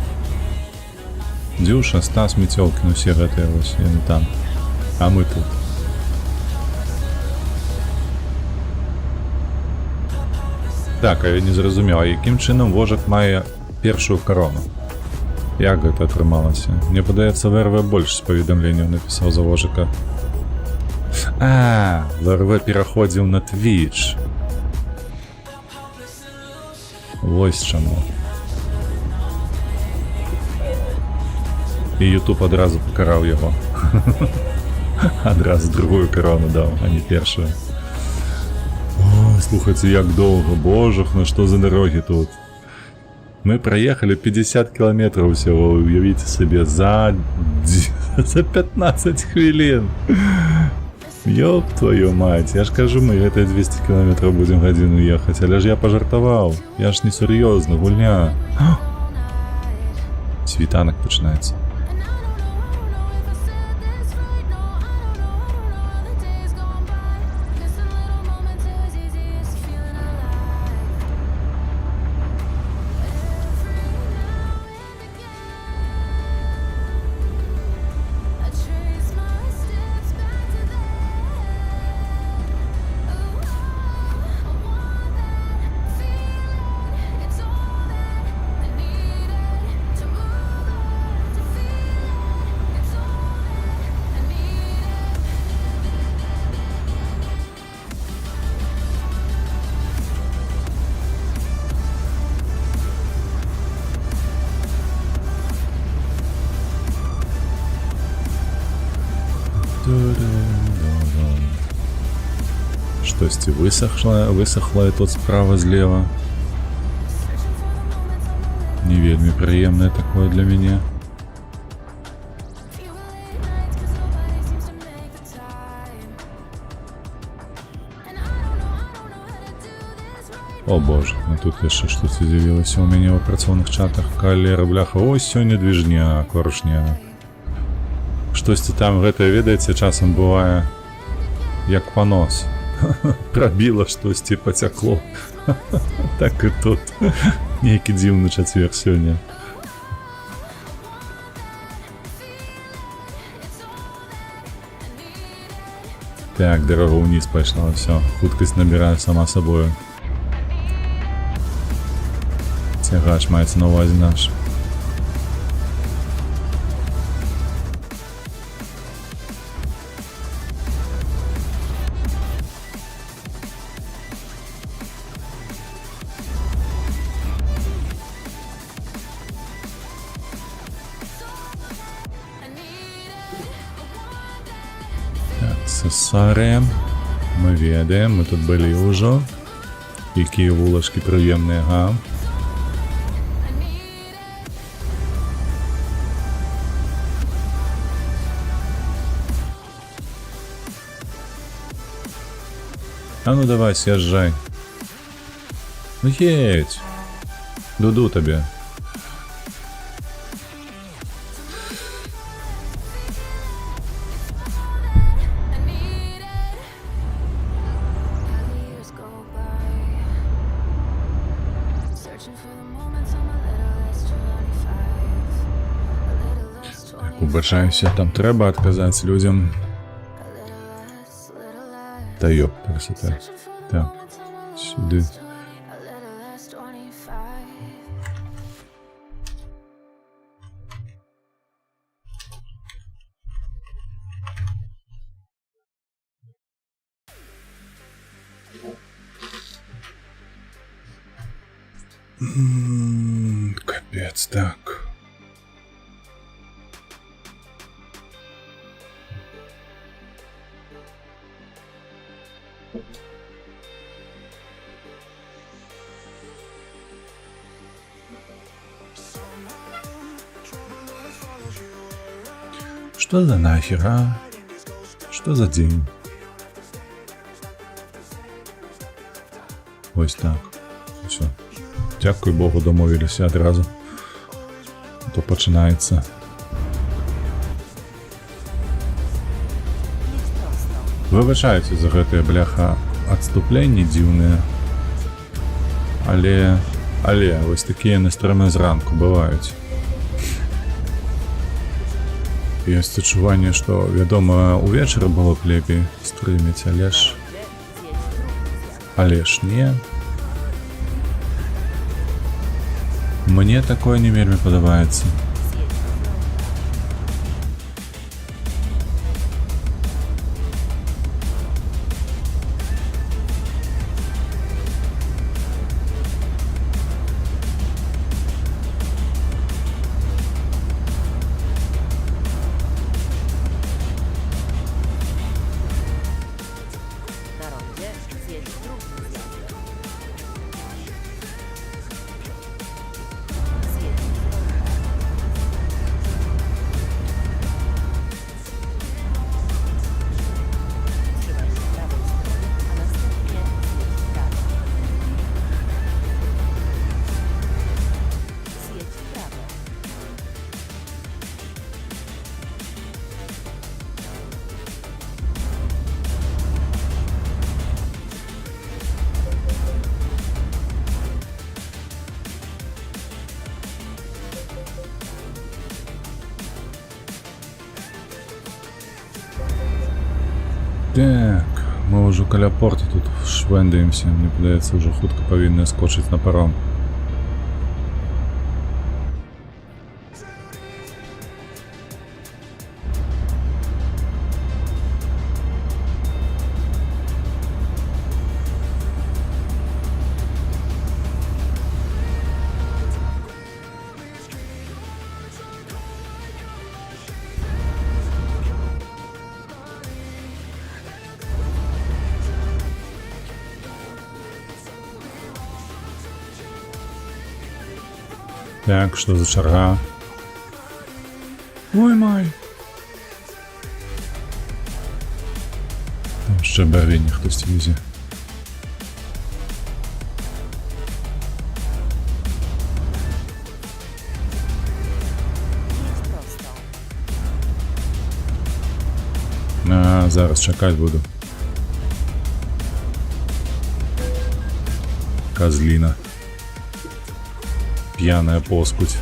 Дзюша, Стас, Міцёлкін, усе гэтыя вось, яны там. А мы тут. Так, а я не зразумеў, а якім чынам вожак мае першую карону? Як гэта атрымалася? Мне падаецца, ВРВ больш з паведамленняў напісаў за вожака. А, ВРВ пераходзіў на Twitch. Вось чаму. І YouTube адразу пакараў яго. Адразу другую карону даў, а не першую. О, слухайте, як долго, божах, на что за дороги тут. Мы проехали 50 километров всего, уявите себе, за 15 хвилин. Ёб твою мать, я ж кажу, мы это 200 километров будем в годину ехать, але ж я пожартовал, я ж не серьезно, гульня. Світанок починається. Штосьці высохла і тут справа злева. Не не вельмі прыемнае такое для мяне. О боже, ну тут яшчэ штось з'явілася ў мяне ў працоўных чатах. Калера, бляха, ось сёння движня, коршня. Штосьці там гэтае, ведаеце, часам бывае як панос. Прабіла штосьці, пацякло. Так і тут. Нейкі дзіўны чацвер сёння. Так, дарога ўніз пайшла, ўсё. Хуткасць набіраю сама сабою. Цягач маецца на ўвазе наш. Аксесарі. Мы ведаем, мы тут былі ўжо. Якія вулачкі прыемныя, га? А ну давай, съезжай. Ну едь. Дуду тебе. Years go by, searching for the moments I'm a little less 25, a little less 20, Убачаюся, там треба адказаць людям. a little less, Та ёп, красота. searching for the Так, moments I'm a сюди. a little less 25. Капец, так. Что за нахер, а? Что за день? Ось так. Все. Дякую Богу, домовилися одразу. То починається. Jedź prosto. Вибачаюся за гэтае, бляха, адступленні дзіўныя. Але, вось такія настроеныя зранку бываюць. Ёсць адчуванне, што, вядома, увечары было б лепей стрыміць, Gdzie zjedź drugi zjazd. але ж не. Мне такое не вельмі падабаецца. Zjedź w prawo. Na rondzie zjedź drugim zjazdem. Zjedź w rondę. Trzymaj się prawej strony, a następnie zjedź w prawo. Zjedź w prawo. Так, мы ўжо каля порта тут швэндаемся. Мне падаецца, ўжо хутка павінны скочыць на паром. Так, что за чарга? Ой май. Там ще барвіння хтось візе. Jedź prosto. А, зараз чекати буду. Козлина. Пьяная поскуть.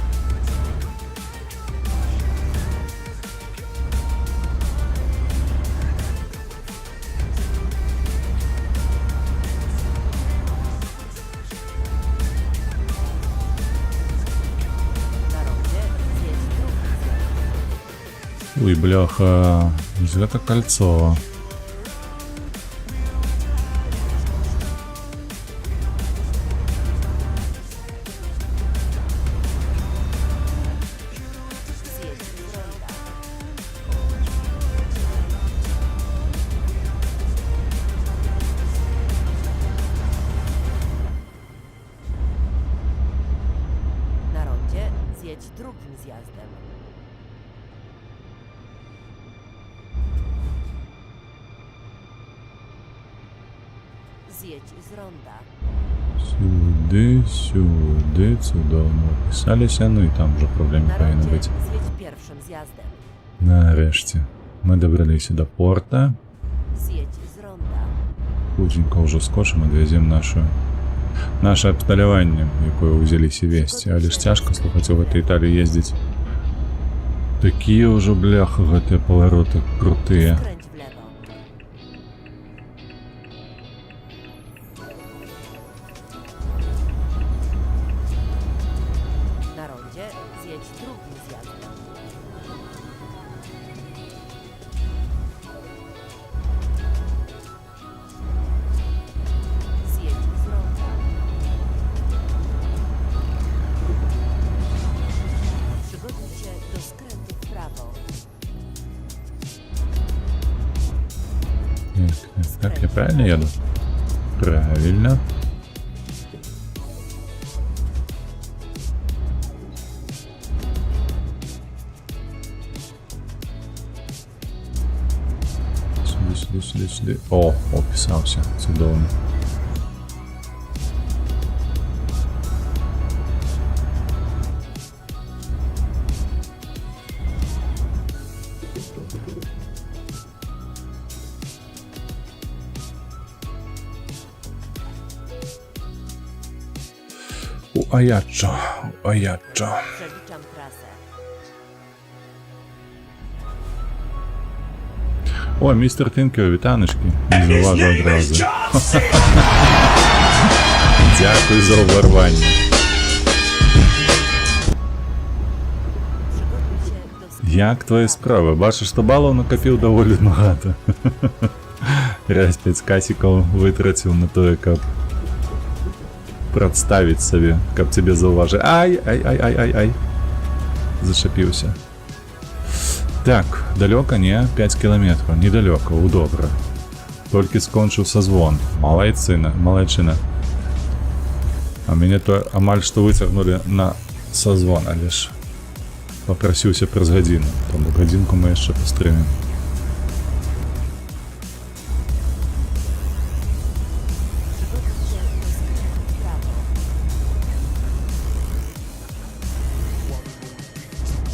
Na rondzie zjedź drugi zjazd. Ой, бляха. Это кольцо. Zjedź z ronda. Na rondzie zjedź drugim zjazdem. Zjedź z ronda. Сюди, сюди, цудовно. Писалися, ну і там вже проблем не Na повинно rondzie бути. zjedź pierwszym zjazdem. Нарешті. Ми добралися до порта. Zjedź z ronda. Хутенько вже скочимо, довеземо наше обсталювання, якое узялися вести. Але ж тяжко слухати в этой Італії їздити. Такі вже, бляха, гэты повороти крутые. Skręć w lewo. Na rondzie zjedź drugim zjazdem. Zjedź z ronda. Przygotuj się do skrętu w prawo. Так, я правильно еду? Правильно. Сюди. О, описався. Чудовно. Аячо. Przeliczam trasę. О, містер Тинкер, вітаночки. Не зауважу одразу. Дякую за уварвання. Przygotuj się do skrętu Як w твої prawo. справи? Бачиш, що балів накопив доволі багато. Раз 5 касиков витратив на то, як представить собі, як тебе зауважить. Ай. Зашипівся. Так, далеко? Не, 5 километров. Недалеко, удобно. Только скончив созвон. Молодчина. А меня то амаль что вытягнули на созвон, а лишь попросился през годину. Тому годинку мы еще постримим. Przygotuj się do skrętu w prawo.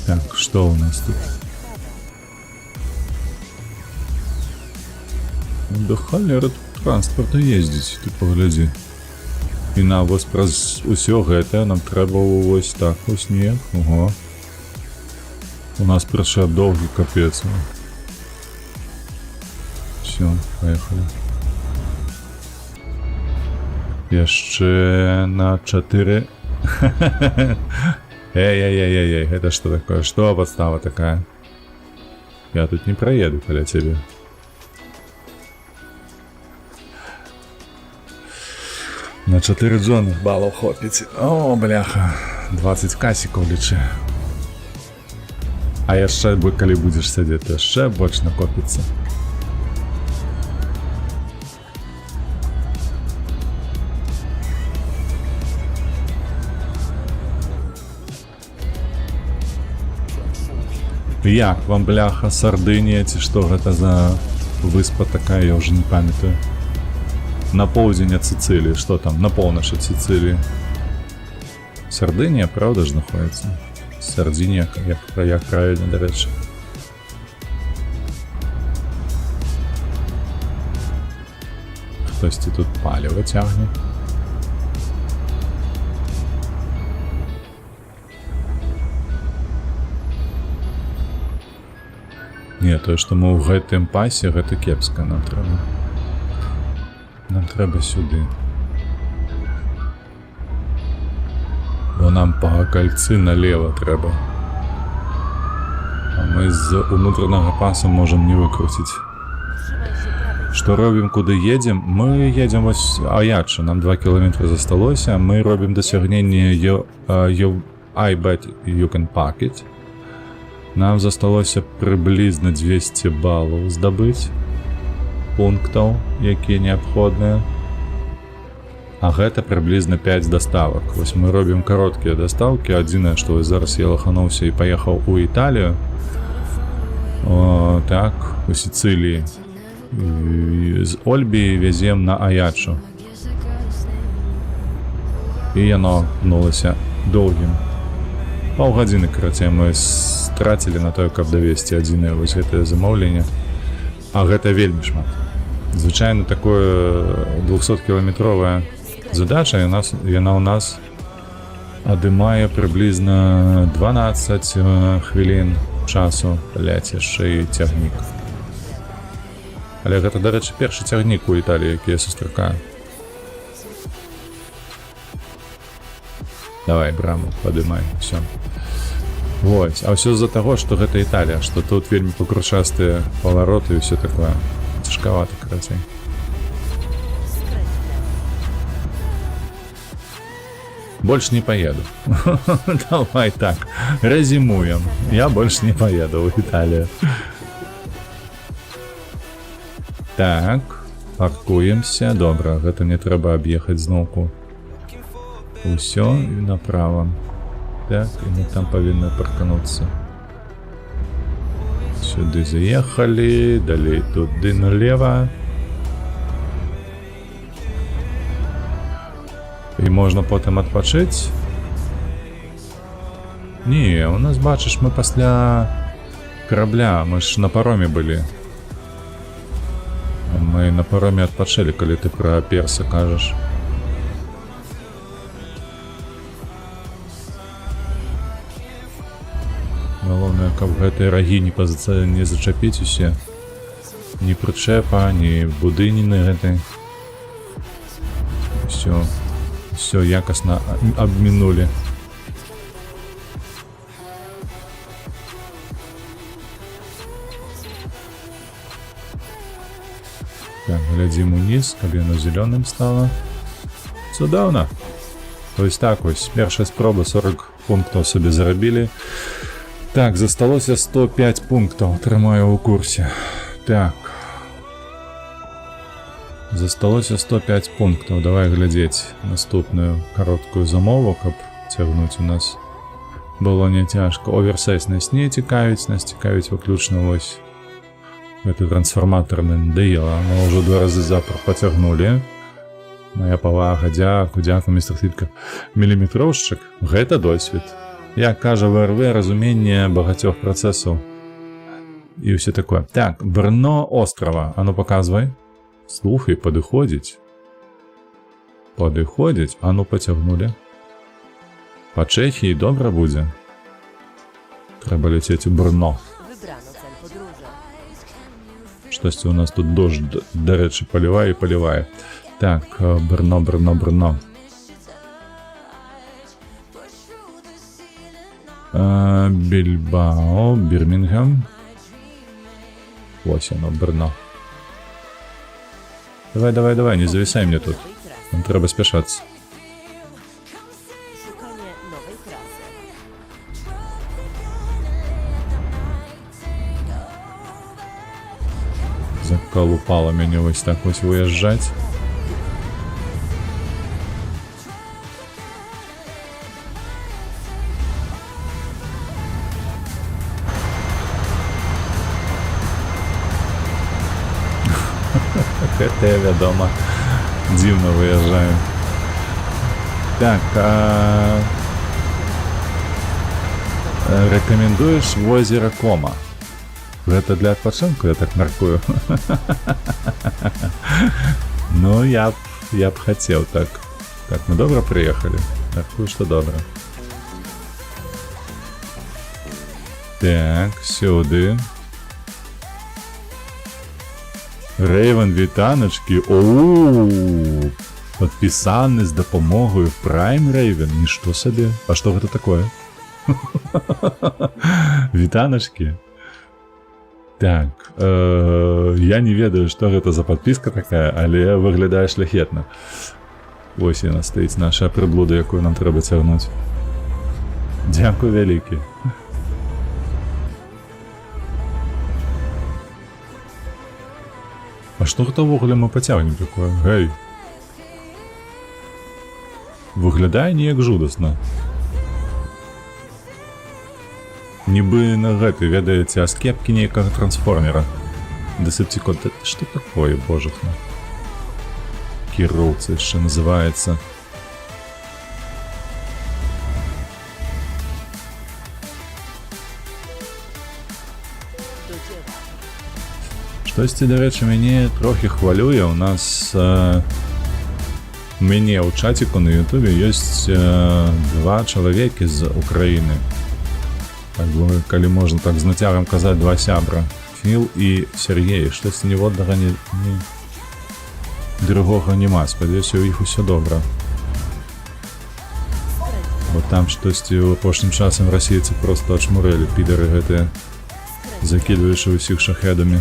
Так, что у нас тут? До холера тут транспорту ездить, ты погляди. І на ось праз усё гэта нам трэба ось так ось снег. Ого. У нас прыйшоў доўгі капец. Все, поехали. Яшчэ на 4. Эй, это что такое? Что подстава такая? Я тут не проеду, коля тебе. На 4 джонных баллов хопить. О, бляха. 20 касиков лічи. А яшчэ, калі будзеш сядзець, яшчэ больш накопіцца. Як вам, бляха, Сардынія, ці што гэта за выспа такая, я ўжо не памятаю. На поўдзень ад Сіцыліі, што там, на поўнач ад Сіцыліі. Сардынія, правда ж, знаходіцца? Сардинія, як правильно, до речі. Хтось тут паліво тягне. Не, то, што мы ў гэтым пасе, гэта кепска нам трэба. Нам трэба сюды. Бо нам па кальцы налево трэба. А мы з унутранага паса можам не выкруціць. Trzymaj się prawej Што робім, куды едзем? Мы едзем вось Аяча, нам 2 кіламетры засталося. Мы робім дасягненне I bet you can pack it. Нам засталося прыблізна 200 балаў здабыць пунктаў, якія неабходныя. А гэта прыблізна 5 даставак. Вось мы робім кароткія дастаўкі. Адзінае, што вось зараз я лахануўся і паехаў у Італію. Так, у Сіцыліі. З Ольбі вязем на Аячу. І яно апнулася доўгім. Паўгадзіны, карацей, мы страцілі на тое, каб давесці адзінае вось гэтае замаўленне. А гэта вельмі шмат. Звычайна такое 200-кіламетровая задача, яна ў нас адымае прыблізна 12 хвілін часу, блядь, яшчэ і цягнік. Але гэта, дарэчы, першы цягнік у Італіі, які я сустракаю. Давай, браму, падымай, всё. Вось, а ўсё з-за таго, што гэта Італія, што тут вельмі пакручастыя павароты і ўсё такое. Цяжкавата, карацей. Больш не поеду. Давай так, резюмуем. Я больше не поеду в Италию. Так, паркуемся. Добра, гэта не трэба аб'ехаць зноўку. Усё, і направо. Так, і мы там павінны паркануцца. Сюды заехалі, далей туды налево. І можна потым адпачыць? Не, у нас, бачыш, мы пасля корабля, мы ж на пароме былі. Мы на пароме адпачылі, калі ты пра перса кажаш. Галоўнае, каб гэтыя рагі не зачапіць усе. Ні прычэпа, ні будыніны гэтай. Все якасна абмінулі. Так, глядзім уніз, каб яно зелёным стала. Цудоўна. Вось так вось, першая спроба, 40 пунктаў сабе зарабілі. Так, засталося 105 пунктаў, трымаю ў курсе. Так. Засталося 105 пунктаў. Давай глядзець наступную кароткую замову, каб цягнуць у нас было не цяжка. Оверсайз нас не цікавіць, нас цікавіць выключна вось гэты трансфарматарны надоела. Мы ўжо 2 разы запар пацягнулі. Моя павага, дзякую, містер Сітка. Міліметроўшчык, гэта досвед. Як кажа ВРВ, разуменне багацьох працэсаў і ўсё такое. Так, Брно острова. А ну паказвай. Слухай, падыходзіць. Падыходзіць? А ну пацягнулі. Па Чэхіі добра будзе. Трэба ляцець у Брно. wybrano cel podróży. Штосьці у нас тут дождь, дарэчы, палівае і палівае. Так, Брно. Більбао, Бірмінгем. Ось оно, Брно. Давай, не зависай мне тут. Нам треба спешаться. Szukanie nowej trasy. Заколупало мяне вось так вось выязджаць. ХТ, вядома, дзіўна выязджаю. Так, рэкамендуеш возера Кома? Гэта для адпачынку, я так мяркую. Ну, я б хацеў так. Так, мы добра прыехалі? Мяркую, што добра. Так, сюды. Рэйвен, вітаначкі. Оу! Падпісаны з дапамогаю Prime Raven. Нішто сабе. А што гэта такое? Вітаначкі. Так, я не ведаю, што гэта за падпіска такая, але выглядае шляхетна. Вось яна стаіць, наша прыблуда, якую нам трэба цягнуць. Дзякуй вялікі. А што гэта ўвогуле мы пацягнем такое? Гэй! Выглядае неяк жудасна. Нібы на гэты, ведаеце, аскепкі нейкага трансформера. Десептикон, што такое, божахна? Кіроўца яшчэ называецца. Штосьці, дарэчы, мяне трохі хвалюе. У нас у мяне ў чаціку на Ютубе ёсць два чалавекі з Украіны. Калі можна так з нацягам казаць, два сябра. Філ і Сергей. Штосьці ніводнага другога няма. Спадзяюся, у іх усё добра. Бо там штосьці ў апошнім часам расейцы проста ачмурэлі, підары гэтыя, закідваючы ўсіх шахедамі.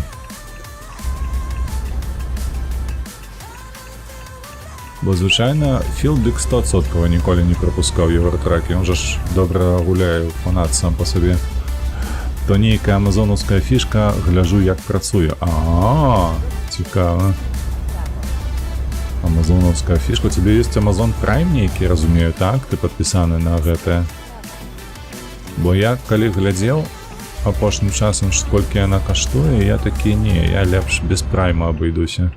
Бо, звычайна, Філ дык 100% ніколі не прапускаў еўратракі. Ён жа ж добра гуляе, фанат сам па сабе. То нейкая амазонаўская фішка, гляжу, як працуе. Цікава. Амазонаўская фішка. У цябе ёсць Amazon Prime нейкі, разумею, так? Ты падпісаны на гэтае. Бо я, калі глядзеў апошнім часам, колькі яна каштуе, я такі, не, я лепш без прайма абыдуся.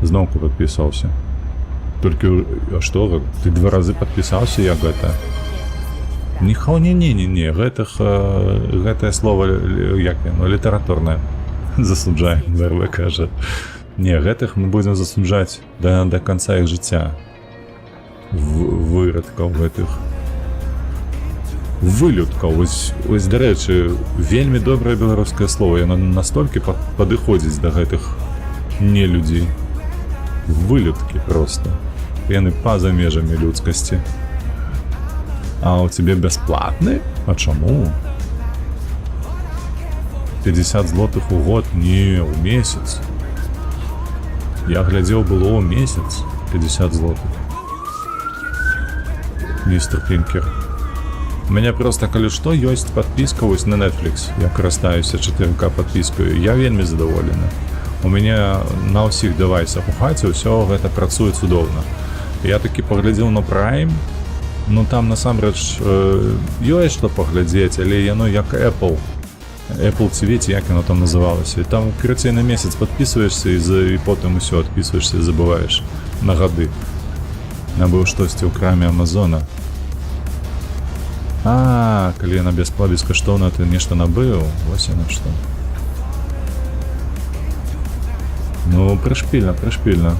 Зноўку падпісаўся. Толькі, а што, ты 2 разы падпісаўся, як гэта? Не, гэтае слова, як яно, літаратурнае. Засуджаем, ВРВ кажа. Не, гэтых мы будзем засуджаць да канца іх жыцця. Вырадкаў гэтых. Вылюдкаў. Вось, дарэчы, вельмі добрае беларускае слово. Яно настолькі падыходзіць да гэтых нелюдзей. Вылюдкі просто. Яны па-за межамі людскасці. А у цябе бясплатны? А чаму? 50 злотых у год? Не, у месяц. Я глядзеў, было ў месяц 50 злотых. Містер Пінкер. У мяне проста, калі што, ёсць падпіска вось на Netflix. Я карыстаюся 4К падпіскаю. Я вельмі задаволены. У мяне на ўсіх девайсах у хаце ўсё гэта працуе цудоўна. Я такі паглядзеў на Prime, ну там насамрэч ёсць што паглядзець, але яно як Apple TV, як яно там называлася. І там карацей на месяц падпісваешся і потым усё адпісваешся і забываеш на гады. Набыў штосьці ў краме Амазона. Калі яна бескаштоўна, ты нешта набыў, вось яно што. Ну, прышпільна.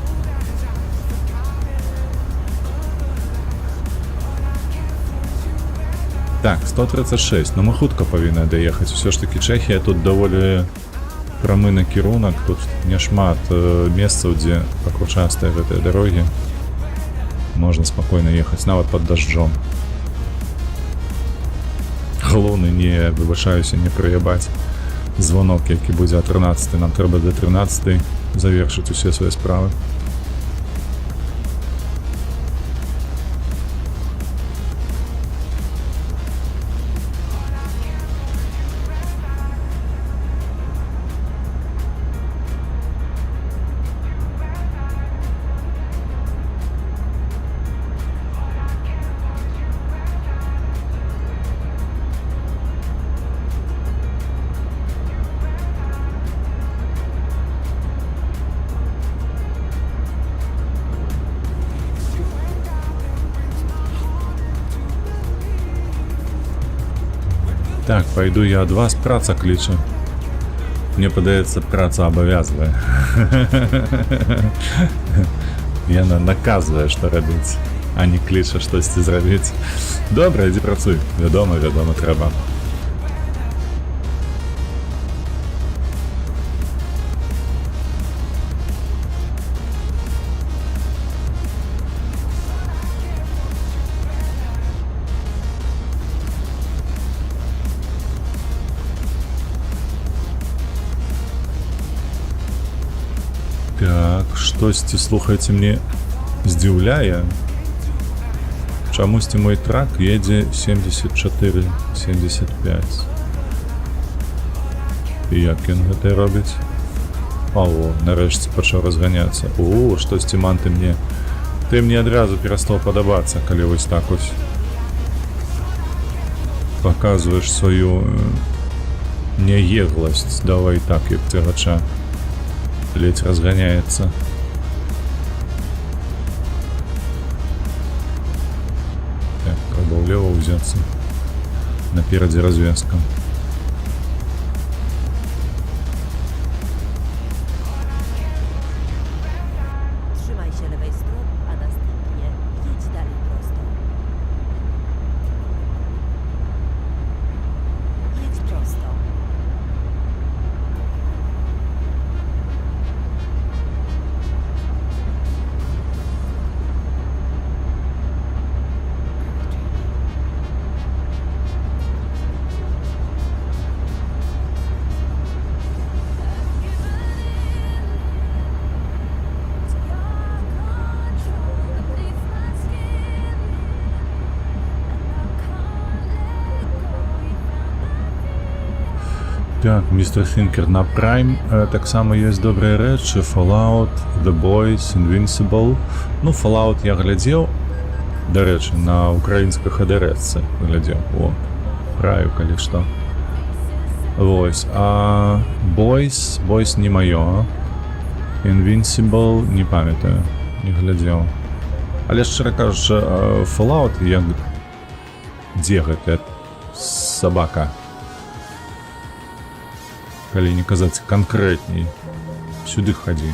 Так, 136, но мы хутка павінны даехаць. Усё ж такі Чэхія тут даволі прамы накірунак, тут няшмат месцаў, дзе пакручастыя гэтыя дарогі. Можна спакойна ехаць, нават пад дажджом. Галоўны, не выбачаюся, не прыябаць звонок, які будзе о 13. Нам трэба до 13 завершыць усе свае справы. Так, пойду я ад вас, праца кліча. Мне падаецца, праца абавязвае. Яна наказвае, што рабіць, а не кліча штосьці зрабіць. Добра, ідзі працуй. Вядома, трэба. Так, штосьці, слухайце, мне здзіўляе. Чамусьці мой трак едзе 74-75. І як ён гэта робіць? О, нарэшце пачаў разганяцца. О, штосьці, ман, ты мне адразу перастаў падабацца, калі вось так вось паказваеш сваю няегласць. Давай так, як цягача. Ледь разгоняется. Так, треба влево взяться. Напереди развязка. Trzymaj się lewej strony, a następnie jedź dalej prosto. Jedź prosto. Так, містер Фінкер, на Prime так само є добрі речі. Fallout, The Boys, Invincible. Ну, Fallout я глядів. До речі, на українській ХДРС глядів. О, правильно, коли що. Ось. А Boys не моє. Invincible не пам'ятаю. Не глядів. Але, щиро кажучи, Fallout як... Де гэта собака? Калі не казаць канкрэтней, сюды хадзі.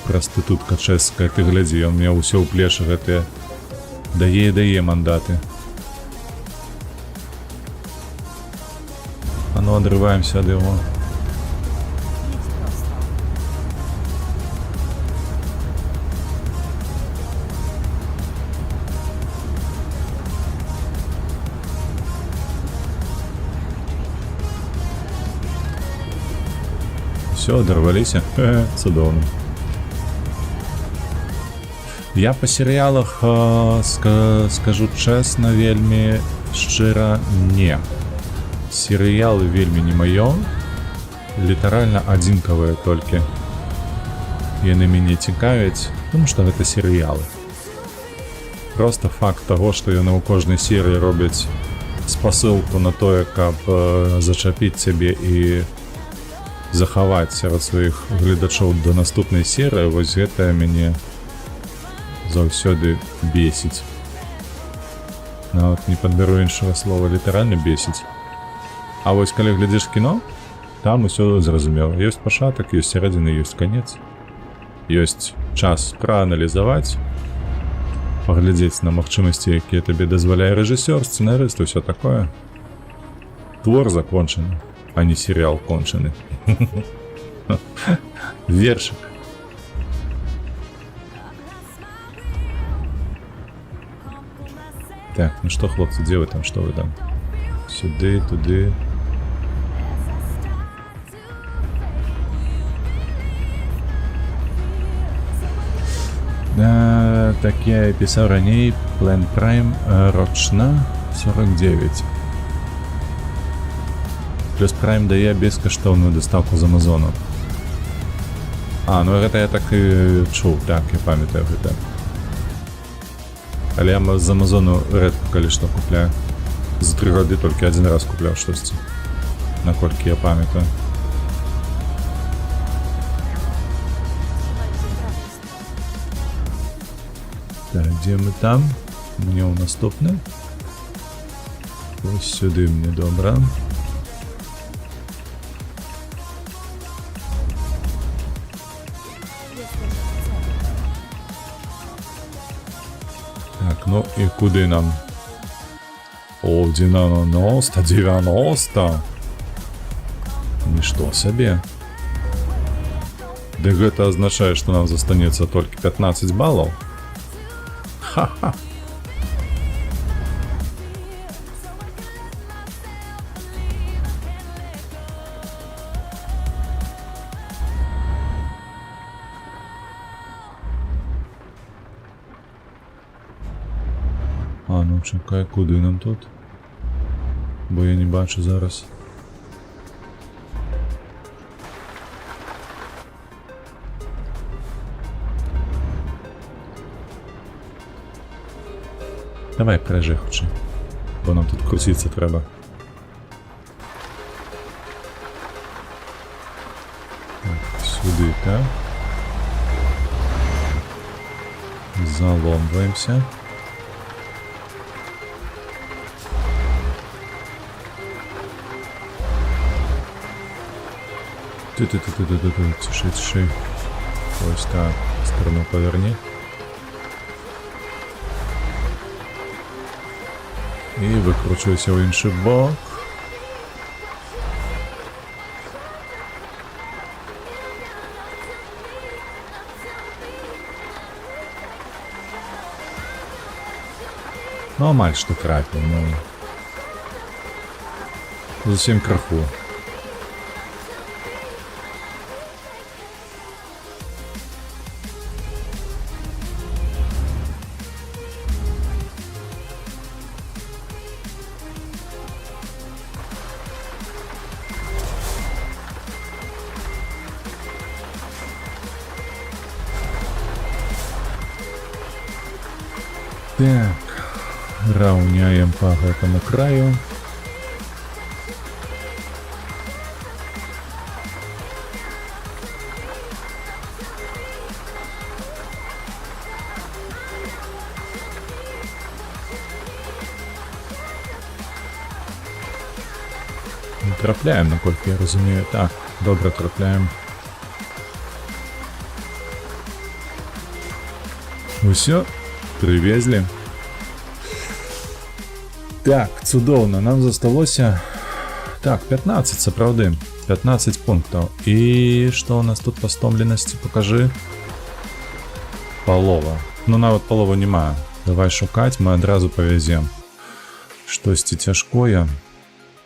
Прастытутка чэшская, ты глядзі, ён мне ўсё ў плешы гэтыя дае мандаты. А ну адрываемся ад яго. Jedź prosto. Все, оторвалися. Цудовно. Я по серіалах скажу чесно, вельмі шчыра не. Серіалы вельмі не маё. Літаральна адзінкавыя толькі. Яны мяне цікавяць, тому што гэта серіалы. Просто факт таго, што яны ў кожнай серыі робяць спасылку на тое, каб зачапіць цябе і захаваць сярод сваіх гледачоў да наступнай серыі, вось гэта мяне заўсёды бесіць. Нават не падбяру іншага слова, літаральна бесіць. А вось калі глядзіш кіно, там усё зразумела. Ёсць пачатак, ёсць сярэдзіна, ёсць канец. Ёсць час прааналізаваць, паглядзець на магчымасці, якія табе дазваляе рэжысёр, сцэнарыст, усё такое. Твор закончаны, а не серіал кончаны. Вершик. Так, ну что, хлопцы, где вы там, что вы там? Сюды, туды. Да, так я и писал ранее, Plan Prime рочна 49. Плюс Prime дае бескаштоўную даставку з Амазону. А, ну гэта я так і чуў, так, я памятаю гэта. Але я з Амазону рэдка калі што купляю. За 3 гады толькі адзін раз купляў штосьці. Наколькі я памятаю. Так, дзе мы там? Мне ў наступны. Ось сюди мне, добре. Так, ну і куди нам? О, 90, 90. Ничто собі. Да гэта азначае, што нам застанецца толькі 15 балаў. Ха-ха. А, ну чекай, куди нам тут? Бо я не бачу зараз. Давай пережи хоче, бо нам тут крутитися треба. Так, сюди, так. Заломваемся. Тиши, тиши. Ось так, сторону поверни. І викручуйся в інший бок. Ну, амаль що трапив, ну. Зовсім краху. Так, раўняем по гэтаму краю. Трапляем, наколькі я разумею. Так, добре трапляем. Усё. Привезли. Так, цудоўна, нам засталося... Так, 15, сапраўды. 15 пунктаў. І што у нас тут па стомленасці? Пакажы. Палова. Ну, нават палову няма. Давай шукаць, мы адразу павязем. Штосьці цяжкое.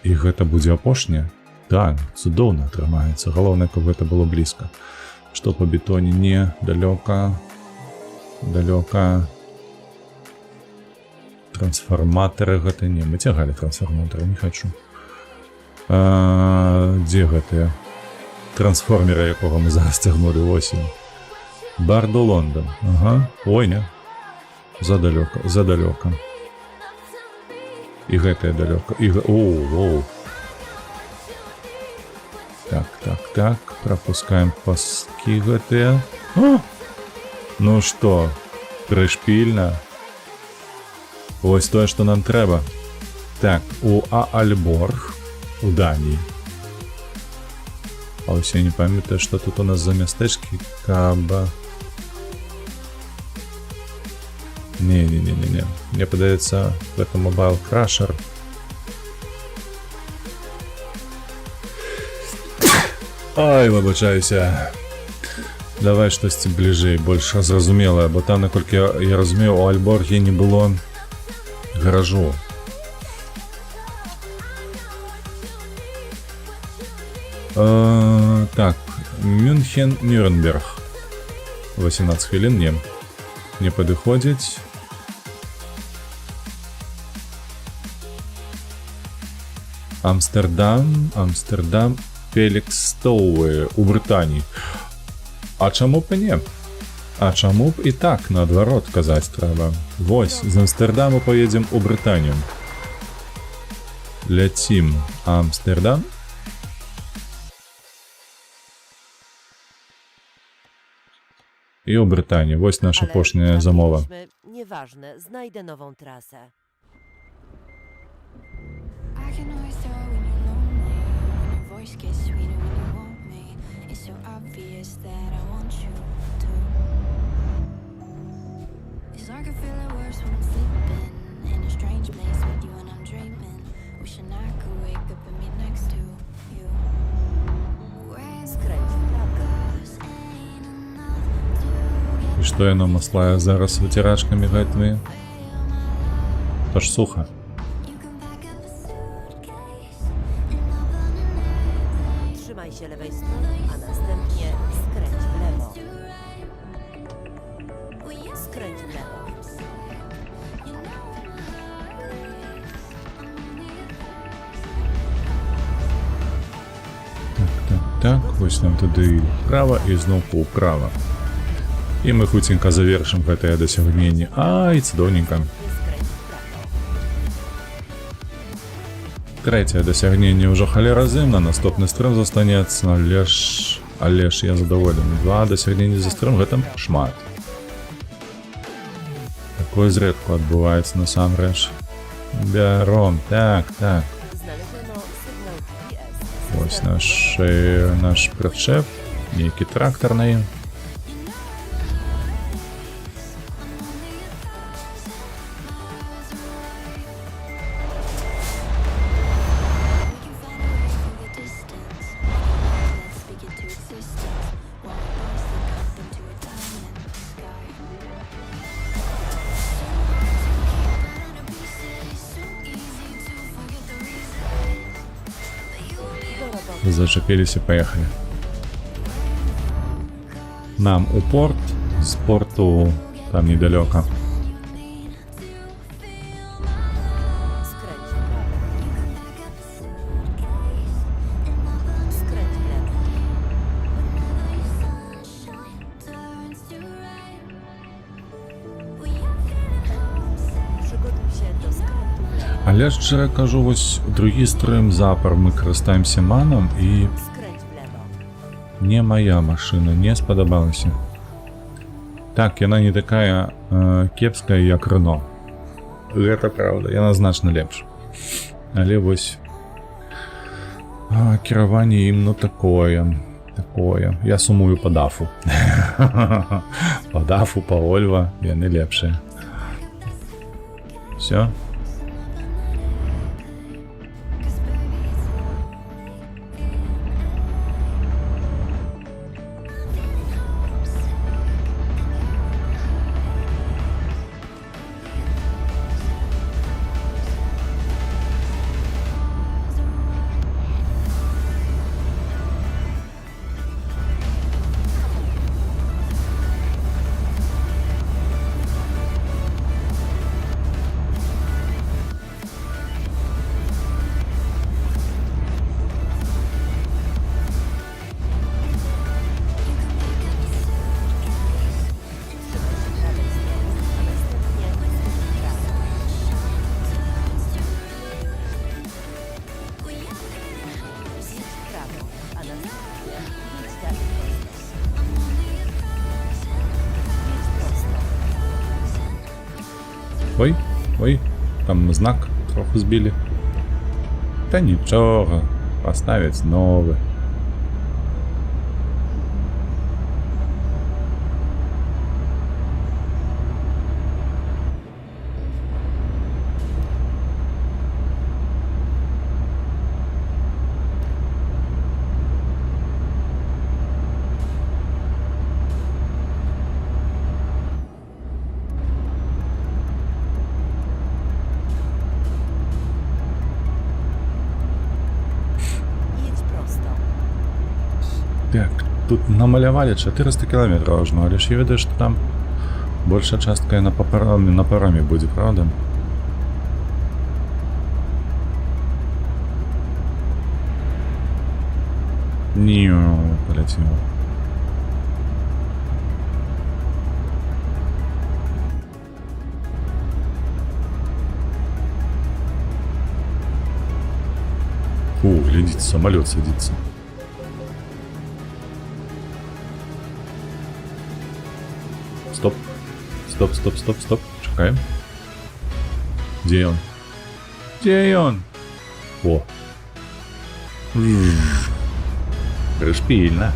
І гэта будзе апошняе. Так, цудоўна атрымаецца. Галоўнае, каб гэта было блізка. Што па бетоне? Не, далёка. Далёка. Трансформаторы гэта не. Мы цягалі трансформаторы, не хочу. Дзе гэтыя? Трансформеры, якога мы зараз цягнулі осень. Бардо Лондон. Ага. Ой, не. Задалёка, задалёка. І гэтая далёка. І... Оу. Так, так, так. Пропускаем паски гэтыя. О! Ну што, прышпільна. Ось тое, што нам трэба. Так, у Аальборг, у Данії. А ось я не памятаю, што тут у нас за мястэчкі. Каба. Не. Мне падаецца, гэта Mobile Crusher. Ай, выбачаюся. Давай штосьці бліжэй, больш зразумелае, бо там, наколькі я разумею, у Альборгі не было гаражу. Так, Мюнхен, Нюрнберг. 18 хвілін, не падыходзіць. Амстердам, Фелікстоўве у Брытаніі. А чаму б не? А чаму б і так, наадварот, казаць трэба. Вось, з Амстердаму поедзем у Брытанію. Ляцім Амстердам. І ў Брытанію. Вось наша апошняя замова. Nieważne, znajdę nową trasę. I can always tell when you're lonely, when your voice gets sweeter when you want me. It's so obvious that I want you to. It's like I feel it worse when I'm sleeping in a strange place with you and I'm dreaming. Wishing I could wake up and be next to you. Skręć w prawo. І што яно маслае зараз выцірачкамі гэтымі? То ж суха. Trzymaj się lewej strony, a następnie skręć w lewo. Skręć w lewo. Так, вось нам туды вправо і зноў паўправа. І мы хуценька завершым гэтае дасягненне. Ай, цудоўненька. Skręć w prawo. Трэцяе дасягненне ўжо халера зымна, наступны стрым застанецца, але ж я задаволены. 2 дасягнення за стрым гэтым шмат. Такое зрэдку адбываецца насамрэч. Бяром, так. Znaleziono sygnał GPS. Ось наш прычэп, нейкі трактар на ім. Зачепились и поехали. Нам у порт, с порту там недалеко. Skręć w prawo. Skręć w lewo. Przygotuj się do skrętu w lewo. Але ж шчыра кажу, вось другі стрым запар мы карыстаемся манам і Skręć w lewo. не моя машина, не спадабалася. Так, яна не такая кепская, як Рено. Гэта правда, яна значна лепш. Але вось кіраванне ім, ну такое. Я сумую па дафу. Па дафу, па Вольва, яны лепшыя. Все. Ой, там знак трохи збили. Та нічого, поставить новий. Так, тут намалявалі 400 кілометрів аж, але ж я ведаю, що там більша частка на парамі буде, правда? Ні, полетів. Фу, глядите, самолет садится. Стоп. Шукаем. Где он? Где он? О. Пришпильно.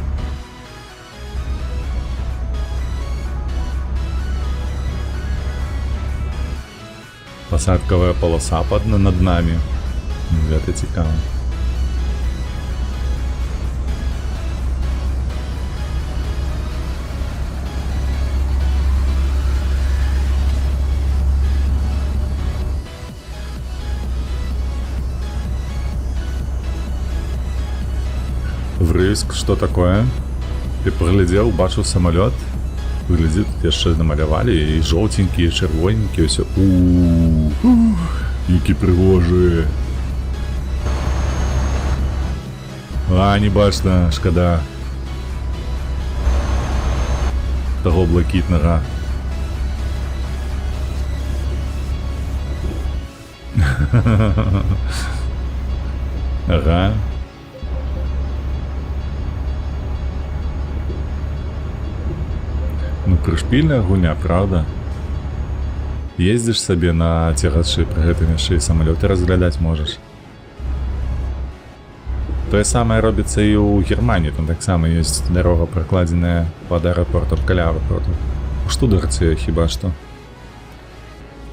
Посадковая полоса над нами. Гэта цікаво. Врыск, что такое? Ты поглядел, бачыў самолет. Выглядит, яшчэ намалявалі і жоўценькія, чырвоненькія, ўсё. Які прыгожыя. Не бачна, шкада. Таго блакітнага. Ага. Ну, прышпільная гульня, правда? Ездзіш сабе на цягачы, пры гэтым яшчэ і самалёты разглядаць можаш. Тое самае робіцца і ў Германіі, там таксама ёсць дарога пракладзеная пад аэрапортам, каля аэрапорту. У Штутгарце хіба што.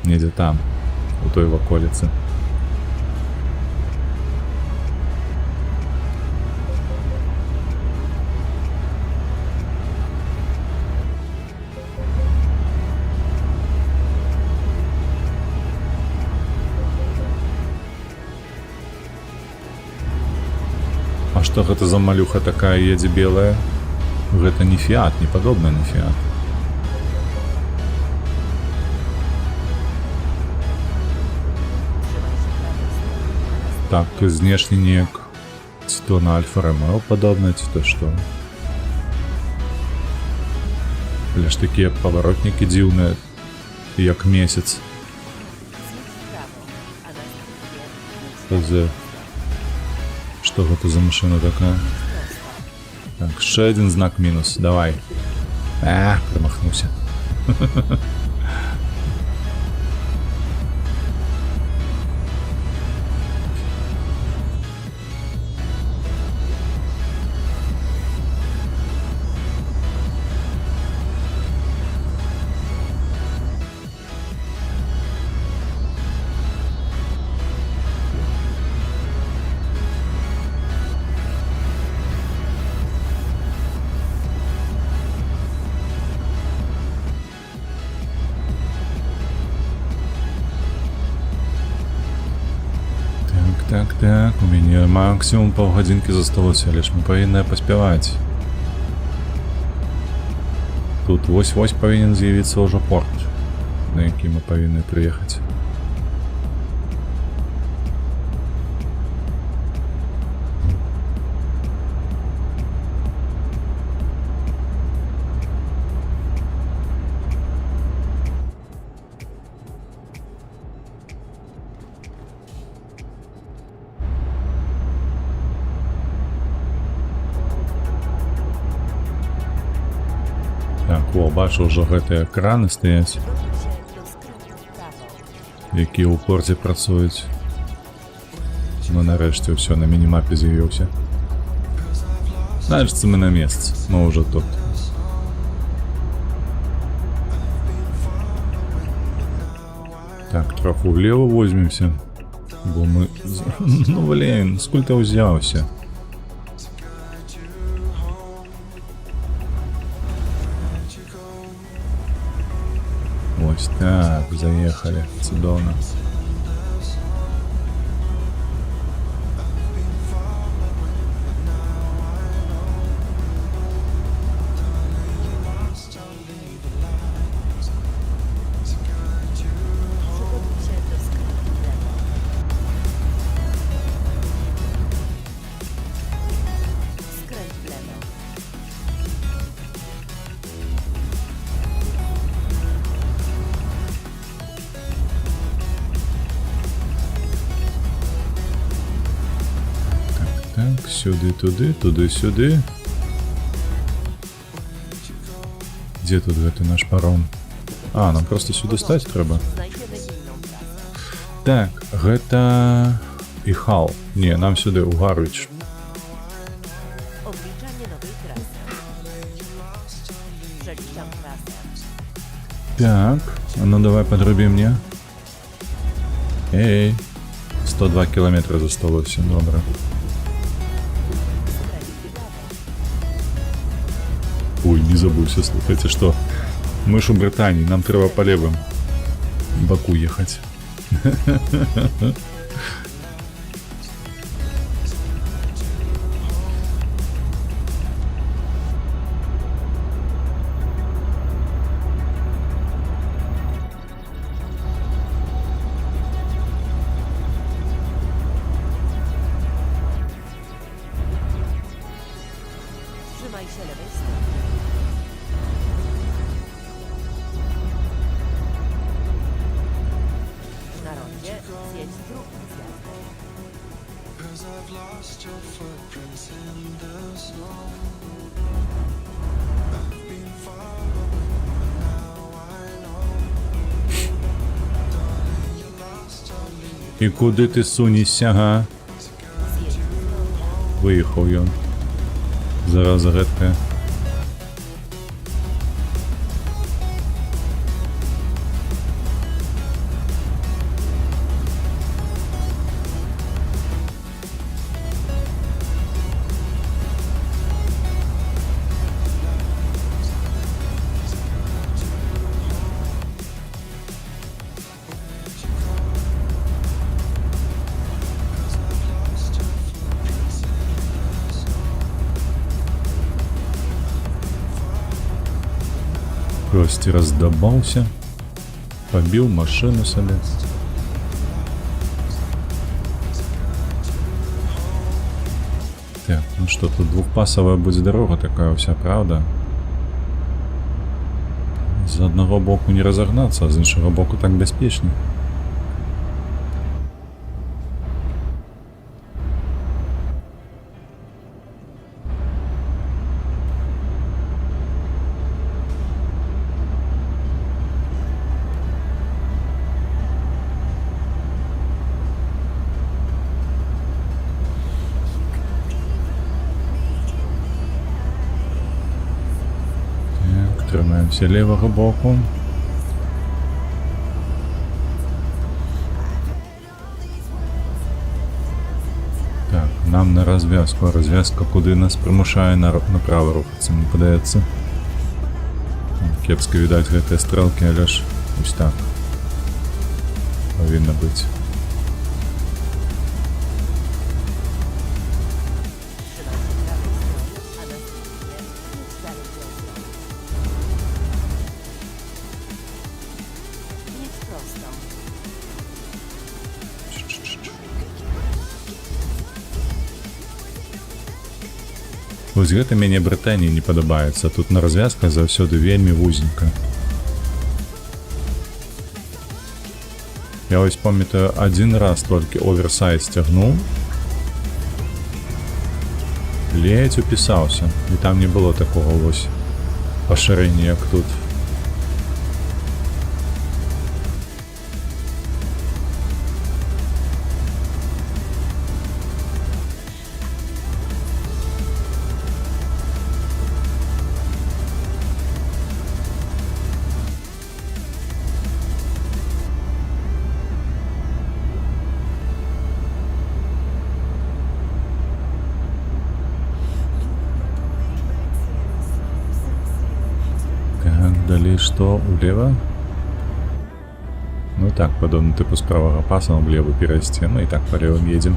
Недзе там, у той ваколіцы. А што гэта за малюха такая едзе белая? Гэта не Фіат, не падобна на Фіат. Так, знешне неяк ці то на Альфа Ромео падобна, ці то што. Але ж такія паваротнікі дзіўныя, як месяц. Что это за машина такая? Так, еще один знак минус. Давай. Промахнулся. Так, у мяне максимум паўгадзінкі засталося, але ж мы павінны паспяваць. Тут вось-вось павінен з'явіцца ўжо порт, на які мы павінны прыехаць. О, бачу, ўжо гэтыя краны стаяць, якія ў порце працуюць. Ну, нарэшце, ўсё, на мінімапе з'явіўся. Значыцца, мы на месцы, мы ўжо тут. Так, троху влево возьмемся, бо мы... Ну, блин, скуль ты ўзяўся? Ось так, заехали, цудовно. Так, сюди, туди, туди-сюди. Где тут гэты наш паром? А, нам просто сюди стаць трэба. Znajdziemy inną trasę. Так, гэта... І Хал. Не, нам сюди, у Гарвіч. Obliczanie nowej trasy. Przeliczam trasę. Так, а ну давай подруби мне. Эй, 102 кілометри засталося, добре. Skręć w prawo. Ой, не забывся, слухайте, что? Мы ж у Британии, нам треба по левым. Баку ехать. Trzymaj się lewej strony. Na rondzie zjedź drugim zjazdem. І куди ти сунешся, га? Zjedź wzdłuż. Виїхав ён. Зараза редка. Кості раздобався, побив машину собі. Так, ну что, тут двухпасовая будет дорога такая вся, правда? З одного боку не разогнаться, а з іншого боку так безпечно. Так, тримаємося лівого боку. Так, нам на розв'язку, а розв'язка куди нас примушає направо рухатися, мені подається. Кепсько віддать гэтыя стрелки, але ж ось так. Повинно бути. Вось гэта мяне Брытаніі не падабаецца. Тут на развязках заўсёды вельмі вузенька. Я вось памятаю, один раз толькі оверсайз цягнуў. Ледзь упісаўся. І там не было такого вось пашырэння, як тут. Далее что? Влево? Ну так, подобно типу с правого паса влево перейти. Ну и так по левым едем.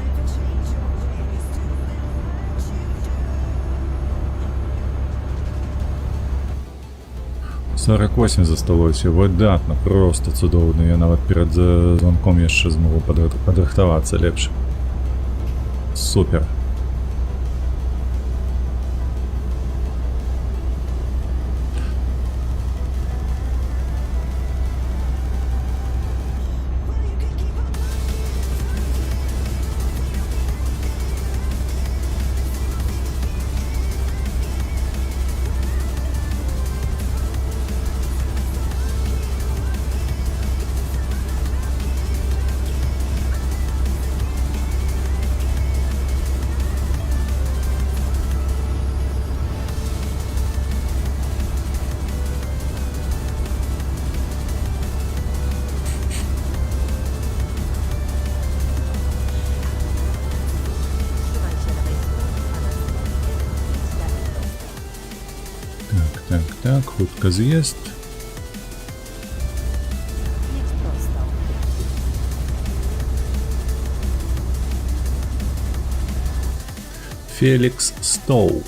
«48 засталося, выдатна, просто цудоўна. Я нават перед звонком яшчэ змогу падрыхтавацца лепш. Супер. Так, хутка з'їзд. Jedź prosto. Фелікс Стоу.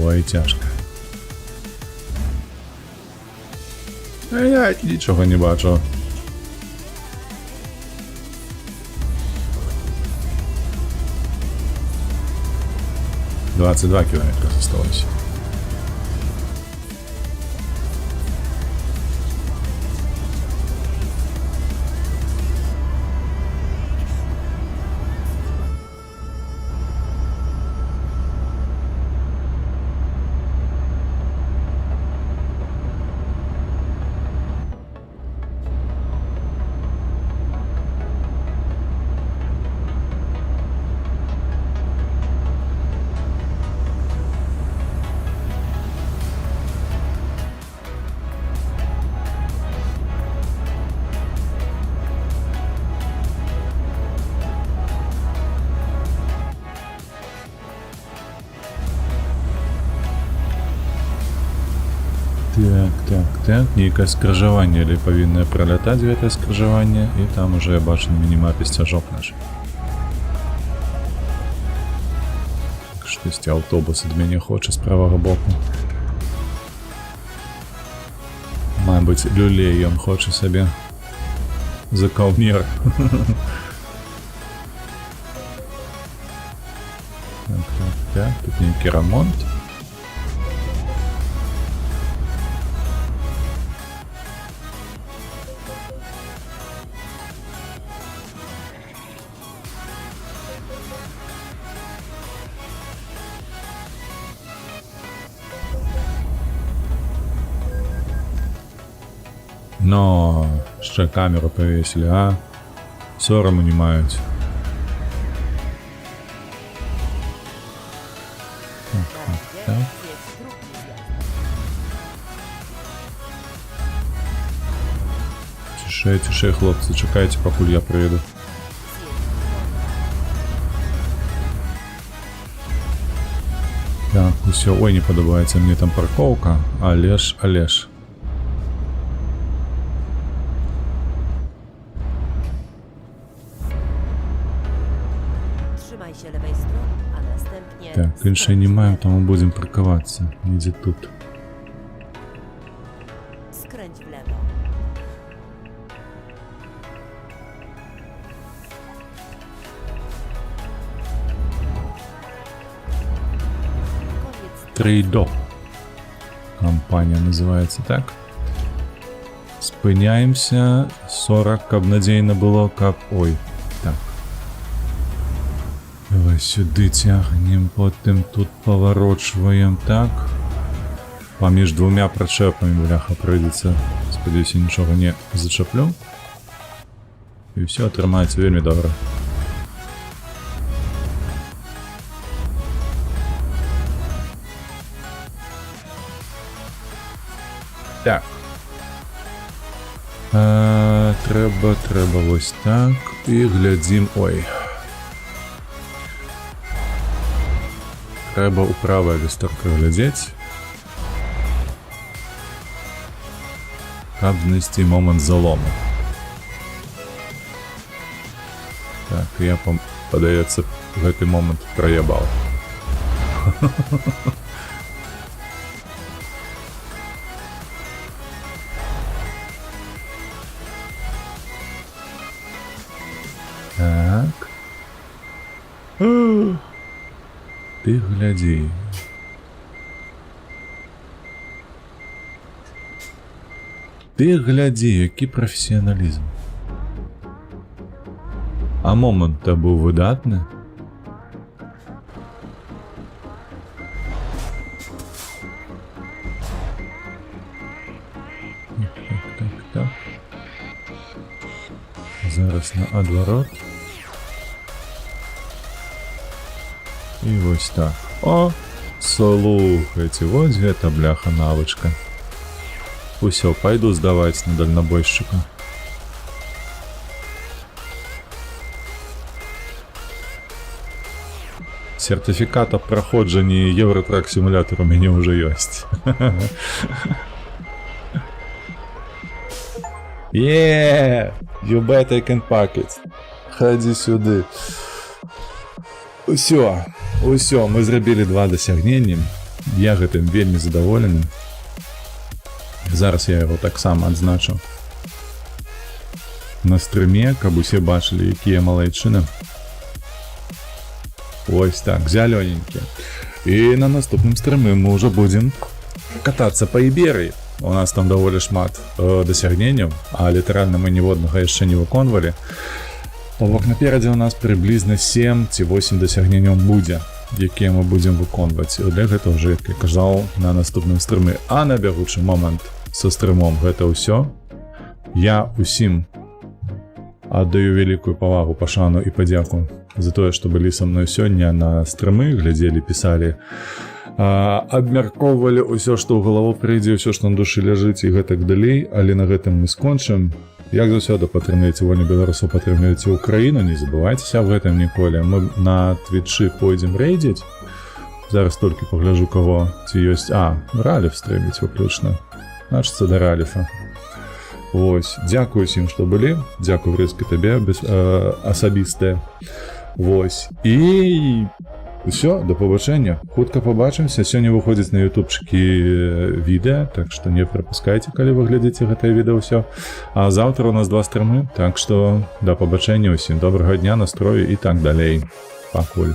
Ой, тяжко. А я нічого не бачу. «22 кілометри залишилось. Так, нейкае скрыжаванне, але павіннае пралятаць гэтае скрыжаванне, і там уже я бачу на мінімапе сцяжок наш. Штосьці аўтобус ад мяне хоча з правага боку. Мабыць, люлей ён хоча сабе за каўнер. Так, тут нейкі рамонт. Но ще камеру повесили, а? Сорому не мають. Так. Jedź drugi zjazd. Тише, хлопці, чекайте, покуль я приїду. Так, усе, ой, не подобається мені там парковка. Алеш. Trzymaj się lewej strony, a następnie... Так, іншої не маємо, тому будемо паркуватися. Іди тут. Skręć w lewo. Koniec Трейдо. Компанія називається так. Спиняємося. 40, каб надійно було, каб... Ой, так. Давай сюди тягнем, потім тут поворочуємо, так. Поміж двома причепами, бляха, прийдеться. Сподіваюся, нічого не зачеплю. І все тримається вельми добре. Так. Треба ось так. І глядім. Ой. Треба у праве люстерко глядеть. Каб знайти момент залому. Так, я, подається, в цей момент проєбав. Так. Ти гляді. Ти гляді, який професіоналізм. А момент та був видатний. Так. Зараз на одворот. І ось так. О, слухайте, ось гэта бляха навычка. Усё, пойду сдавать на дальнобойщика. Сертификат о проходжанні Евротрак симулятор у меня уже есть. Yeah, you bet I can pack it. Ходи сюди. Усё, мы зрабілі 2 дасягнення. Я гэтым вельмі задаволены. Зараз я яго таксама адзначу на стрыме, каб усе бачылі, якія малайчыны. Ось так, зялёненькія. І на наступным стрыме мы ўжо будзем катацца па Іберыі. У нас там даволі шмат дасягненняў, а літаральна мы ніводнага яшчэ не выконвалі. То бок наперадзе у нас прыблізна 7 ці 8 дасягненняў будзе, якія мы будзем выконваць. І для гэта ўжо, як я казаў, на наступным стрыме. А на бягучы момант са стрымом гэта ўсё. Я усім аддаю вялікую павагу, пашану і падзяку за тое, што былі са мной сёння на стрымы, глядзелі, пісалі, абмяркоўвалі ўсё, што ў галаву прыйдзе, ўсё, што на душы ляжыць і гэтак далей, але на гэтым мы скончым. Як заўсёды падтрымлівайце вольных беларусаў, падтрымлівайце Украіну, не забывайцеся аб гэтым ніколі. Мы на Твічы пойдзем рэйдзіць. Зараз толькі пагляджу каго, ці ёсць... Раліф стрыміць выключна. Значыцца да Раліфа. Вось, дзякую усім, што былі. Дзякую, Грызка, табе асабістае. Вось. І... Усё, до пабачэння. Хутка пабачымся. Сёння выходзіць на ютубчыкі відэа, так што не прапускайце, калі вы глядзіце гэтае відэа ўсё. А заўтра у нас 2 стрымы, так што да пабачэння ўсім. Добрага дня, настрою і так далей. Пакуль.